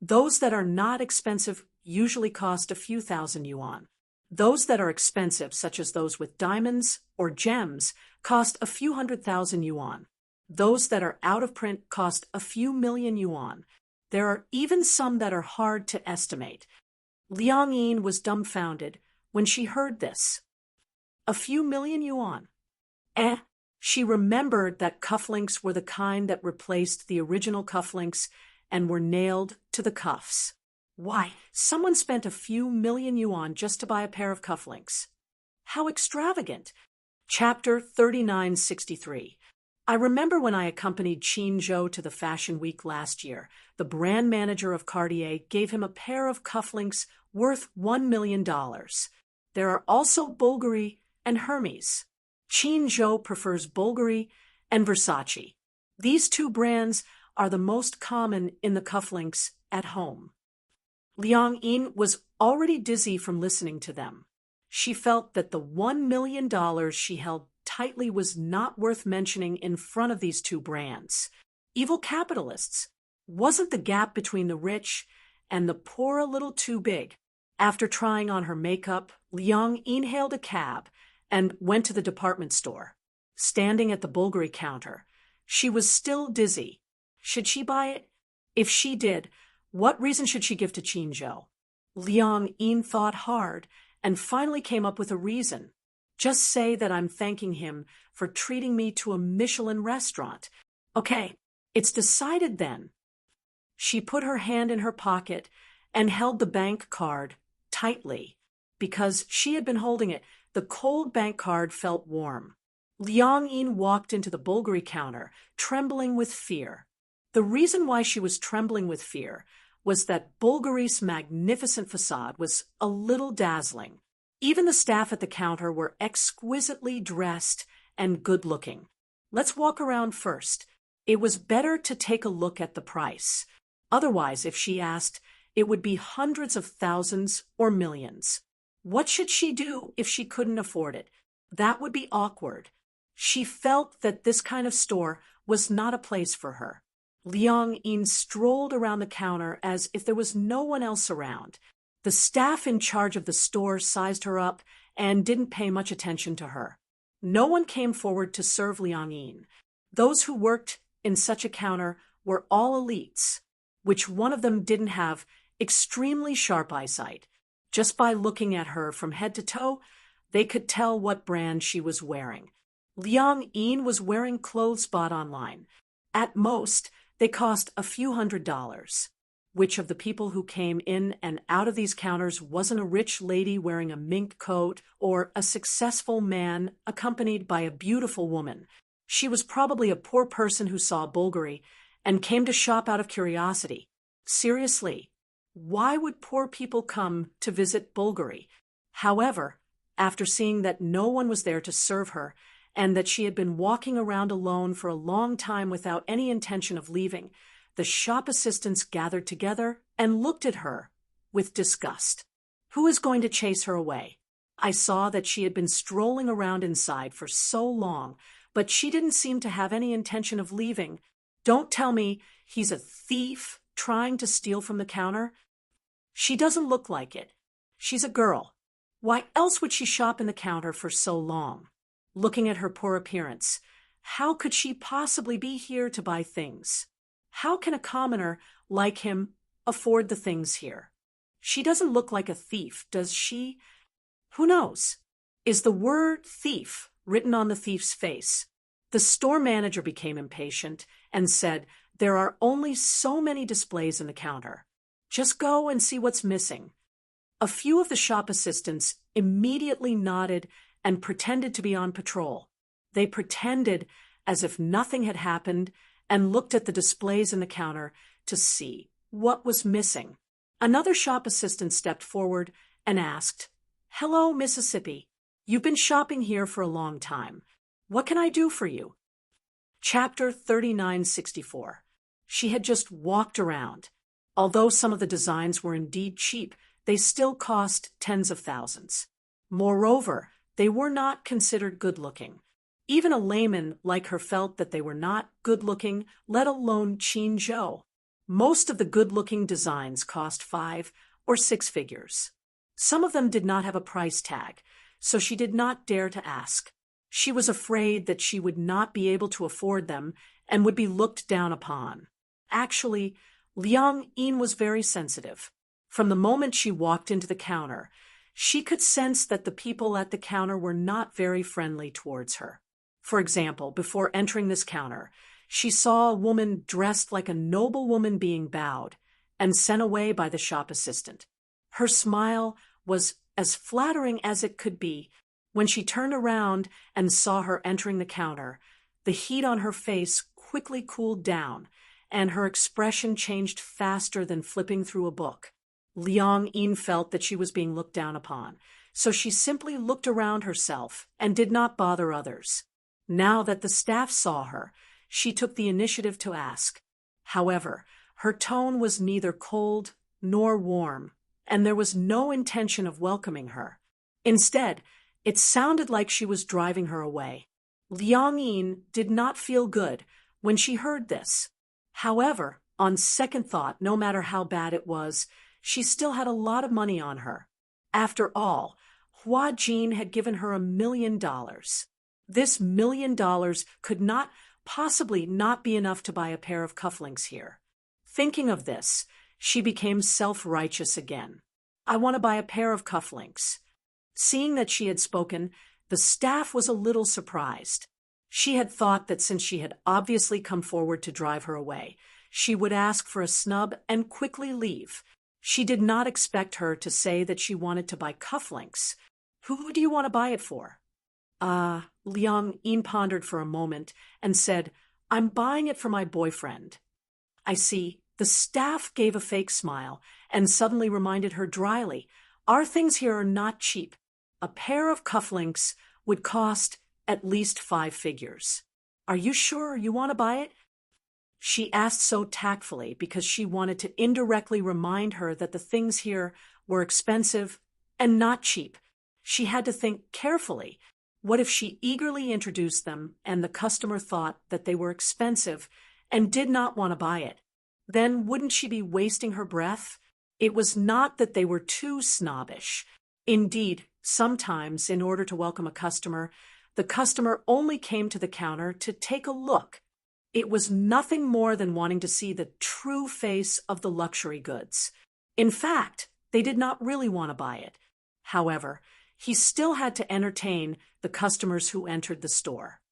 Those that are not expensive usually cost a few thousand yuan. Those that are expensive, such as those with diamonds or gems, cost a few 100,000 yuan. Those that are out of print cost a few million yuan. There are even some that are hard to estimate. Liang Yin was dumbfounded when she heard this. A few million yuan. She remembered that cufflinks were the kind that replaced the original cufflinks and were nailed to the cuffs. Why, someone spent a few million yuan just to buy a pair of cufflinks. How extravagant! Chapter 3963. I remember when I accompanied Qinzhou to the Fashion Week last year, the brand manager of Cartier gave him a pair of cufflinks worth $1 million. There are also Bulgari and Hermes. Qinzhou prefers Bulgari and Versace. These two brands are the most common in the cufflinks at home. Liang Yin was already dizzy from listening to them. She felt that the $1 million she held tightly was not worth mentioning in front of these two brands. Evil capitalists. Wasn't the gap between the rich and the poor a little too big? After trying on her makeup, Liang Yin hailed a cab and went to the department store. Standing at the Bulgari counter, she was still dizzy. Should she buy it? If she did, what reason should she give to Qinzhou? Liang Yin thought hard and finally came up with a reason. Just say that I'm thanking him for treating me to a Michelin restaurant. Okay, it's decided then. She put her hand in her pocket and held the bank card tightly. Because she had been holding it, the cold bank card felt warm. Liang Yin walked into the Bulgari counter, trembling with fear. The reason why she was trembling with fear was that Bulgari's magnificent facade was a little dazzling. Even the staff at the counter were exquisitely dressed and good-looking. Let's walk around first. It was better to take a look at the price. Otherwise, if she asked, it would be hundreds of thousands or millions. What should she do if she couldn't afford it? That would be awkward. She felt that this kind of store was not a place for her. Liang Yin strolled around the counter as if there was no one else around. The staff in charge of the store sized her up and didn't pay much attention to her. No one came forward to serve Liang Yin. Those who worked in such a counter were all elites, which one of them didn't have extremely sharp eyesight. Just by looking at her from head to toe, they could tell what brand she was wearing. Liang Yin was wearing clothes bought online. At most, they cost a few $100s. Which of the people who came in and out of these counters wasn't a rich lady wearing a mink coat or a successful man accompanied by a beautiful woman? She was probably a poor person who saw Bulgari and came to shop out of curiosity. Seriously, why would poor people come to visit Bulgari? However, after seeing that no one was there to serve her and that she had been walking around alone for a long time without any intention of leaving, the shop assistants gathered together and looked at her with disgust. Who is going to chase her away? I saw that she had been strolling around inside for so long, but she didn't seem to have any intention of leaving. Don't tell me he's a thief trying to steal from the counter. She doesn't look like it. She's a girl. Why else would she shop in the counter for so long? Looking at her poor appearance, how could she possibly be here to buy things? How can a commoner like him afford the things here? She doesn't look like a thief, does she? Who knows? Is the word thief written on the thief's face? The store manager became impatient and said, "There are only so many displays in the counter. Just go and see what's missing. A few of the shop assistants immediately nodded and pretended to be on patrol. They pretended as if nothing had happened and looked at the displays in the counter to see what was missing. Another shop assistant stepped forward and asked, "Hello, Mississippi. You've been shopping here for a long time. What can I do for you?" Chapter 3964. She had just walked around. Although some of the designs were indeed cheap, they still cost tens of thousands. Moreover, they were not considered good-looking. Even a layman like her felt that they were not good-looking, let alone Chin Zhou. Most of the good-looking designs cost 5 or 6 figures. Some of them did not have a price tag, so she did not dare to ask. She was afraid that she would not be able to afford them and would be looked down upon. Actually, Liang Yin was very sensitive. From the moment she walked into the counter, she could sense that the people at the counter were not very friendly towards her. For example, before entering this counter, she saw a woman dressed like a noblewoman being bowed and sent away by the shop assistant. Her smile was as flattering as it could be. When she turned around and saw her entering the counter, the heat on her face quickly cooled down, and her expression changed faster than flipping through a book. Liang Yin felt that she was being looked down upon, so she simply looked around herself and did not bother others. Now that the staff saw her, she took the initiative to ask. However, her tone was neither cold nor warm, and there was no intention of welcoming her. Instead, it sounded like she was driving her away. Liang Yin did not feel good when she heard this. However, on second thought, no matter how bad it was, she still had a lot of money on her. After all, Hua Jin had given her $1 million. This $1 million could not possibly not be enough to buy a pair of cufflinks here. Thinking of this, she became self-righteous again. "I want to buy a pair of cufflinks." Seeing that she had spoken, the staff was a little surprised. She had thought that since she had obviously come forward to drive her away, she would ask for a snub and quickly leave. She did not expect her to say that she wanted to buy cufflinks. "Who do you want to buy it for?" Liang Yin pondered for a moment and said, "I'm buying it for my boyfriend." "I see." The staff gave a fake smile and suddenly reminded her dryly, "Our things here are not cheap. A pair of cufflinks would cost at least 5 figures. Are you sure you want to buy it?" She asked so tactfully because she wanted to indirectly remind her that the things here were expensive and not cheap. She had to think carefully. What if she eagerly introduced them and the customer thought that they were expensive and did not want to buy it? Then wouldn't she be wasting her breath? It was not that they were too snobbish. Indeed, sometimes, in order to welcome a customer, the customer only came to the counter to take a look. It was nothing more than wanting to see the true face of the luxury goods. In fact, they did not really want to buy it. However, he still had to entertain the customers who entered the store.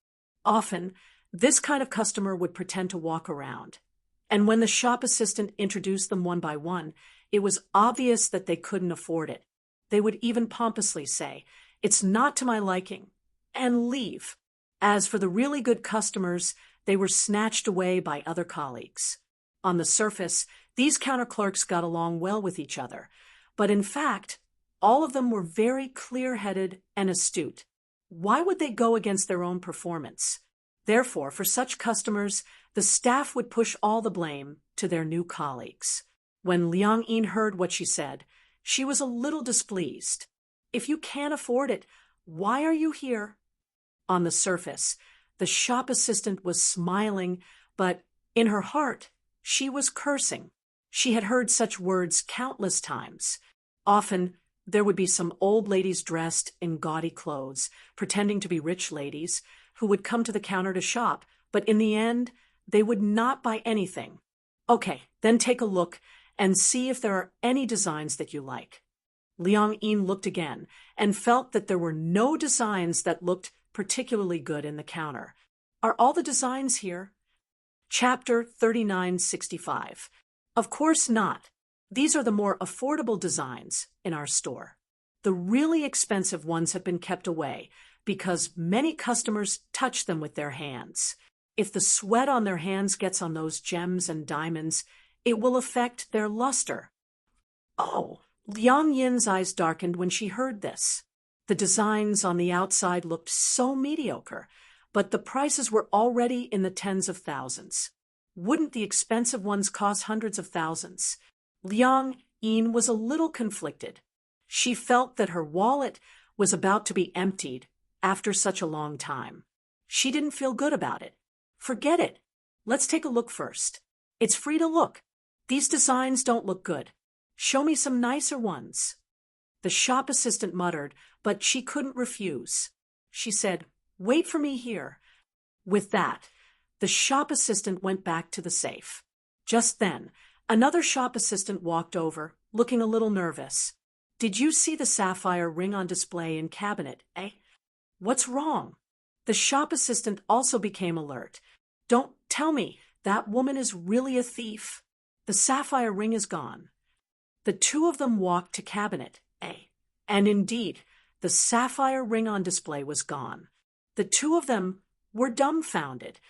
Often, this kind of customer would pretend to walk around. And when the shop assistant introduced them one by one, it was obvious that they couldn't afford it. They would even pompously say, "It's not to my liking," and leave. As for the really good customers, they were snatched away by other colleagues. On the surface, these counter clerks got along well with each other, but in fact, all of them were very clear-headed and astute. Why would they go against their own performance? Therefore, for such customers, the staff would push all the blame to their new colleagues. When Liang Yin heard what she said, she was a little displeased. "If you can't afford it, why are you here?" On the surface, the shop assistant was smiling, but in her heart, she was cursing. She had heard such words countless times. Often, there would be some old ladies dressed in gaudy clothes, pretending to be rich ladies, who would come to the counter to shop, but in the end, they would not buy anything. "Okay, then take a look and see if there are any designs that you like." Liang Yin looked again and felt that there were no designs that looked particularly good in the counter. "Are all the designs here?" Chapter 3965. Of course not. These are the more affordable designs in our store. The really expensive ones have been kept away because many customers touch them with their hands. If the sweat on their hands gets on those gems and diamonds, it will affect their luster. Oh, Liang Yin's eyes darkened when she heard this. The designs on the outside looked so mediocre, but the prices were already in the tens of thousands. Wouldn't the expensive ones cost hundreds of thousands? Liang Yin was a little conflicted. She felt that her wallet was about to be emptied after such a long time. She didn't feel good about it. Forget it. Let's take a look first. It's free to look. These designs don't look good. Show me some nicer ones. The shop assistant muttered, but she couldn't refuse. She said, "Wait for me here." With that, the shop assistant went back to the safe. Just then, another shop assistant walked over, looking a little nervous. "Did you see the sapphire ring on display in cabinet, eh? What's wrong?" The shop assistant also became alert. "Don't tell me that woman is really a thief. The sapphire ring is gone." The two of them walked to cabinet A, and indeed, the sapphire ring on display was gone. The two of them were dumbfounded.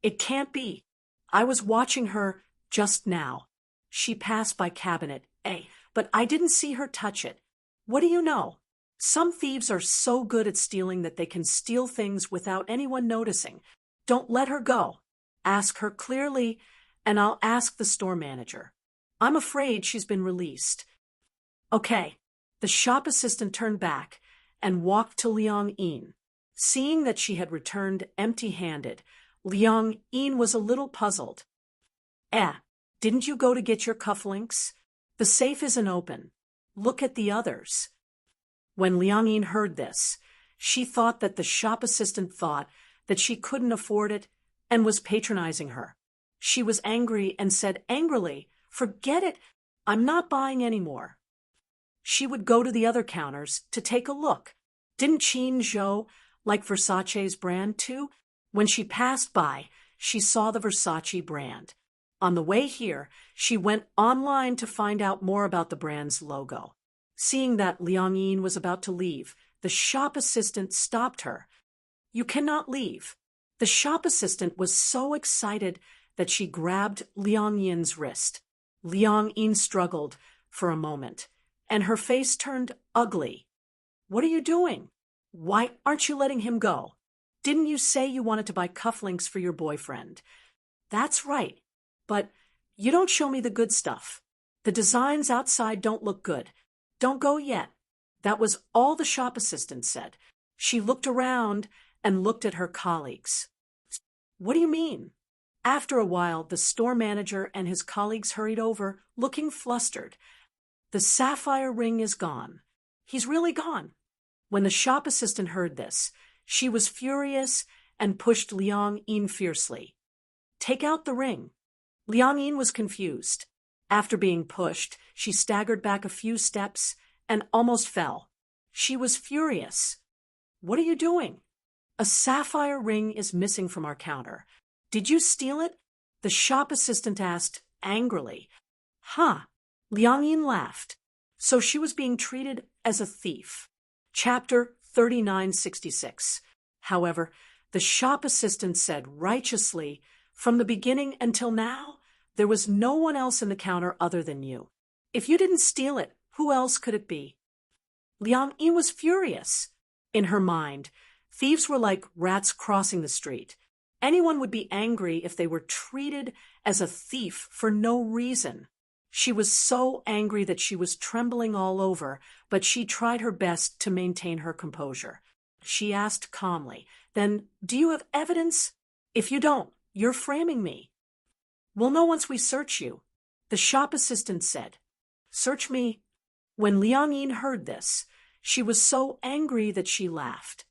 "It can't be. I was watching her just now. She passed by cabinet A, but I didn't see her touch it. What do you know? Some thieves are so good at stealing that they can steal things without anyone noticing. Don't let her go. Ask her clearly, and I'll ask the store manager. I'm afraid she's been released." Okay. The shop assistant turned back and walked to Liang Yin. Seeing that she had returned empty-handed, Liang Yin was a little puzzled. Didn't you go to get your cufflinks? The safe isn't open. Look at the others." When Liang Yin heard this, she thought that the shop assistant thought that she couldn't afford it and was patronizing her. She was angry and said angrily, "Forget it. I'm not buying any more." She would go to the other counters to take a look. Didn't Qin Zhou like Versace's brand too? When she passed by, she saw the Versace brand. On the way here, she went online to find out more about the brand's logo. Seeing that Liang Yin was about to leave, the shop assistant stopped her. "You cannot leave." The shop assistant was so excited that she grabbed Liang Yin's wrist. Liang Yin struggled for a moment, and her face turned ugly. "What are you doing? Why aren't you letting him go? Didn't you say you wanted to buy cufflinks for your boyfriend?" "That's right, but you don't show me the good stuff. The designs outside don't look good. Don't go yet." That was all the shop assistant said. She looked around and looked at her colleagues. "What do you mean?" After a while, the store manager and his colleagues hurried over, looking flustered. "The sapphire ring is gone. He's really gone." When the shop assistant heard this, she was furious and pushed Liang Yin fiercely. "Take out the ring." Liang Yin was confused. After being pushed, she staggered back a few steps and almost fell. She was furious. "What are you doing?" "A sapphire ring is missing from our counter. Did you steal it?" the shop assistant asked angrily. "Huh." Liang Yin laughed. So she was being treated as a thief. Chapter 3966. However, the shop assistant said righteously, "From the beginning until now, there was no one else in the counter other than you. If you didn't steal it, who else could it be?" Liang Yin was furious. In her mind, thieves were like rats crossing the street. Anyone would be angry if they were treated as a thief for no reason. She was so angry that she was trembling all over, but she tried her best to maintain her composure. She asked calmly, "Then, do you have evidence? If you don't, you're framing me." "We'll know once we search you," the shop assistant said. "Search me." When Liang Yin heard this, she was so angry that she laughed.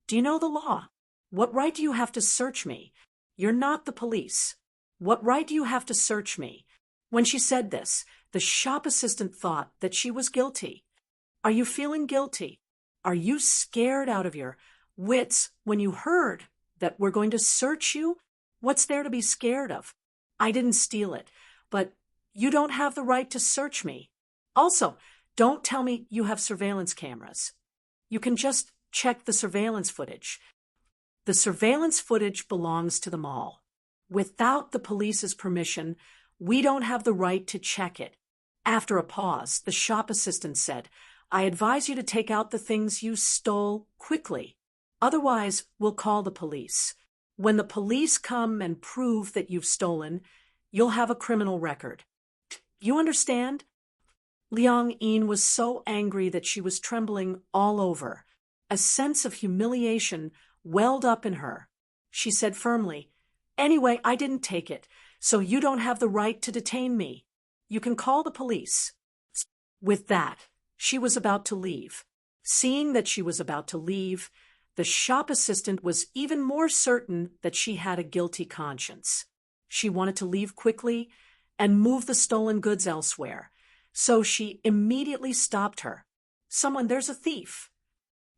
"Do you know the law? What right do you have to search me? You're not the police. What right do you have to search me?" When she said this, the shop assistant thought that she was guilty. "Are you feeling guilty? Are you scared out of your wits when you heard that we're going to search you? What's there to be scared of? I didn't steal it, but You don't have the right to search me. Also, don't tell me you have surveillance cameras. You can just check the surveillance footage. The surveillance footage belongs to the mall. Without the police's permission, we don't have the right to check it. After a pause, the shop assistant said, I advise you to take out the things you stole quickly. Otherwise, we'll call the police. When the police come and prove that you've stolen, you'll have a criminal record. You understand? Liang Yin was so angry that she was trembling all over. A sense of humiliation welled up in her. She said firmly, Anyway, I didn't take it, so you don't have the right to detain me. You can call the police. With that, she was about to leave. Seeing that she was about to leave, the shop assistant was even more certain that she had a guilty conscience. She wanted to leave quickly and move the stolen goods elsewhere, so she immediately stopped her. There's a thief.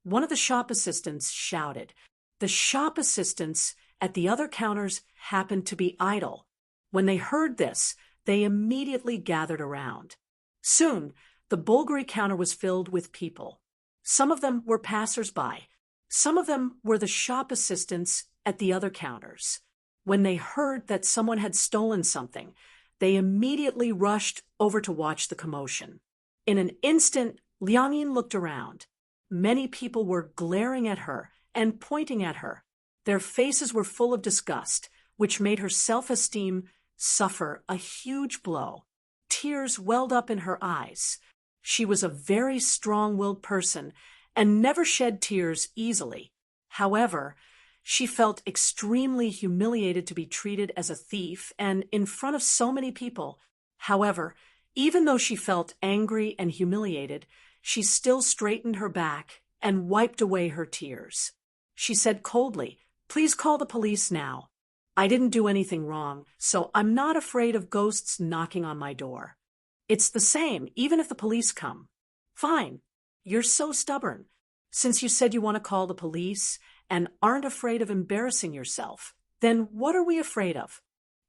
One of the shop assistants shouted. The shop assistants at the other counters happened to be idle. When they heard this, they immediately gathered around. Soon, the Bulgari counter was filled with people. Some of them were passers-by. Some of them were the shop assistants at the other counters. When they heard that someone had stolen something, they immediately rushed over to watch the commotion. In an instant, Liang Yin looked around. Many people were glaring at her and pointing at her. Their faces were full of disgust, which made her self-esteem suffer a huge blow. Tears welled up in her eyes. She was a very strong-willed person and never shed tears easily. However, she felt extremely humiliated to be treated as a thief and in front of so many people. However, even though she felt angry and humiliated, she still straightened her back and wiped away her tears. She said coldly, Please call the police now. I didn't do anything wrong, so I'm not afraid of ghosts knocking on my door. It's the same, even if the police come. Fine. You're so stubborn. Since you said you want to call the police and aren't afraid of embarrassing yourself, then what are we afraid of?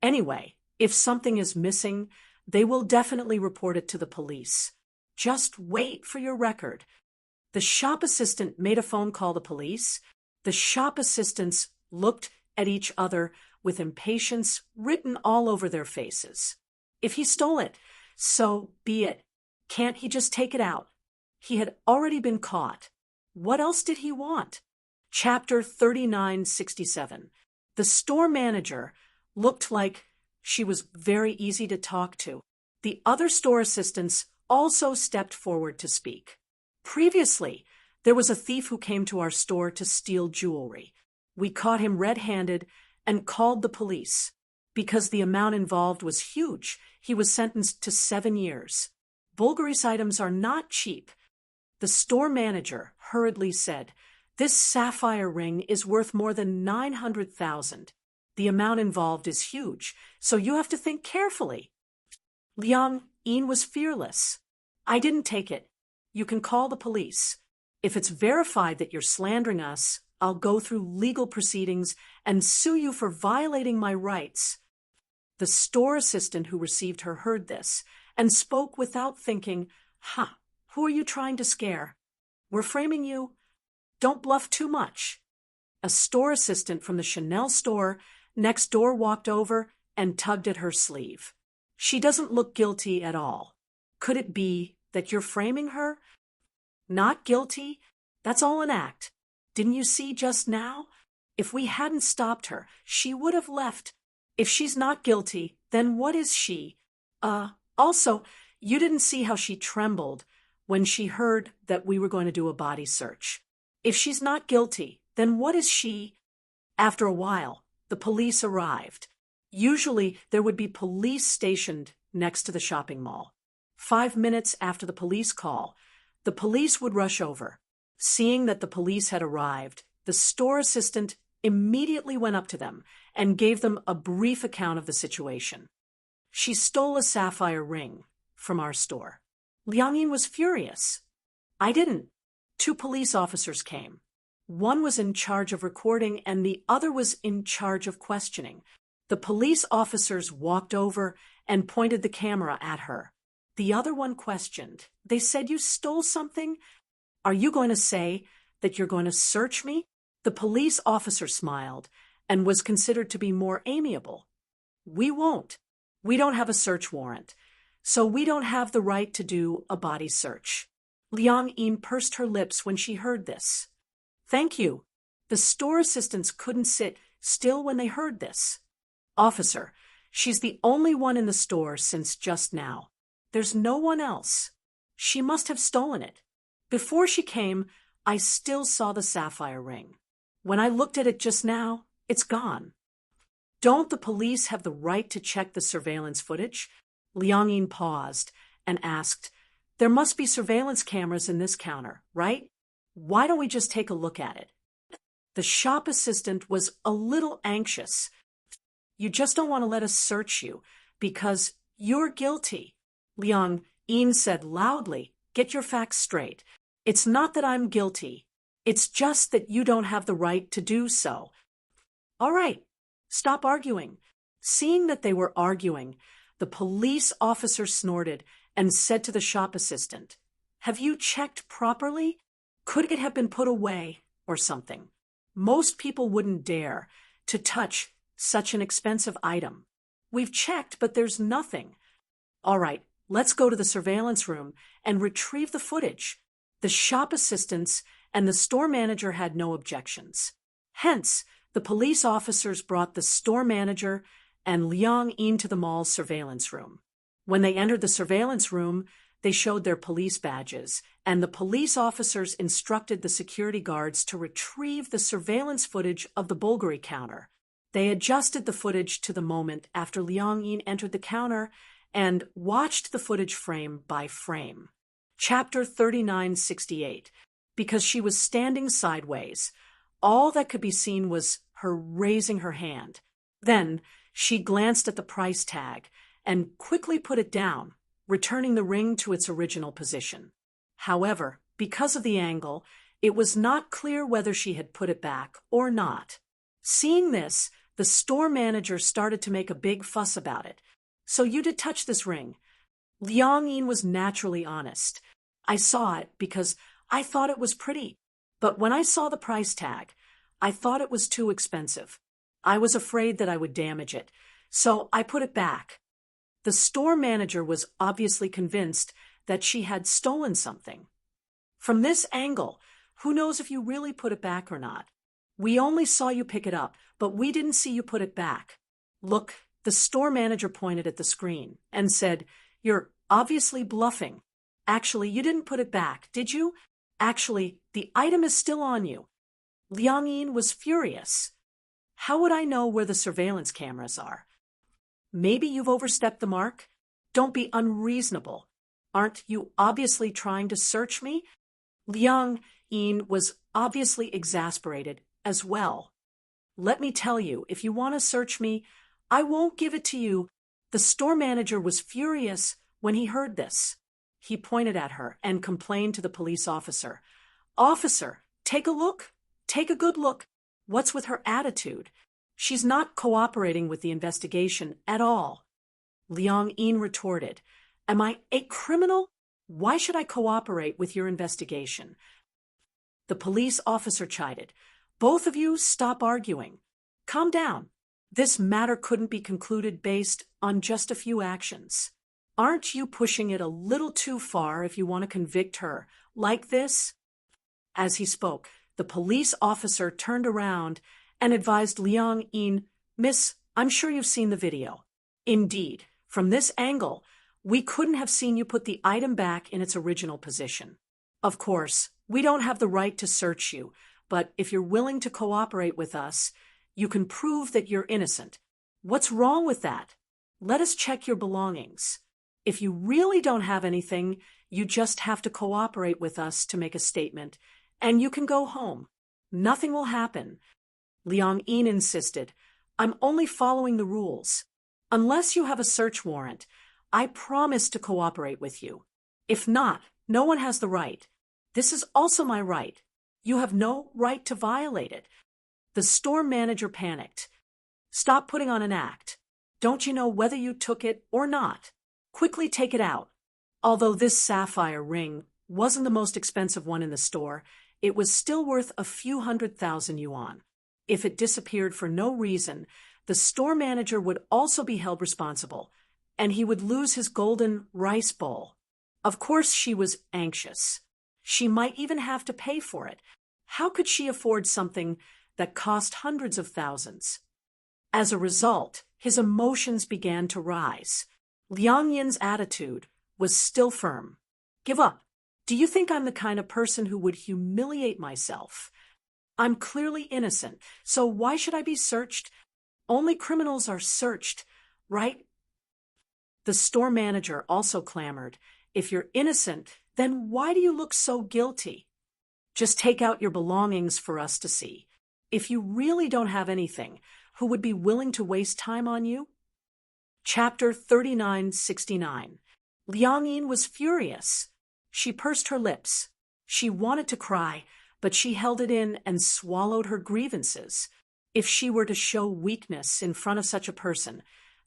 Anyway, if something is missing, they will definitely report it to the police. Just wait for your record. The shop assistant made a phone call to the police. The shop assistants looked at each other with impatience written all over their faces. If he stole it, so be it. Can't he just take it out? He had already been caught. What else did he want? Chapter 3967. The store manager looked like she was very easy to talk to. The other store assistants also stepped forward to speak. Previously, there was a thief who came to our store to steal jewelry. We caught him red-handed and called the police. Because the amount involved was huge, he was sentenced to 7 years. Bulgari's items are not cheap. The store manager hurriedly said, This sapphire ring is worth more than 900,000. The amount involved is huge, so you have to think carefully. Liang Yin was fearless. I didn't take it. You can call the police. If it's verified that you're slandering us, I'll go through legal proceedings and sue you for violating my rights. The store assistant who received her heard this and spoke without thinking, who are you trying to scare? We're framing you. Don't bluff too much. A store assistant from the Chanel store next door walked over and tugged at her sleeve. She doesn't look guilty at all. Could it be that you're framing her? Not guilty? That's all an act. Didn't you see just now? If we hadn't stopped her, she would have left. If she's not guilty, then what is she? Also, you didn't see how she trembled when she heard that we were going to do a body search. If she's not guilty, then what is she? After a while, the police arrived. Usually, there would be police stationed next to the shopping mall. 5 minutes after the police call, the police would rush over. Seeing that the police had arrived, the store assistant immediately went up to them and gave them a brief account of the situation. She stole a sapphire ring from our store. Liang Yin was furious. I didn't. 2 police officers came. One was in charge of recording and the other was in charge of questioning. The police officers walked over and pointed the camera at her. The other one questioned. They said, "You stole something? Are you going to say that you're going to search me?" The police officer smiled and was considered to be more amiable. "We won't. We don't have a search warrant, so we don't have the right to do a body search." Liang Yin pursed her lips when she heard this. "Thank you." The store assistants couldn't sit still when they heard this. "Officer, she's the only one in the store since just now. There's no one else. She must have stolen it. Before she came, I still saw the sapphire ring. When I looked at it just now, it's gone." "Don't the police have the right to check the surveillance footage?" Liang Yin paused and asked, "There must be surveillance cameras in this counter, right? Why don't we just take a look at it?" The shop assistant was a little anxious. "You just don't want to let us search you because you're guilty." Liang Yin said loudly, "Get your facts straight. It's not that I'm guilty. It's just that you don't have the right to do so." "All right, stop arguing." Seeing that they were arguing, the police officer snorted and said to the shop assistant, "Have you checked properly? Could it have been put away or something? Most people wouldn't dare to touch such an expensive item. We've checked, but there's nothing." "All right, let's go to the surveillance room and retrieve the footage." The shop assistants and the store manager had no objections. Hence, the police officers brought the store manager and Liang Yin to the mall's surveillance room. When they entered the surveillance room, they showed their police badges, and the police officers instructed the security guards to retrieve the surveillance footage of the Bulgari counter. They adjusted the footage to the moment after Liang Yin entered the counter and watched the footage frame by frame. Chapter 3968. Because she was standing sideways, all that could be seen was her raising her hand. Then she glanced at the price tag and quickly put it down, returning the ring to its original position. However, because of the angle, it was not clear whether she had put it back or not. Seeing this, the store manager started to make a big fuss about it. "So you did touch this ring?" Liang Yin was naturally honest. "I saw it because I thought it was pretty. But when I saw the price tag, I thought it was too expensive. I was afraid that I would damage it, so I put it back." The store manager was obviously convinced that she had stolen something. "From this angle, who knows if you really put it back or not? We only saw you pick it up, but we didn't see you put it back. Look," the store manager pointed at the screen and said, "You're obviously bluffing. Actually, you didn't put it back, did you? Actually, the item is still on you." Liang Yin was furious. "How would I know where the surveillance cameras are?" "Maybe you've overstepped the mark? Don't be unreasonable. Aren't you obviously trying to search me?" Liang Yin was obviously exasperated as well. "Let me tell you, if you want to search me, I won't give it to you." The store manager was furious when he heard this. He pointed at her and complained to the police officer. "Officer, take a look. Take a good look. What's with her attitude? She's not cooperating with the investigation at all." Liang Yin retorted, "Am I a criminal? Why should I cooperate with your investigation?" The police officer chided, "Both of you stop arguing. Calm down. This matter couldn't be concluded based on just a few actions. Aren't you pushing it a little too far if you want to convict her like this?" As he spoke, the police officer turned around and advised Liang Yin, "Miss, I'm sure you've seen the video. Indeed, from this angle, we couldn't have seen you put the item back in its original position. Of course, we don't have the right to search you, but if you're willing to cooperate with us, you can prove that you're innocent. What's wrong with that? Let us check your belongings. If you really don't have anything, you just have to cooperate with us to make a statement, and you can go home. Nothing will happen." Liang Yin insisted, "I'm only following the rules. Unless you have a search warrant, I promise to cooperate with you. If not, no one has the right. This is also my right. You have no right to violate it." The store manager panicked. Stop putting on an act. Don't you know whether you took it or not? Quickly take it out. Although this sapphire ring wasn't the most expensive one in the store, it was still worth a few 100,000 yuan. If it disappeared for no reason, the store manager would also be held responsible, and he would lose his golden rice bowl. Of course she was anxious. She might even have to pay for it. How could she afford something that cost hundreds of thousands? As a result, his emotions began to rise. Liang Yin's attitude was still firm. Give up. Do you think I'm the kind of person who would humiliate myself? I'm clearly innocent, so why should I be searched? Only criminals are searched, right? The store manager also clamored, if you're innocent, then why do you look so guilty? Just take out your belongings for us to see. If you really don't have anything, who would be willing to waste time on you? Chapter 3969. Liang Yin was furious. She pursed her lips. She wanted to cry, but she held it in and swallowed her grievances. If she were to show weakness in front of such a person,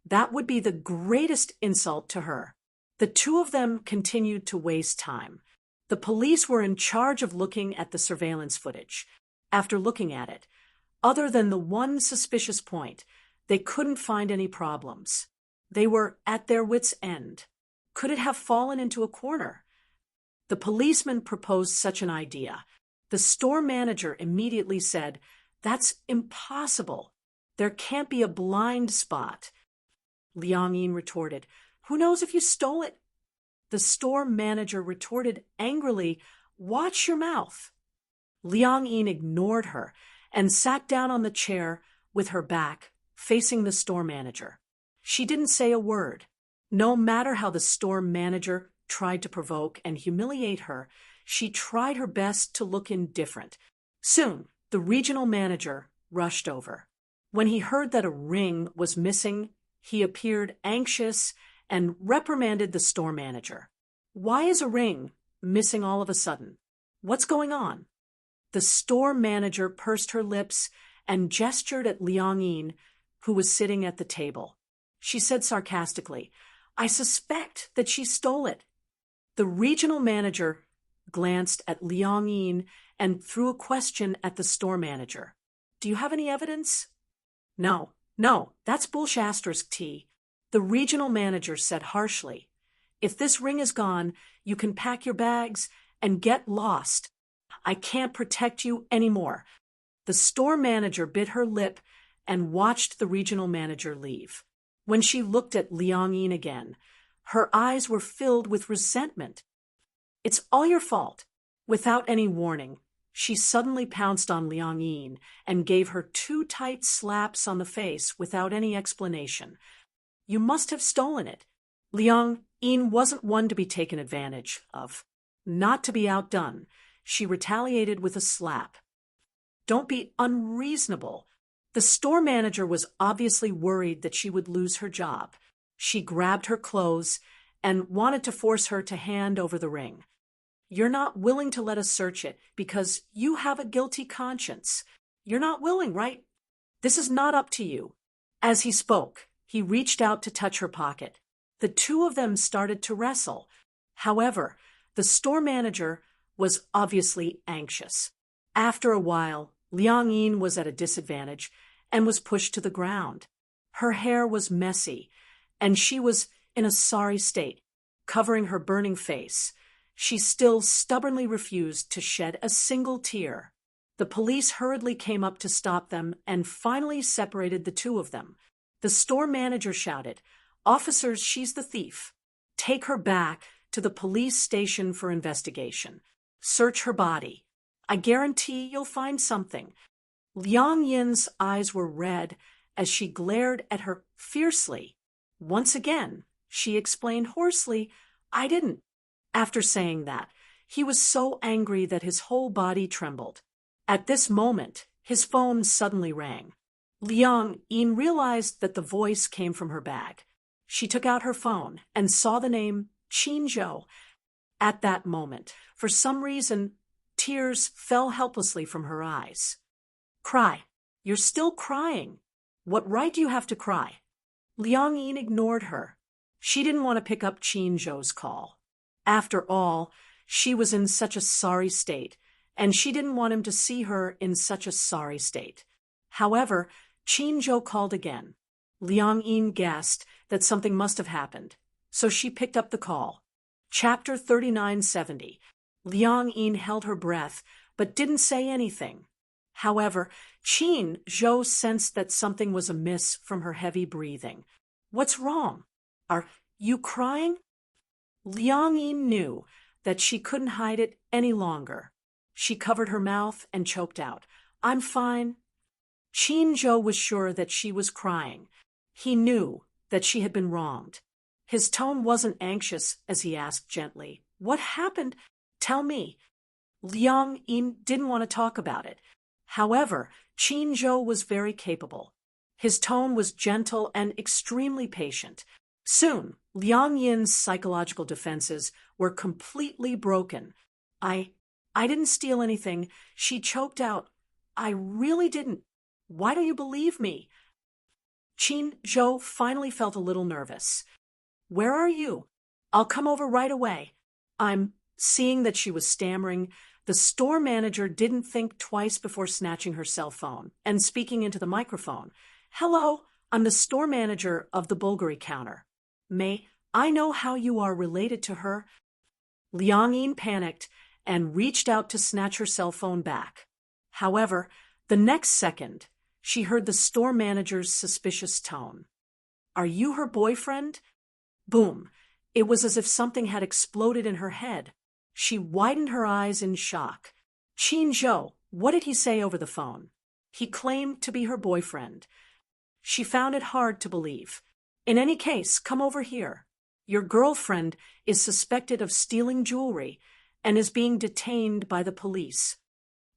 that would be the greatest insult to her. The two of them continued to waste time. The police were in charge of looking at the surveillance footage. After looking at it, other than the one suspicious point, they couldn't find any problems. They were at their wits' end. Could it have fallen into a corner? The policeman proposed such an idea. The store manager immediately said, "That's impossible. There can't be a blind spot." Liang Yin retorted, "Who knows if you stole it?" The store manager retorted angrily, "Watch your mouth." Liang Yin ignored her and sat down on the chair with her back, facing the store manager. She didn't say a word. No matter how the store manager tried to provoke and humiliate her, she tried her best to look indifferent. Soon, the regional manager rushed over. When he heard that a ring was missing, he appeared anxious and reprimanded the store manager. "Why is a ring missing all of a sudden? What's going on?" The store manager pursed her lips and gestured at Liang Yin, who was sitting at the table. She said sarcastically, "I suspect that she stole it." The regional manager glanced at Liang Yin and threw a question at the store manager. "Do you have any evidence?" No, that's bullshit tea. The regional manager said harshly, "If this ring is gone, you can pack your bags and get lost. I can't protect you anymore." The store manager bit her lip and watched the regional manager leave. When she looked at Liang Yin again, her eyes were filled with resentment. "It's all your fault." Without any warning, she suddenly pounced on Liang Yin and gave her 2 tight slaps on the face without any explanation. "You must have stolen it." Liang Yin wasn't one to be taken advantage of. Not to be outdone, she retaliated with a slap. "Don't be unreasonable." The store manager was obviously worried that she would lose her job. She grabbed her clothes and wanted to force her to hand over the ring. "You're not willing to let us search it because you have a guilty conscience. You're not willing, right? This is not up to you." As he spoke, he reached out to touch her pocket. The two of them started to wrestle. However, the store manager was obviously anxious. After a while, Liang Yin was at a disadvantage and was pushed to the ground. Her hair was messy, and she was in a sorry state, covering her burning face. She still stubbornly refused to shed a single tear. The police hurriedly came up to stop them and finally separated the two of them. The store manager shouted, "Officers, she's the thief. Take her back to the police station for investigation. Search her body. I guarantee you'll find something." Liang Yin's eyes were red as she glared at her fiercely. Once again, she explained hoarsely, "I didn't." After saying that, he was so angry that his whole body trembled. At this moment, his phone suddenly rang. Liang Yin realized that the voice came from her bag. She took out her phone and saw the name Qinzhou. At that moment, for some reason, tears fell helplessly from her eyes. "Cry. You're still crying." What right do you have to cry? Liang Yin ignored her. She didn't want to pick up Qin Zhou's call. After all, she was in such a sorry state, and she didn't want him to see her in such a sorry state. However, Qin Zhou called again. Liang Yin guessed that something must have happened, so she picked up the call. Chapter 3970. Liang Yin held her breath, but didn't say anything. However, Qin Zhou sensed that something was amiss from her heavy breathing. What's wrong? Are you crying? Liang Yin knew that she couldn't hide it any longer. She covered her mouth and choked out, I'm fine. Qin Zhou was sure that she was crying. He knew that she had been wronged. His tone wasn't anxious as he asked gently, What happened? Tell me. Liang Yin didn't want to talk about it. However, Qin Zhou was very capable. His tone was gentle and extremely patient. Soon, Liang Yin's psychological defenses were completely broken. I didn't steal anything, she choked out. I really didn't. Why don't you believe me? Qin Zhou finally felt a little nervous. Where are you? I'll come over right away. Seeing that she was stammering, the store manager didn't think twice before snatching her cell phone and speaking into the microphone. Hello, I'm the store manager of the Bulgari counter. May I know how you are related to her? Liang Yin panicked and reached out to snatch her cell phone back. However, the next second, she heard the store manager's suspicious tone. Are you her boyfriend? Boom. It was as if something had exploded in her head. She widened her eyes in shock. Qin Zhou, what did he say over the phone? He claimed to be her boyfriend. She found it hard to believe. In any case, come over here. Your girlfriend is suspected of stealing jewelry and is being detained by the police.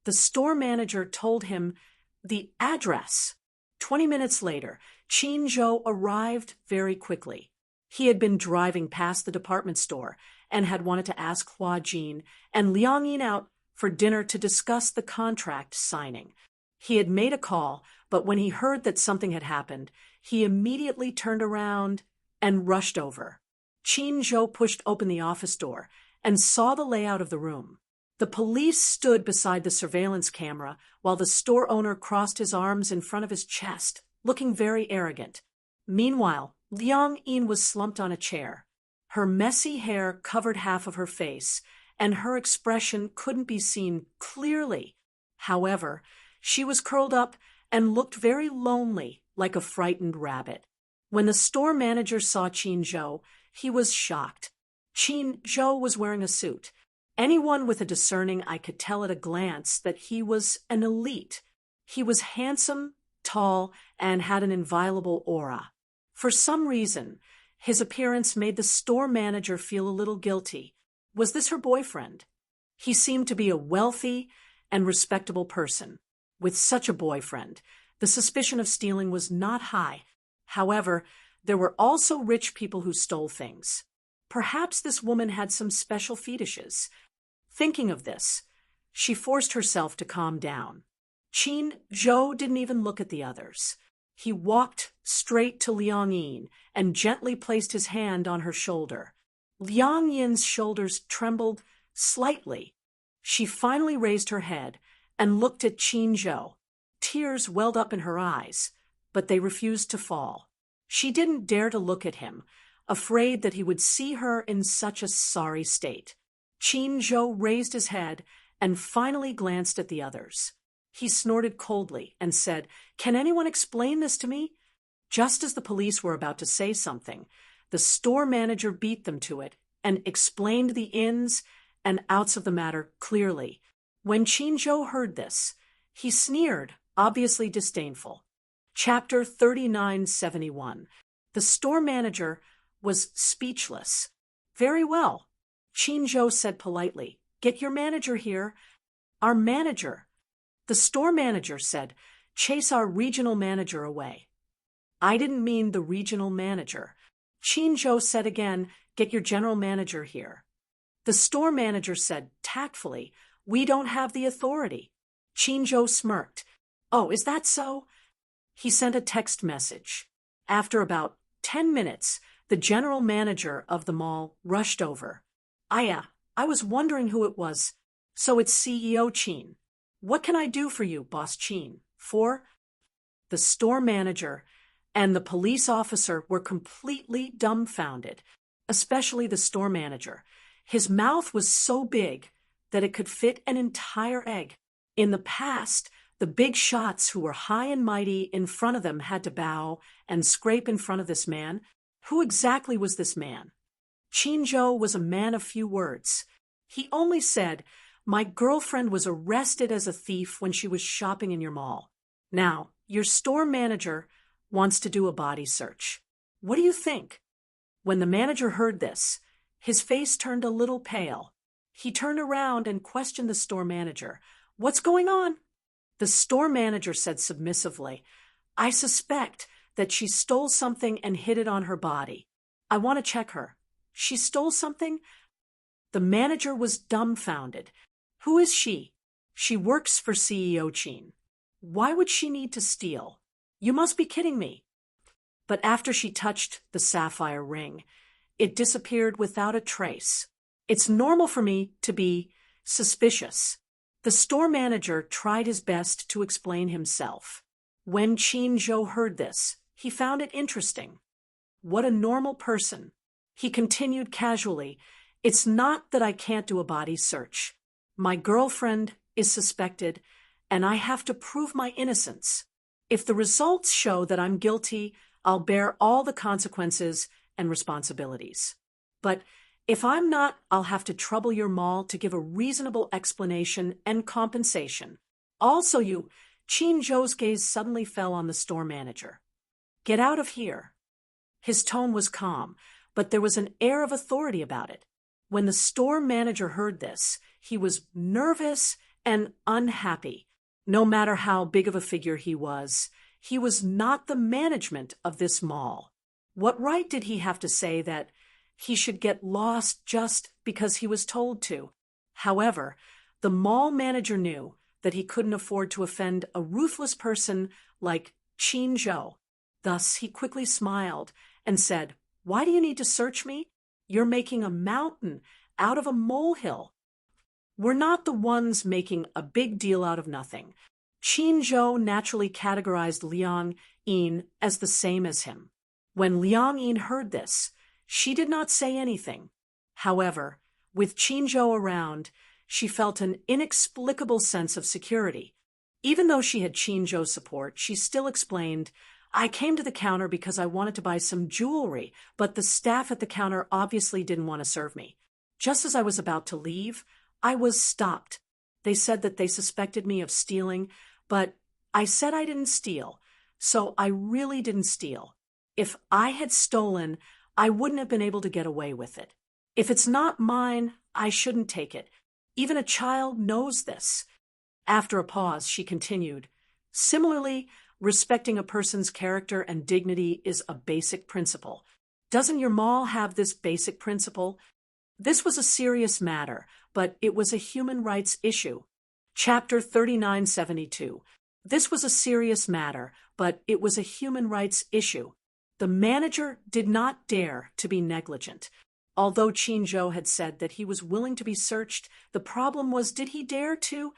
The store manager told him the address. 20 minutes later, Qin Zhou arrived very quickly. He had been driving past the department store and had wanted to ask Hua Jin and Liang Yin out for dinner to discuss the contract signing. He had made a call, but when he heard that something had happened, he immediately turned around and rushed over. Qin Zhou pushed open the office door and saw the layout of the room. The police stood beside the surveillance camera while the store owner crossed his arms in front of his chest, looking very arrogant. Meanwhile, Liang Yin was slumped on a chair. Her messy hair covered half of her face, and her expression couldn't be seen clearly. However, she was curled up and looked very lonely, like a frightened rabbit. When the store manager saw Qin Zhou, he was shocked. Qin Zhou was wearing a suit. Anyone with a discerning eye could tell at a glance that he was an elite. He was handsome, tall, and had an inviolable aura. For some reason, his appearance made the store manager feel a little guilty. Was this her boyfriend? He seemed to be a wealthy and respectable person. With such a boyfriend, the suspicion of stealing was not high. However, there were also rich people who stole things. Perhaps this woman had some special fetishes. Thinking of this, she forced herself to calm down. Qin Zhou didn't even look at the others. He walked straight to Liang Yin and gently placed his hand on her shoulder. Liang Yin's shoulders trembled slightly. She finally raised her head and looked at Qin Zhou. Tears welled up in her eyes, but they refused to fall. She didn't dare to look at him, afraid that he would see her in such a sorry state. Qin Zhou raised his head and finally glanced at the others. He snorted coldly and said, "Can anyone explain this to me?" Just as the police were about to say something, the store manager beat them to it and explained the ins and outs of the matter clearly. When Qin Zhou heard this, he sneered, obviously disdainful. Chapter 3971. The store manager was speechless. "Very well," Qin Zhou said politely. "Get your manager here." "Our manager." The store manager said, "Chase our regional manager away." "I didn't mean the regional manager." Qin Zhou said again, "Get your general manager here." The store manager said tactfully, "We don't have the authority." Qin Zhou smirked. "Oh, is that so?" He sent a text message. After about 10 minutes, the general manager of the mall rushed over. "Aya, I was wondering who it was. So it's CEO Chin. What can I do for you, Boss Chin?" The store manager and the police officer were completely dumbfounded, especially the store manager. His mouth was so big that it could fit an entire egg. In the past, the big shots who were high and mighty in front of them had to bow and scrape in front of this man. Who exactly was this man? Chin-jo was a man of few words. He only said, "My girlfriend was arrested as a thief when she was shopping in your mall. Now, your store manager wants to do a body search. What do you think?" When the manager heard this, his face turned a little pale. He turned around and questioned the store manager. "What's going on?" The store manager said submissively, "I suspect that she stole something and hid it on her body. I want to check her." "She stole something?" The manager was dumbfounded. "Who is she?" "She works for CEO Chin." "Why would she need to steal?" "You must be kidding me." But after she touched the sapphire ring, it disappeared without a trace. "It's normal for me to be suspicious." The store manager tried his best to explain himself. When Chin-jo heard this, he found it interesting. "What a normal person." He continued casually, "It's not that I can't do a body search. My girlfriend is suspected, and I have to prove my innocence. If the results show that I'm guilty, I'll bear all the consequences and responsibilities. But if I'm not, I'll have to trouble your mall to give a reasonable explanation and compensation. Also you," Chin-jo's gaze suddenly fell on the store manager. "Get out of here." His tone was calm, but there was an air of authority about it. When the store manager heard this, he was nervous and unhappy. No matter how big of a figure he was not the management of this mall. What right did he have to say that he should get lost just because he was told to? However, the mall manager knew that he couldn't afford to offend a ruthless person like Chin-jo. Thus, he quickly smiled and said, "Why do you need to search me? You're making a mountain out of a molehill." "We're not the ones making a big deal out of nothing." Chin-jo naturally categorized Liang-in as the same as him. When Liang-in heard this, she did not say anything. However, with Chin-jo around, she felt an inexplicable sense of security. Even though she had Chin-jo's support, she still explained, "I came to the counter because I wanted to buy some jewelry, but the staff at the counter obviously didn't want to serve me. Just as I was about to leave, I was stopped. They said that they suspected me of stealing, but I said I didn't steal, so I really didn't steal. If I had stolen, I wouldn't have been able to get away with it. If it's not mine, I shouldn't take it. Even a child knows this." After a pause, she continued, "Similarly, respecting a person's character and dignity is a basic principle. Doesn't your mall have this basic principle?" This was a serious matter, but it was a human rights issue. Chapter 3972. This was a serious matter, but it was a human rights issue. The manager did not dare to be negligent. Although Chin-jo had said that he was willing to be searched, the problem was, did he dare to?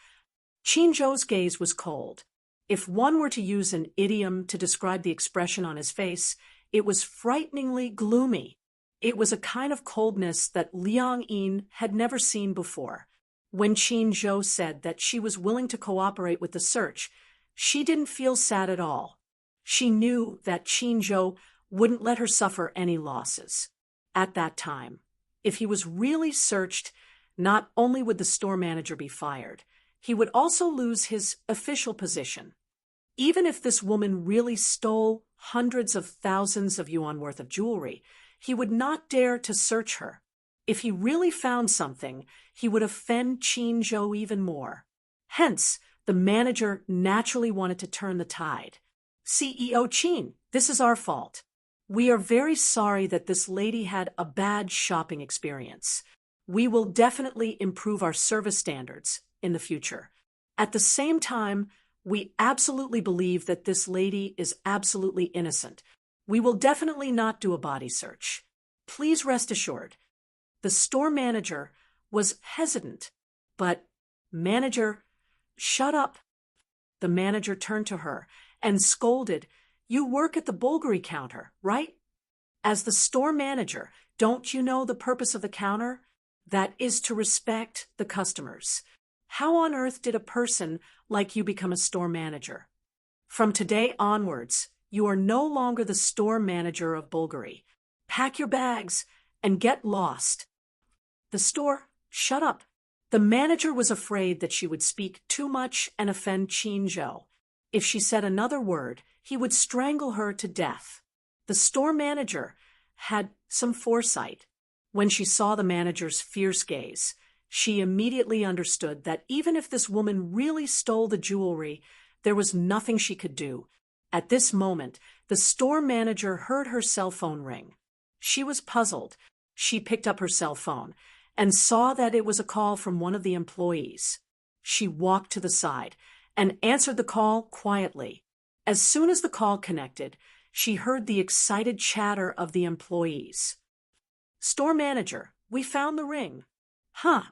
Chin-jo's gaze was cold. If one were to use an idiom to describe the expression on his face, it was frighteningly gloomy. It was a kind of coldness that Liang-in had never seen before. When Chin-jo said that she was willing to cooperate with the search, she didn't feel sad at all. She knew that Chin-jo wouldn't let her suffer any losses. At that time, if he was really searched, not only would the store manager be fired, he would also lose his official position. Even if this woman really stole hundreds of thousands of yuan worth of jewelry, he would not dare to search her. If he really found something, he would offend Chin-jo even more. Hence, the manager naturally wanted to turn the tide. "CEO Chin, this is our fault. We are very sorry that this lady had a bad shopping experience. We will definitely improve our service standards in the future. At the same time, We absolutely believe that this lady is absolutely innocent. We will definitely not do a body search. Please rest assured." The store manager was hesitant, but, "Manager, shut up." The manager turned to her and scolded, "You work at the Bulgari counter, right? As the store manager, don't you know the purpose of the counter? That is to respect the customers. How on earth did a person like you become a store manager? From today onwards, you are no longer the store manager of Bulgari. Pack your bags and get lost." The store shut up. The manager was afraid that she would speak too much and offend Chin-jo. If she said another word, he would strangle her to death. The store manager had some foresight. When she saw the manager's fierce gaze, she immediately understood that even if this woman really stole the jewelry, there was nothing she could do. At this moment, the store manager heard her cell phone ring. She was puzzled. She picked up her cell phone and saw that it was a call from one of the employees. She walked to the side and answered the call quietly. As soon as the call connected, she heard the excited chatter of the employees. "Store manager, we found the ring." "Huh."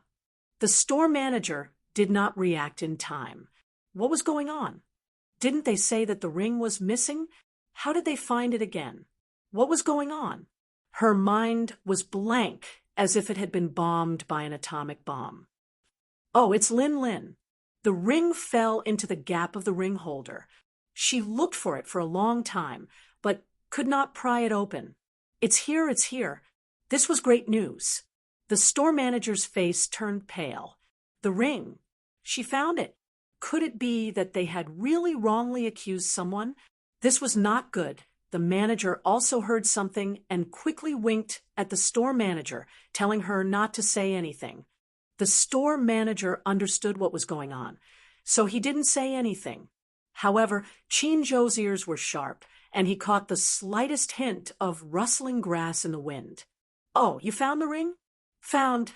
The store manager did not react in time. What was going on? Didn't they say that the ring was missing? How did they find it again? What was going on? Her mind was blank, as if it had been bombed by an atomic bomb. "Oh, it's Lin Lin." The ring fell into the gap of the ring holder. She looked for it for a long time, but could not pry it open. It's here, it's here." This was great news. The store manager's face turned pale. The ring. She found it. Could it be that they had really wrongly accused someone? This was not good. The manager also heard something and quickly winked at the store manager, telling her not to say anything. The store manager understood what was going on, so he didn't say anything. However, Chin-jo's ears were sharp, and he caught the slightest hint of rustling grass in the wind. "Oh, you found the ring?" Found,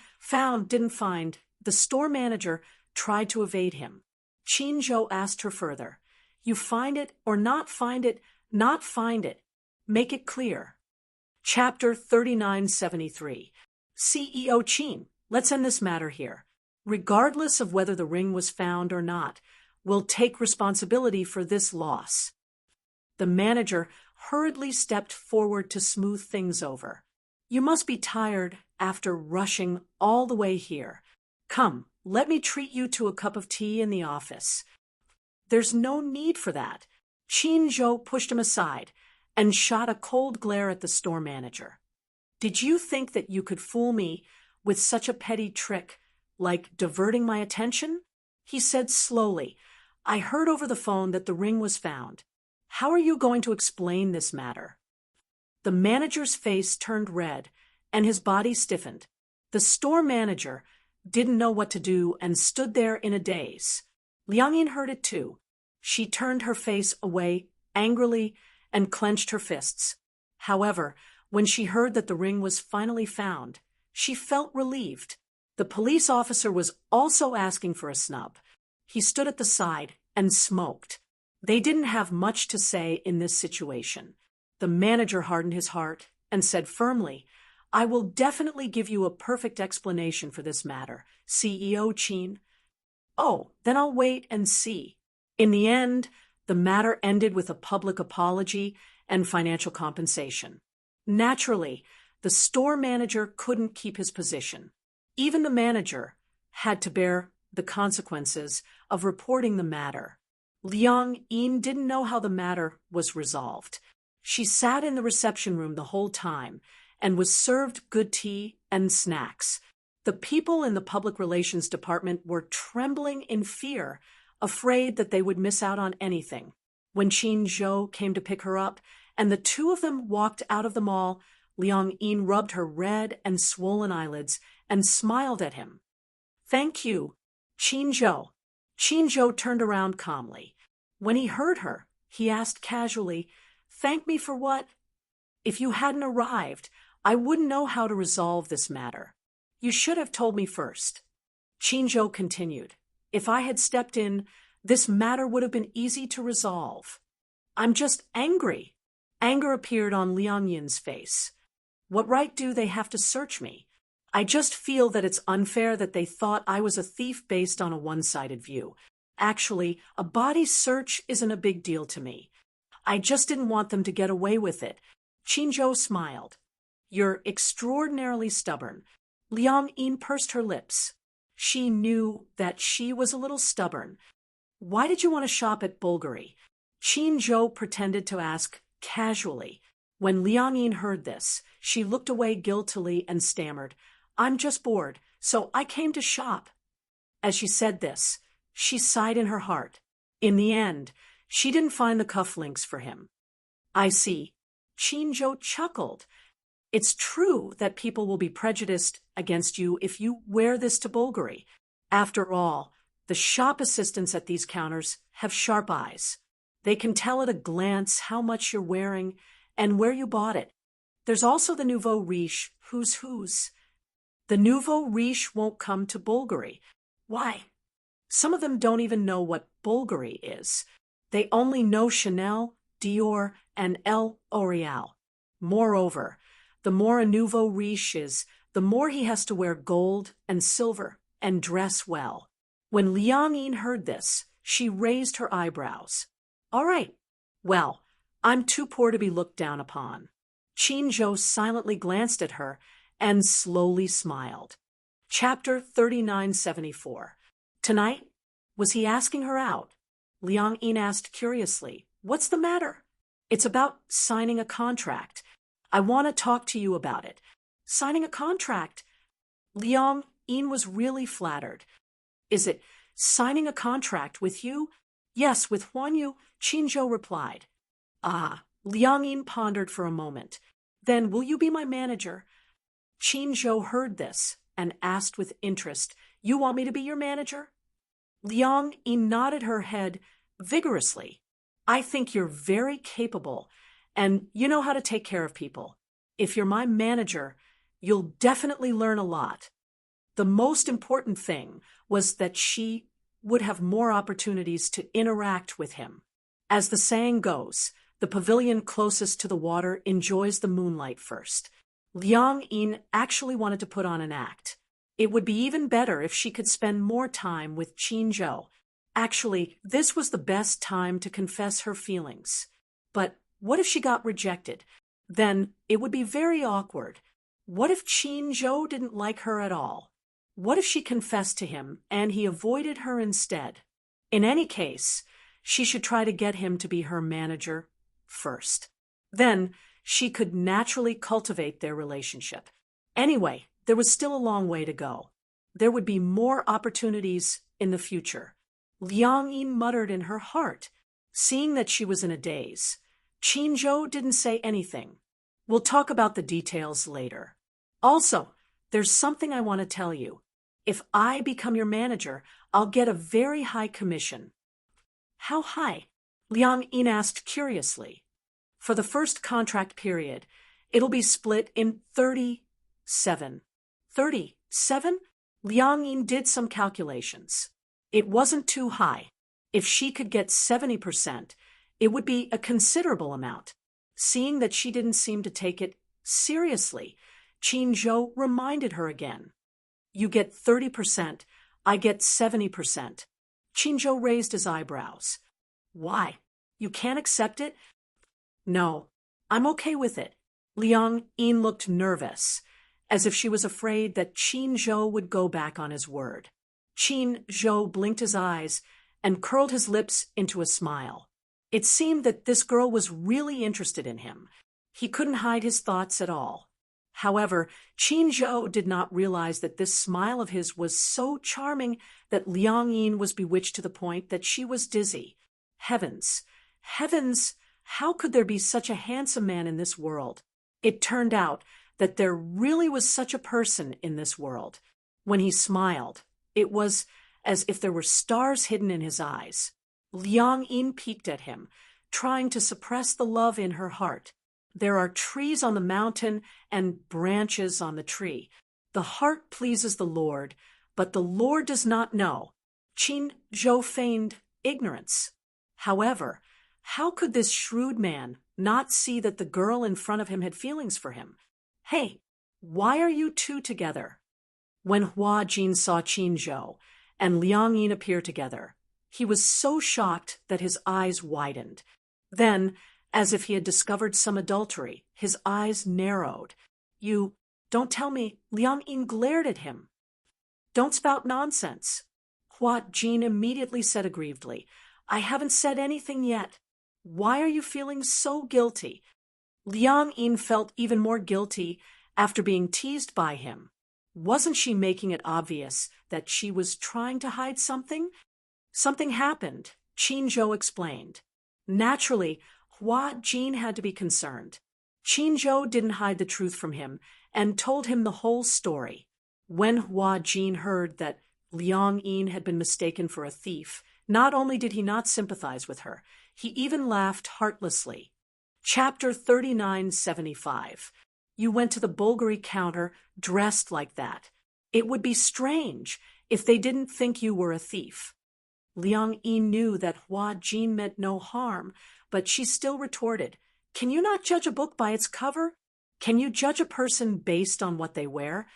didn't find." The store manager tried to evade him. Chin-jo asked her further, "You find it or not find it, not find it. Make it clear." Chapter 3973. CEO Chin, let's end this matter here. Regardless of whether the ring was found or not, we'll take responsibility for this loss. The manager hurriedly stepped forward to smooth things over. "You must be tired after rushing all the way here. Come, let me treat you to a cup of tea in the office." "There's no need for that." Chin-jo pushed him aside and shot a cold glare at the store manager. "Did you think that you could fool me with such a petty trick, like diverting my attention?" He said slowly, "I heard over the phone that the ring was found. How are you going to explain this matter?" The manager's face turned red, and his body stiffened. The store manager didn't know what to do and stood there in a daze. Liang-yin heard it too. She turned her face away angrily and clenched her fists. However, when she heard that the ring was finally found, she felt relieved. The police officer was also asking for a snub. He stood at the side and smoked. They didn't have much to say in this situation. The manager hardened his heart and said firmly, "I will definitely give you a perfect explanation for this matter, CEO Chin." "Oh, then I'll wait and see." In the end, the matter ended with a public apology and financial compensation. Naturally, the store manager couldn't keep his position. Even the manager had to bear the consequences of reporting the matter. Liang-yin didn't know how the matter was resolved. She sat in the reception room the whole time and was served good tea and snacks. The people in the public relations department were trembling in fear, afraid that they would miss out on anything. When Chin-jo came to pick her up and the two of them walked out of the mall, Liang-yin rubbed her red and swollen eyelids and smiled at him. "Thank you, Chin-jo." Chin-jo turned around calmly. When he heard her, he asked casually, "Thank me for what?" "If you hadn't arrived, I wouldn't know how to resolve this matter. You should have told me first." Chin-jo continued, "If I had stepped in, This matter would have been easy to resolve. I'm just angry. Anger appeared on Liang Yin's face. What right do they have to search me? I just feel that it's unfair that they thought I was a thief based on a one-sided view. Actually, a body search isn't a big deal to me. I just didn't want them to get away with it. Qinzhou smiled. You're extraordinarily stubborn. Liang Yin pursed her lips. She knew that she was a little stubborn. Why did you want to shop at Bulgari? Qinzhou pretended to ask casually. When Liang Yin heard this, she looked away guiltily and stammered, I'm just bored, so I came to shop. As she said this, she sighed in her heart. In the end, she didn't find the cufflinks for him. I see. Qinzhou chuckled. It's true that people will be prejudiced against you if you wear this to Bulgari. After all, the shop assistants at these counters have sharp eyes. They can tell at a glance how much you're wearing and where you bought it. There's also the nouveau riche, who's whose. The nouveau riche won't come to Bulgari. Why? Some of them don't even know what Bulgari is. They only know Chanel, Dior, and L'Oreal. Moreover, the more a nouveau riche is, the more he has to wear gold and silver and dress well. When Liang Yin heard this, she raised her eyebrows. All right. Well, I'm too poor to be looked down upon. Qinzhou silently glanced at her and slowly smiled. Chapter 3974. Tonight? Was he asking her out? Liang Yin asked curiously. What's the matter? It's about signing a contract. I want to talk to you about it. Signing a contract? Liang Yin was really flattered. Is it signing a contract with you? Yes, with Huan Yu, Qinzhou replied. Ah, Liang Yin pondered for a moment. Then will you be my manager? Qinzhou heard this and asked with interest, You want me to be your manager? Liang Yin nodded her head vigorously. I think you're very capable, and you know how to take care of people. If you're my manager, you'll definitely learn a lot. The most important thing was that she would have more opportunities to interact with him. As the saying goes, the pavilion closest to the water enjoys the moonlight first. Liang Yin actually wanted to put on an act. It would be even better if she could spend more time with Qinzhou. Actually, this was the best time to confess her feelings. But what if she got rejected? Then it would be very awkward. What if Qinzhou didn't like her at all? What if she confessed to him and he avoided her instead? In any case, she should try to get him to be her manager first. Then she could naturally cultivate their relationship. Anyway, there was still a long way to go. There would be more opportunities in the future. Liang Yin muttered in her heart, seeing that she was in a daze. Qinzhou didn't say anything. We'll talk about the details later. Also, there's something I want to tell you. If I become your manager, I'll get a very high commission. How high? Liang Yin asked curiously. For the first contract period, it'll be split in 37. 37? Liang Yin did some calculations. It wasn't too high. If she could get 70%, it would be a considerable amount. Seeing that she didn't seem to take it seriously, Qinzhou reminded her again. You get 30%, I get 70%. Qinzhou raised his eyebrows. Why? You can't accept it? No, I'm okay with it. Liang Yin looked nervous, as if she was afraid that Qinzhou would go back on his word. Qinzhou blinked his eyes and curled his lips into a smile. It seemed that this girl was really interested in him. He couldn't hide his thoughts at all. However, Qinzhou did not realize that this smile of his was so charming that Liang Yin was bewitched to the point that she was dizzy. Heavens! Heavens! How could there be such a handsome man in this world? It turned out that there really was such a person in this world. When he smiled, it was as if there were stars hidden in his eyes. Liang Yin peeked at him, trying to suppress the love in her heart. There are trees on the mountain and branches on the tree. The heart pleases the Lord, but the Lord does not know. Qinzhou feigned ignorance. However, how could this shrewd man not see that the girl in front of him had feelings for him? Hey, why are you two together? When Hua Jin saw Qin Zhou and Liang Yin appear together, he was so shocked that his eyes widened. Then, as if he had discovered some adultery, his eyes narrowed. You, don't tell me, Liang Yin glared at him. Don't spout nonsense. Hua Jin immediately said aggrievedly, I haven't said anything yet. Why are you feeling so guilty? Liang Yin felt even more guilty after being teased by him. Wasn't she making it obvious that she was trying to hide something? Something happened, Qin Zhou explained. Naturally, Hua Jin had to be concerned. Qin Zhou didn't hide the truth from him and told him the whole story. When Hua Jin heard that Liang Yin had been mistaken for a thief, not only did he not sympathize with her, he even laughed heartlessly. Chapter 3975. You went to the Bulgari counter dressed like that. It would be strange if they didn't think you were a thief. Liang Yin knew that Hua Jin meant no harm, but she still retorted, Can you not judge a book by its cover? Can you judge a person based on what they wear?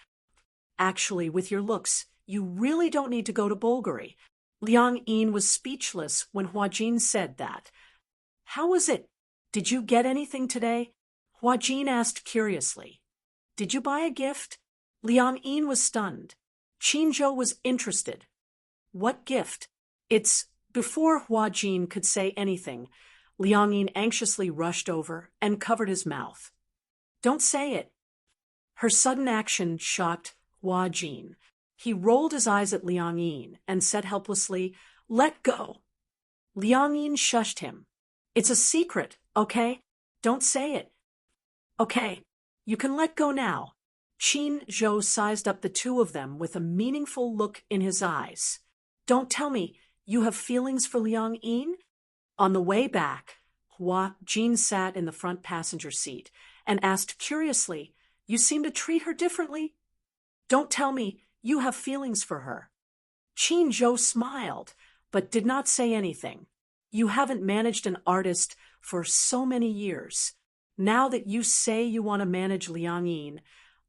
Actually, with your looks, you really don't need to go to Bulgari. Liang Yin was speechless when Hua Jin said that. How was it? Did you get anything today? Hua Jin asked curiously. Did you buy a gift? Liang Yin was stunned. Qin Zhou was interested. What gift? Before Hua Jin could say anything, Liang Yin anxiously rushed over and covered his mouth. Don't say it. Her sudden action shocked Hua Jin. He rolled his eyes at Liang Yin and said helplessly, Let go. Liang Yin shushed him. It's a secret, okay? Don't say it. Okay, you can let go now. Qin Zhou sized up the two of them with a meaningful look in his eyes. Don't tell me you have feelings for Liang Yin? On the way back, Hua Jin sat in the front passenger seat and asked curiously, You seem to treat her differently. Don't tell me you have feelings for her. Qin Zhou smiled, but did not say anything. You haven't managed an artist for so many years. Now that you say you want to manage Liang Yin,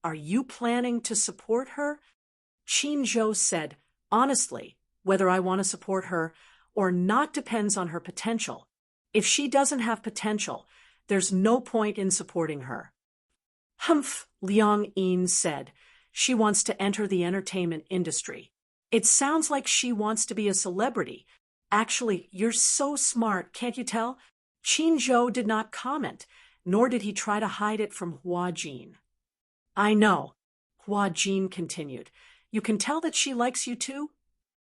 are you planning to support her? Qin Zhou said, Honestly, whether I want to support her or not depends on her potential. If she doesn't have potential, there's no point in supporting her. Humph, Liang Yin said. She wants to enter the entertainment industry. It sounds like she wants to be a celebrity. Actually, you're so smart, can't you tell? Qin Zhou did not comment, nor did he try to hide it from Hua Jin. I know, Hua Jin continued. You can tell that she likes you too?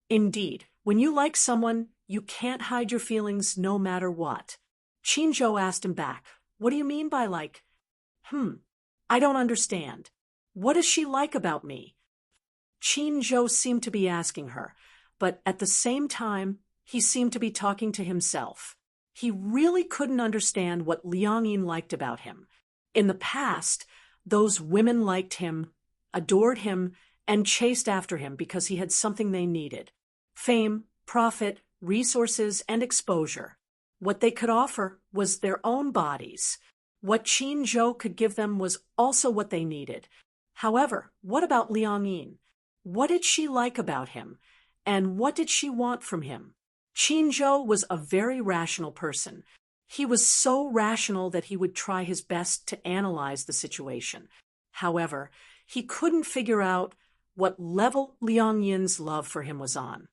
Indeed, when you like someone, you can't hide your feelings no matter what. Qin Zhou asked him back, What do you mean by like? I don't understand. What does she like about me? Qin Zhou seemed to be asking her, but at the same time, he seemed to be talking to himself. He really couldn't understand what Liang Yin liked about him. In the past, those women liked him, adored him, and chased after him because he had something they needed. Fame, profit, resources, and exposure. What they could offer was their own bodies. What Qin Zhou could give them was also what they needed. However, what about Liang Yin? What did she like about him? And what did she want from him? Qin Zhou was a very rational person. He was so rational that he would try his best to analyze the situation. However, he couldn't figure out what level Liang Yin's love for him was on.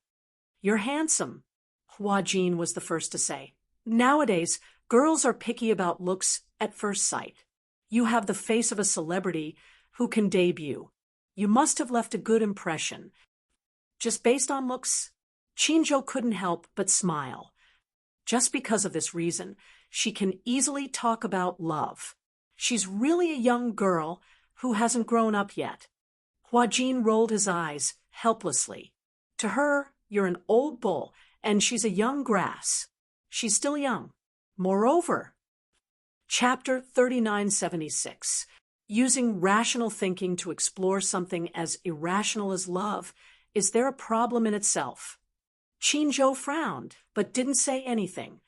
You're handsome, Hua Jin was the first to say. Nowadays, girls are picky about looks at first sight. You have the face of a celebrity who can debut. You must have left a good impression. Just based on looks? Qin Zhou couldn't help but smile. Just because of this reason, she can easily talk about love. She's really a young girl who hasn't grown up yet. Hua Jin rolled his eyes helplessly. To her, you're an old bull, and she's a young grass. She's still young. Moreover, Chapter 3976. Using rational thinking to explore something as irrational as love, is there a problem in itself? Qin frowned, but didn't say anything.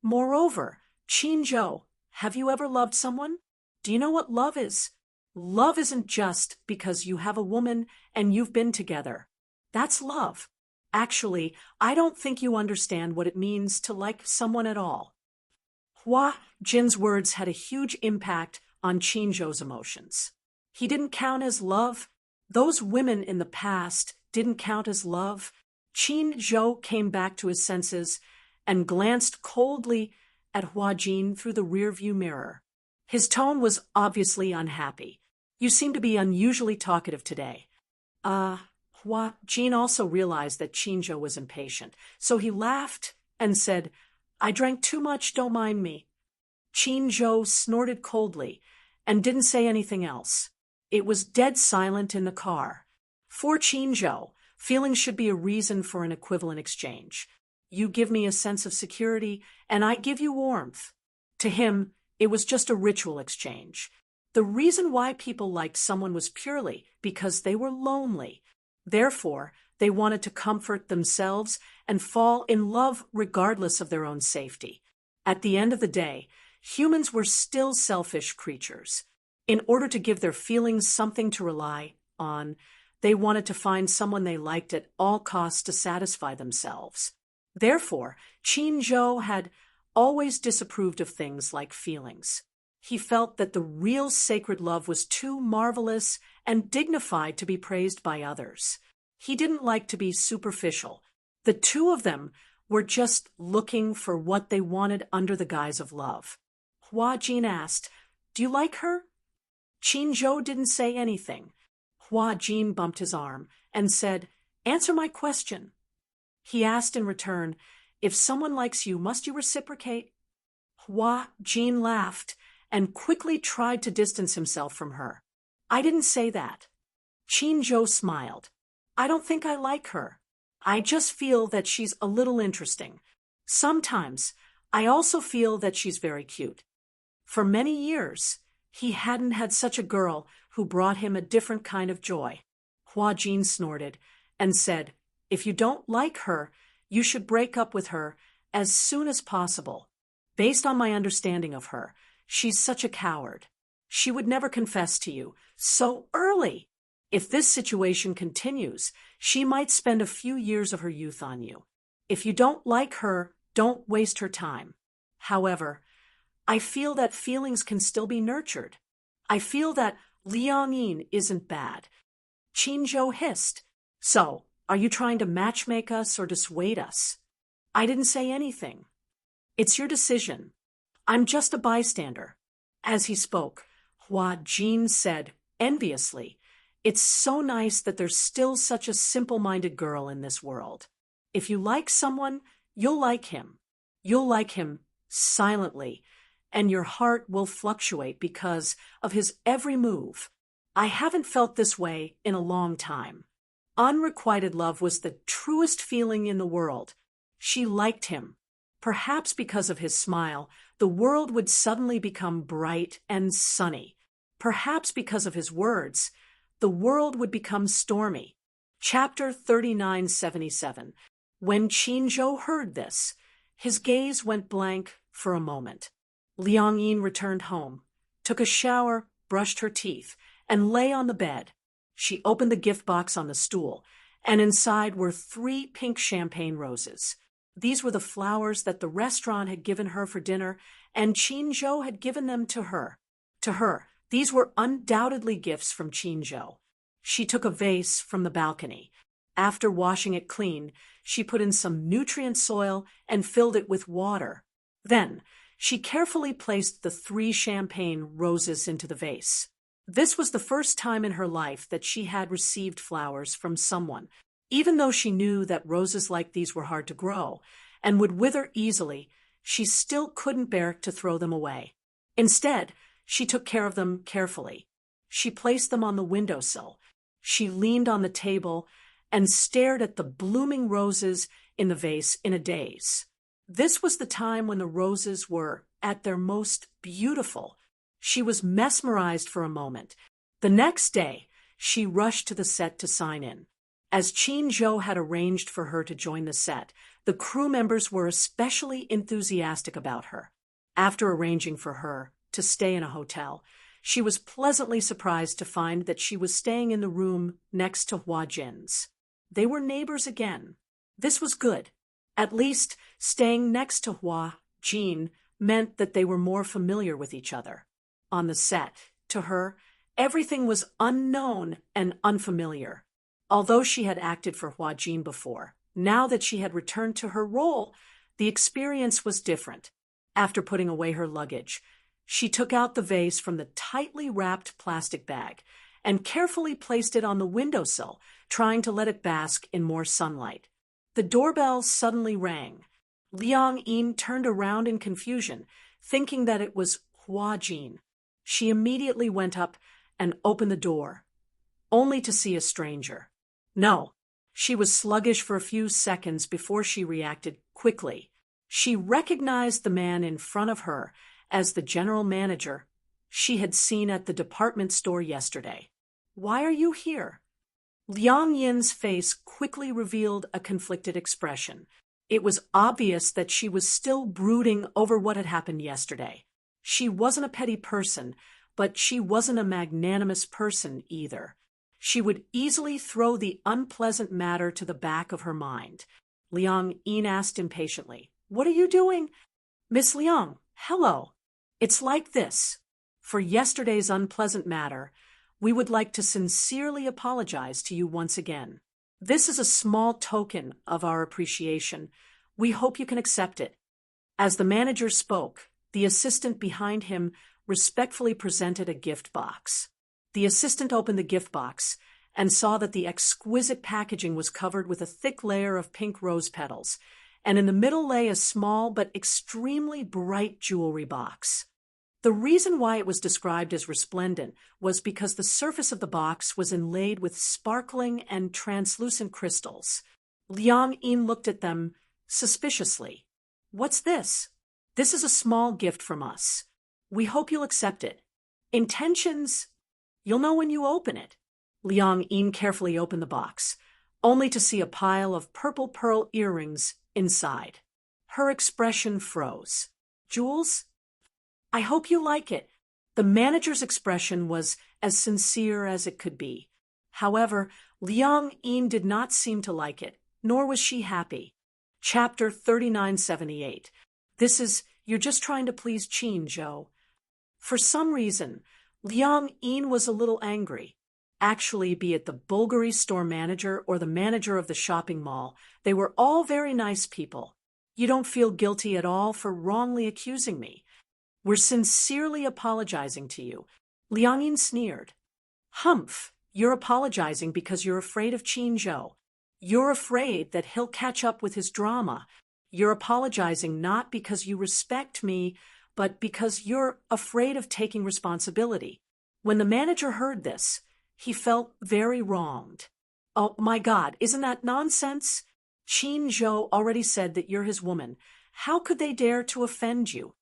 Moreover, Qin, have you ever loved someone? Do you know what love is? Love isn't just because you have a woman and you've been together. That's love. Actually, I don't think you understand what it means to like someone at all. Hua Jin's words had a huge impact on Qin's emotions. He didn't count as love. Those women in the past didn't count as love. Qin came back to his senses and glanced coldly at Hua Jin through the rearview mirror. His tone was obviously unhappy. You seem to be unusually talkative today. Hua Jin also realized that Qin was impatient, so he laughed and said, I drank too much, don't mind me. Qin snorted coldly and didn't say anything else. It was dead silent in the car. For Qin, feelings should be a reason for an equivalent exchange. You give me a sense of security, and I give you warmth. To him, it was just a ritual exchange. The reason why people liked someone was purely because they were lonely. Therefore, they wanted to comfort themselves and fall in love regardless of their own safety. At the end of the day, humans were still selfish creatures. In order to give their feelings something to rely on, they wanted to find someone they liked at all costs to satisfy themselves. Therefore, Qin had always disapproved of things like feelings. He felt that the real sacred love was too marvelous and dignified to be praised by others. He didn't like to be superficial. The two of them were just looking for what they wanted under the guise of love. Hua Jin asked, Do you like her? Qin didn't say anything. Hua Jin bumped his arm and said, Answer my question. He asked in return, If someone likes you, must you reciprocate? Hua Jin laughed and quickly tried to distance himself from her. I didn't say that. Qin smiled. I don't think I like her. I just feel that she's a little interesting. Sometimes, I also feel that she's very cute. For many years, he hadn't had such a girl who brought him a different kind of joy. Hua Jin snorted and said, If you don't like her, you should break up with her as soon as possible. Based on my understanding of her, she's such a coward. She would never confess to you so early. If this situation continues, she might spend a few years of her youth on you. If you don't like her, don't waste her time. However, I feel that feelings can still be nurtured. I feel that Liang Yin isn't bad. Qin hissed. So, are you trying to matchmake us or dissuade us? I didn't say anything. It's your decision. I'm just a bystander. As he spoke, Hua Jin said enviously, It's so nice that there's still such a simple-minded girl in this world. If you like someone, you'll like him. You'll like him silently, and your heart will fluctuate because of his every move. I haven't felt this way in a long time. Unrequited love was the truest feeling in the world. She liked him. Perhaps because of his smile, the world would suddenly become bright and sunny. Perhaps because of his words, the world would become stormy. Chapter 3977. When Qin heard this, his gaze went blank for a moment. Liang Yin returned home, took a shower, brushed her teeth, and lay on the bed. She opened the gift box on the stool, and inside were 3 pink champagne roses. These were the flowers that the restaurant had given her for dinner, and Qin had given them to her. To her, these were undoubtedly gifts from Qin. She took a vase from the balcony. After washing it clean, she put in some nutrient soil and filled it with water. Then, she carefully placed the 3 champagne roses into the vase. This was the first time in her life that she had received flowers from someone. Even though she knew that roses like these were hard to grow and would wither easily, she still couldn't bear to throw them away. Instead, she took care of them carefully. She placed them on the windowsill. She leaned on the table and stared at the blooming roses in the vase in a daze. This was the time when the roses were at their most beautiful. She was mesmerized for a moment. The next day, she rushed to the set to sign in. As Qin Zhou had arranged for her to join the set, the crew members were especially enthusiastic about her. After arranging for her to stay in a hotel, she was pleasantly surprised to find that she was staying in the room next to Hua Jin's. They were neighbors again. This was good. At least, staying next to Hua Jin meant that they were more familiar with each other. On the set, to her, everything was unknown and unfamiliar. Although she had acted for Hua Jin before, now that she had returned to her role, the experience was different. After putting away her luggage, she took out the vase from the tightly wrapped plastic bag and carefully placed it on the windowsill, trying to let it bask in more sunlight. The doorbell suddenly rang. Liang Yin turned around in confusion, thinking that it was Hua Jin. She immediately went up and opened the door, only to see a stranger. No, she was sluggish for a few seconds before she reacted quickly. She recognized the man in front of her as the general manager she had seen at the department store yesterday. "Why are you here?" Liang Yin's face quickly revealed a conflicted expression. It was obvious that she was still brooding over what had happened yesterday. She wasn't a petty person, but she wasn't a magnanimous person either. She would easily throw the unpleasant matter to the back of her mind. Liang Yin asked impatiently, "What are you doing?" "Miss Liang, hello. It's like this. For yesterday's unpleasant matter, we would like to sincerely apologize to you once again. This is a small token of our appreciation. We hope you can accept it." As the manager spoke, the assistant behind him respectfully presented a gift box. The assistant opened the gift box and saw that the exquisite packaging was covered with a thick layer of pink rose petals, and in the middle lay a small but extremely bright jewelry box. The reason why it was described as resplendent was because the surface of the box was inlaid with sparkling and translucent crystals. Liang Yin looked at them suspiciously. "What's this?" "This is a small gift from us. We hope you'll accept it. Intentions? You'll know when you open it." Liang Yin carefully opened the box, only to see a pile of purple pearl earrings inside. Her expression froze. "Jewels? I hope you like it." The manager's expression was as sincere as it could be. However, Liang Yin did not seem to like it, nor was she happy. Chapter 3978. This is, "You're just trying to please Qin Zhou." For some reason, Liang Yin was a little angry. Actually, be it the Bulgari store manager or the manager of the shopping mall, they were all very nice people. "You don't feel guilty at all for wrongly accusing me. We're sincerely apologizing to you." Liang Yin sneered. "Humph, you're apologizing because you're afraid of Qin Zhou. You're afraid that he'll catch up with his drama. You're apologizing not because you respect me, but because you're afraid of taking responsibility." When the manager heard this, he felt very wronged. "Oh my God, isn't that nonsense? Qin Zhou already said that you're his woman. How could they dare to offend you?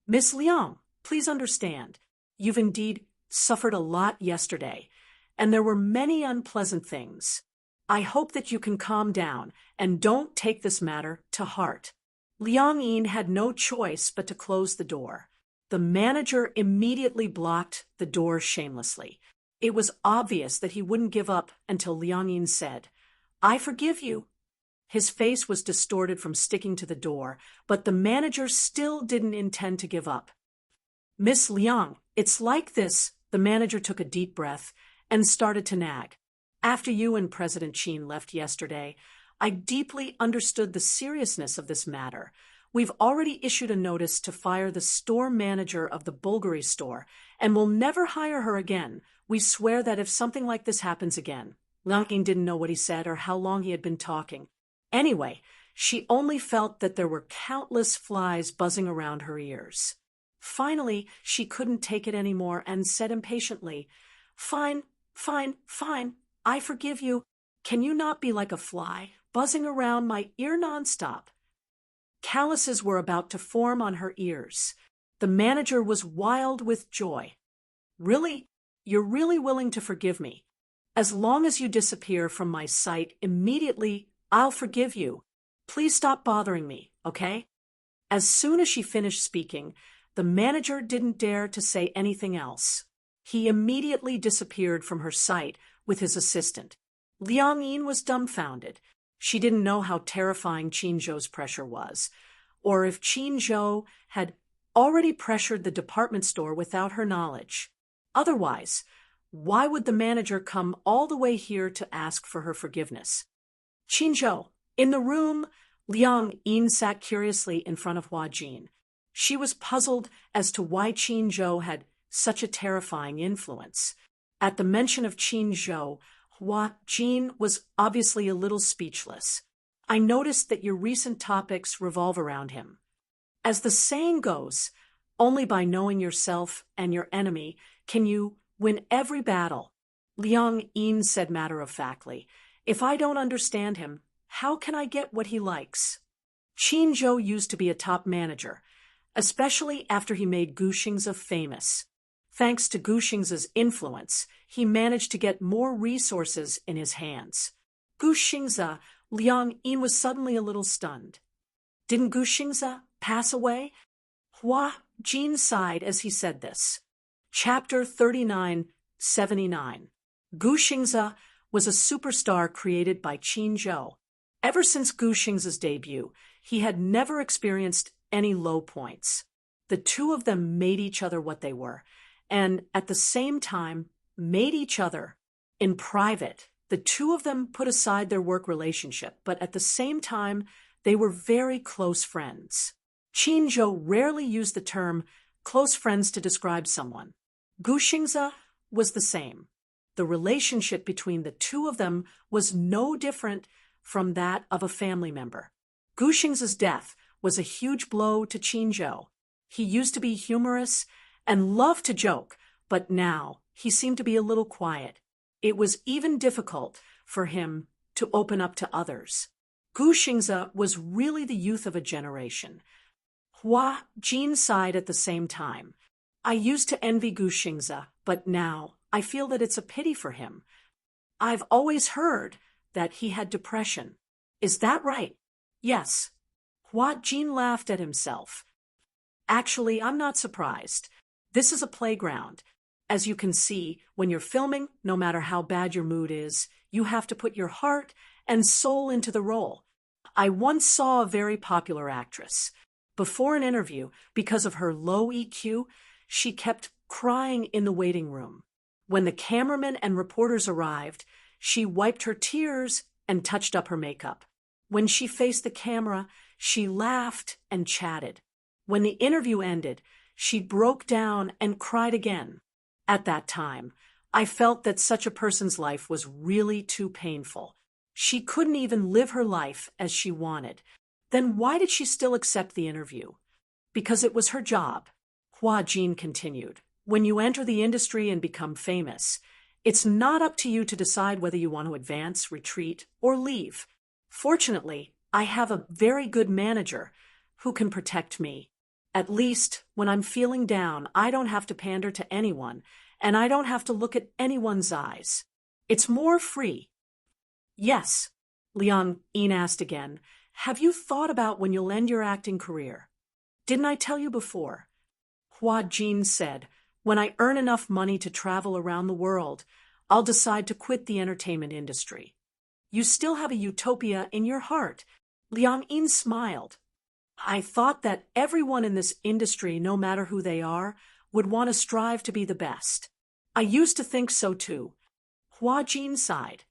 Miss Liang, please understand, you've indeed suffered a lot yesterday, and there were many unpleasant things. I hope that you can calm down and don't take this matter to heart." Liang Yin had no choice but to close the door. The manager immediately blocked the door shamelessly. It was obvious that he wouldn't give up until Liang Yin said, "I forgive you." His face was distorted from sticking to the door, but the manager still didn't intend to give up. "Miss Liang, it's like this." The manager took a deep breath and started to nag. "After you and President Qin left yesterday, I deeply understood the seriousness of this matter. We've already issued a notice to fire the store manager of the Bulgari store, and we'll never hire her again. We swear that if something like this happens again." Liang Yin didn't know what he said or how long he had been talking. Anyway, she only felt that there were countless flies buzzing around her ears. Finally, she couldn't take it anymore and said impatiently, "Fine, fine, fine. I forgive you. Can you not be like a fly, buzzing around my ear nonstop?" Calluses were about to form on her ears. The manager was wild with joy. "Really? You're really willing to forgive me? As long as you disappear from my sight immediately, I'll forgive you. Please stop bothering me, okay? As soon as she finished speaking, the manager didn't dare to say anything else. He immediately disappeared from her sight with his assistant. Liang Yin was dumbfounded. She didn't know how terrifying Qin Zhou's pressure was, or if Qin Zhou had already pressured the department store without her knowledge. Otherwise, why would the manager come all the way here to ask for her forgiveness? Qin Zhou, in the room, Liang Yin sat curiously in front of Hua Jin. She was puzzled as to why Qin Zhou had such a terrifying influence. At the mention of Qin Zhou, Hua Jin was obviously a little speechless. I noticed that your recent topics revolve around him. As the saying goes, only by knowing yourself and your enemy can you win every battle. Liang Yin said matter-of-factly, if I don't understand him, how can I get what he likes? Qin Zhou used to be a top manager, especially after he made Gu Xingzi famous. Thanks to Gu Xingzi's influence, he managed to get more resources in his hands. Gu Xingzi, Liang Yin was suddenly a little stunned. Didn't Gu Xingzi pass away? Hua Jin sighed as he said this. Chapter 3979. Gu Xingzi was a superstar created by Qin Zhou. Ever since Gu Xingzi's debut, he had never experienced any low points. The two of them made each other what they were, and at the same time made each other. In private, the two of them put aside their work relationship, but at the same time, they were very close friends. Qin Zhou rarely used the term close friends to describe someone. Gu Xingzi was the same. The relationship between the two of them was no different from that of a family member. Gu Xingzi's death was a huge blow to Qin Zhou. He used to be humorous and loved to joke, but now he seemed to be a little quiet. It was even difficult for him to open up to others. Gu Xingzi was really the youth of a generation. Hua Jin sighed at the same time. I used to envy Gu Xingzi, but now I feel that it's a pity for him. I've always heard that he had depression. Is that right? Yes. Hua Jin laughed at himself. Actually, I'm not surprised. This is a playground. As you can see, when you're filming, no matter how bad your mood is, you have to put your heart and soul into the role. I once saw a very popular actress. Before an interview, because of her low EQ, she kept crying in the waiting room. When the cameramen and reporters arrived, she wiped her tears and touched up her makeup. When she faced the camera, she laughed and chatted. When the interview ended, she broke down and cried again. At that time, I felt that such a person's life was really too painful. She couldn't even live her life as she wanted. Then why did she still accept the interview? Because it was her job. Hua Jin continued. When you enter the industry and become famous, it's not up to you to decide whether you want to advance, retreat, or leave. Fortunately, I have a very good manager who can protect me. At least, when I'm feeling down, I don't have to pander to anyone, and I don't have to look at anyone's eyes. It's more free. Yes, Liang Yin asked again, have you thought about when you'll end your acting career? Didn't I tell you before? Hua Jin said, when I earn enough money to travel around the world, I'll decide to quit the entertainment industry. You still have a utopia in your heart. Liang Yin smiled. I thought that everyone in this industry, no matter who they are, would want to strive to be the best. I used to think so too. Hua Jin sighed.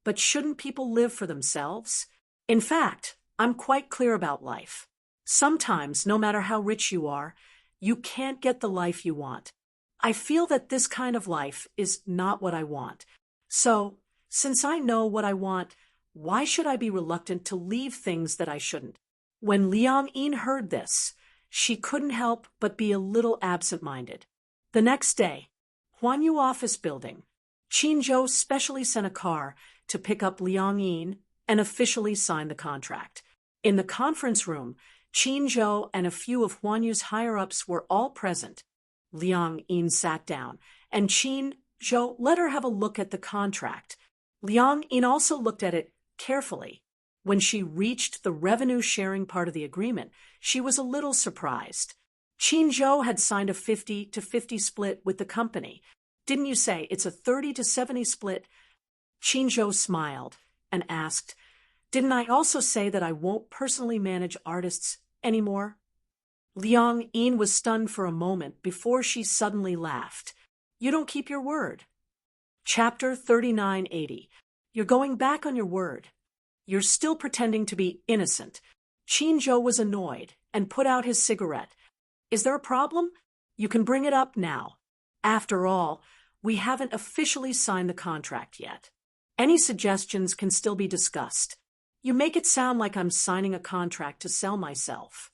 But shouldn't people live for themselves? In fact, I'm quite clear about life. Sometimes, no matter how rich you are, you can't get the life you want. I feel that this kind of life is not what I want. So, since I know what I want, why should I be reluctant to leave things that I shouldn't? When Liang Yin heard this, she couldn't help but be a little absent-minded. The next day, Huanyu office building, Qin Zhou specially sent a car to pick up Liang Yin and officially sign the contract. In the conference room, Qin Zhou and a few of Huanyu's higher-ups were all present. Liang Yin sat down, and Qin Zhou let her have a look at the contract. Liang Yin also looked at it carefully. When she reached the revenue-sharing part of the agreement, she was a little surprised. Qin Zhou had signed a 50-50 split with the company. Didn't you say it's a 30-70 split? Qin Zhou smiled and asked, didn't I also say that I won't personally manage artists anymore? Liang Yin was stunned for a moment before she suddenly laughed. You don't keep your word. Chapter 3980. You're going back on your word. You're still pretending to be innocent. Qin Zhou was annoyed and put out his cigarette. Is there a problem? You can bring it up now. After all, we haven't officially signed the contract yet. Any suggestions can still be discussed. You make it sound like I'm signing a contract to sell myself.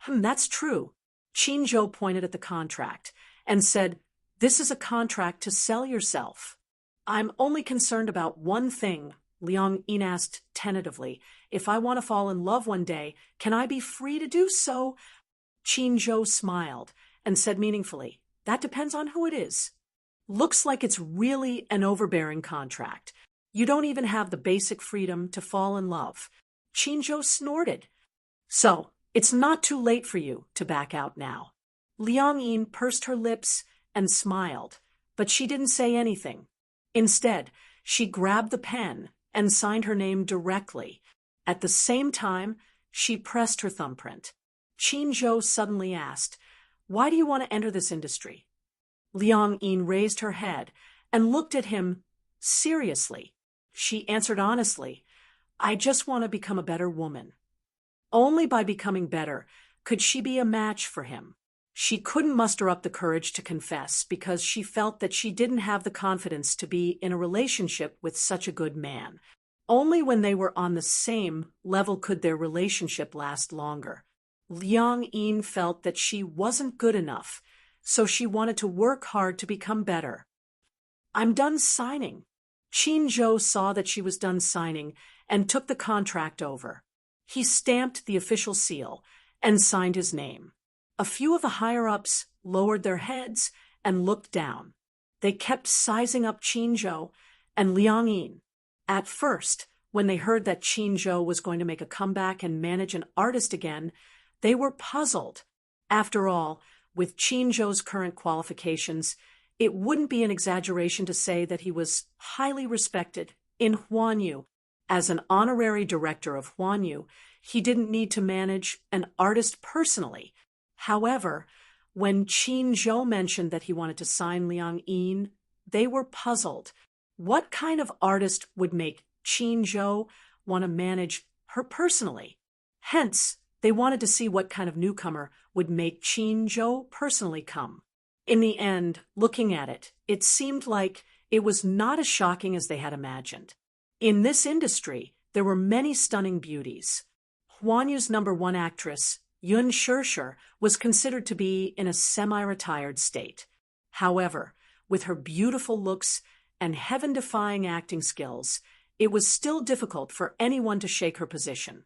That's true. Qin Zhou pointed at the contract and said, this is a contract to sell yourself. I'm only concerned about one thing, Liang Yin asked tentatively. If I want to fall in love one day, can I be free to do so? Qin Zhou smiled and said meaningfully, that depends on who it is. Looks like it's really an overbearing contract. You don't even have the basic freedom to fall in love. Qin Zhou snorted. So, it's not too late for you to back out now. Liang Yin pursed her lips and smiled, but she didn't say anything. Instead, she grabbed the pen and signed her name directly. At the same time, she pressed her thumbprint. Qin Zhou suddenly asked, why do you want to enter this industry? Liang Yin raised her head and looked at him seriously. She answered honestly, I just want to become a better woman. Only by becoming better could she be a match for him. She couldn't muster up the courage to confess because she felt that she didn't have the confidence to be in a relationship with such a good man. Only when they were on the same level could their relationship last longer. Liang Yin felt that she wasn't good enough, so she wanted to work hard to become better. I'm done signing. Qin Zhou saw that she was done signing and took the contract over. He stamped the official seal and signed his name. A few of the higher-ups lowered their heads and looked down. They kept sizing up Qin Zhou and Liang Yin. At first, when they heard that Qin Zhou was going to make a comeback and manage an artist again, they were puzzled. After all, with Qin Zhou's current qualifications, it wouldn't be an exaggeration to say that he was highly respected in Huanyu. As an honorary director of Huanyu, he didn't need to manage an artist personally. However, when Qin Zhou mentioned that he wanted to sign Liang Yin, they were puzzled. What kind of artist would make Qin Zhou want to manage her personally? Hence, they wanted to see what kind of newcomer would make Qin Zhou personally come. In the end, looking at it, it seemed like it was not as shocking as they had imagined. In this industry, there were many stunning beauties. Huanyu's #1 actress, Yun Shishir, was considered to be in a semi-retired state. However, with her beautiful looks and heaven-defying acting skills, it was still difficult for anyone to shake her position.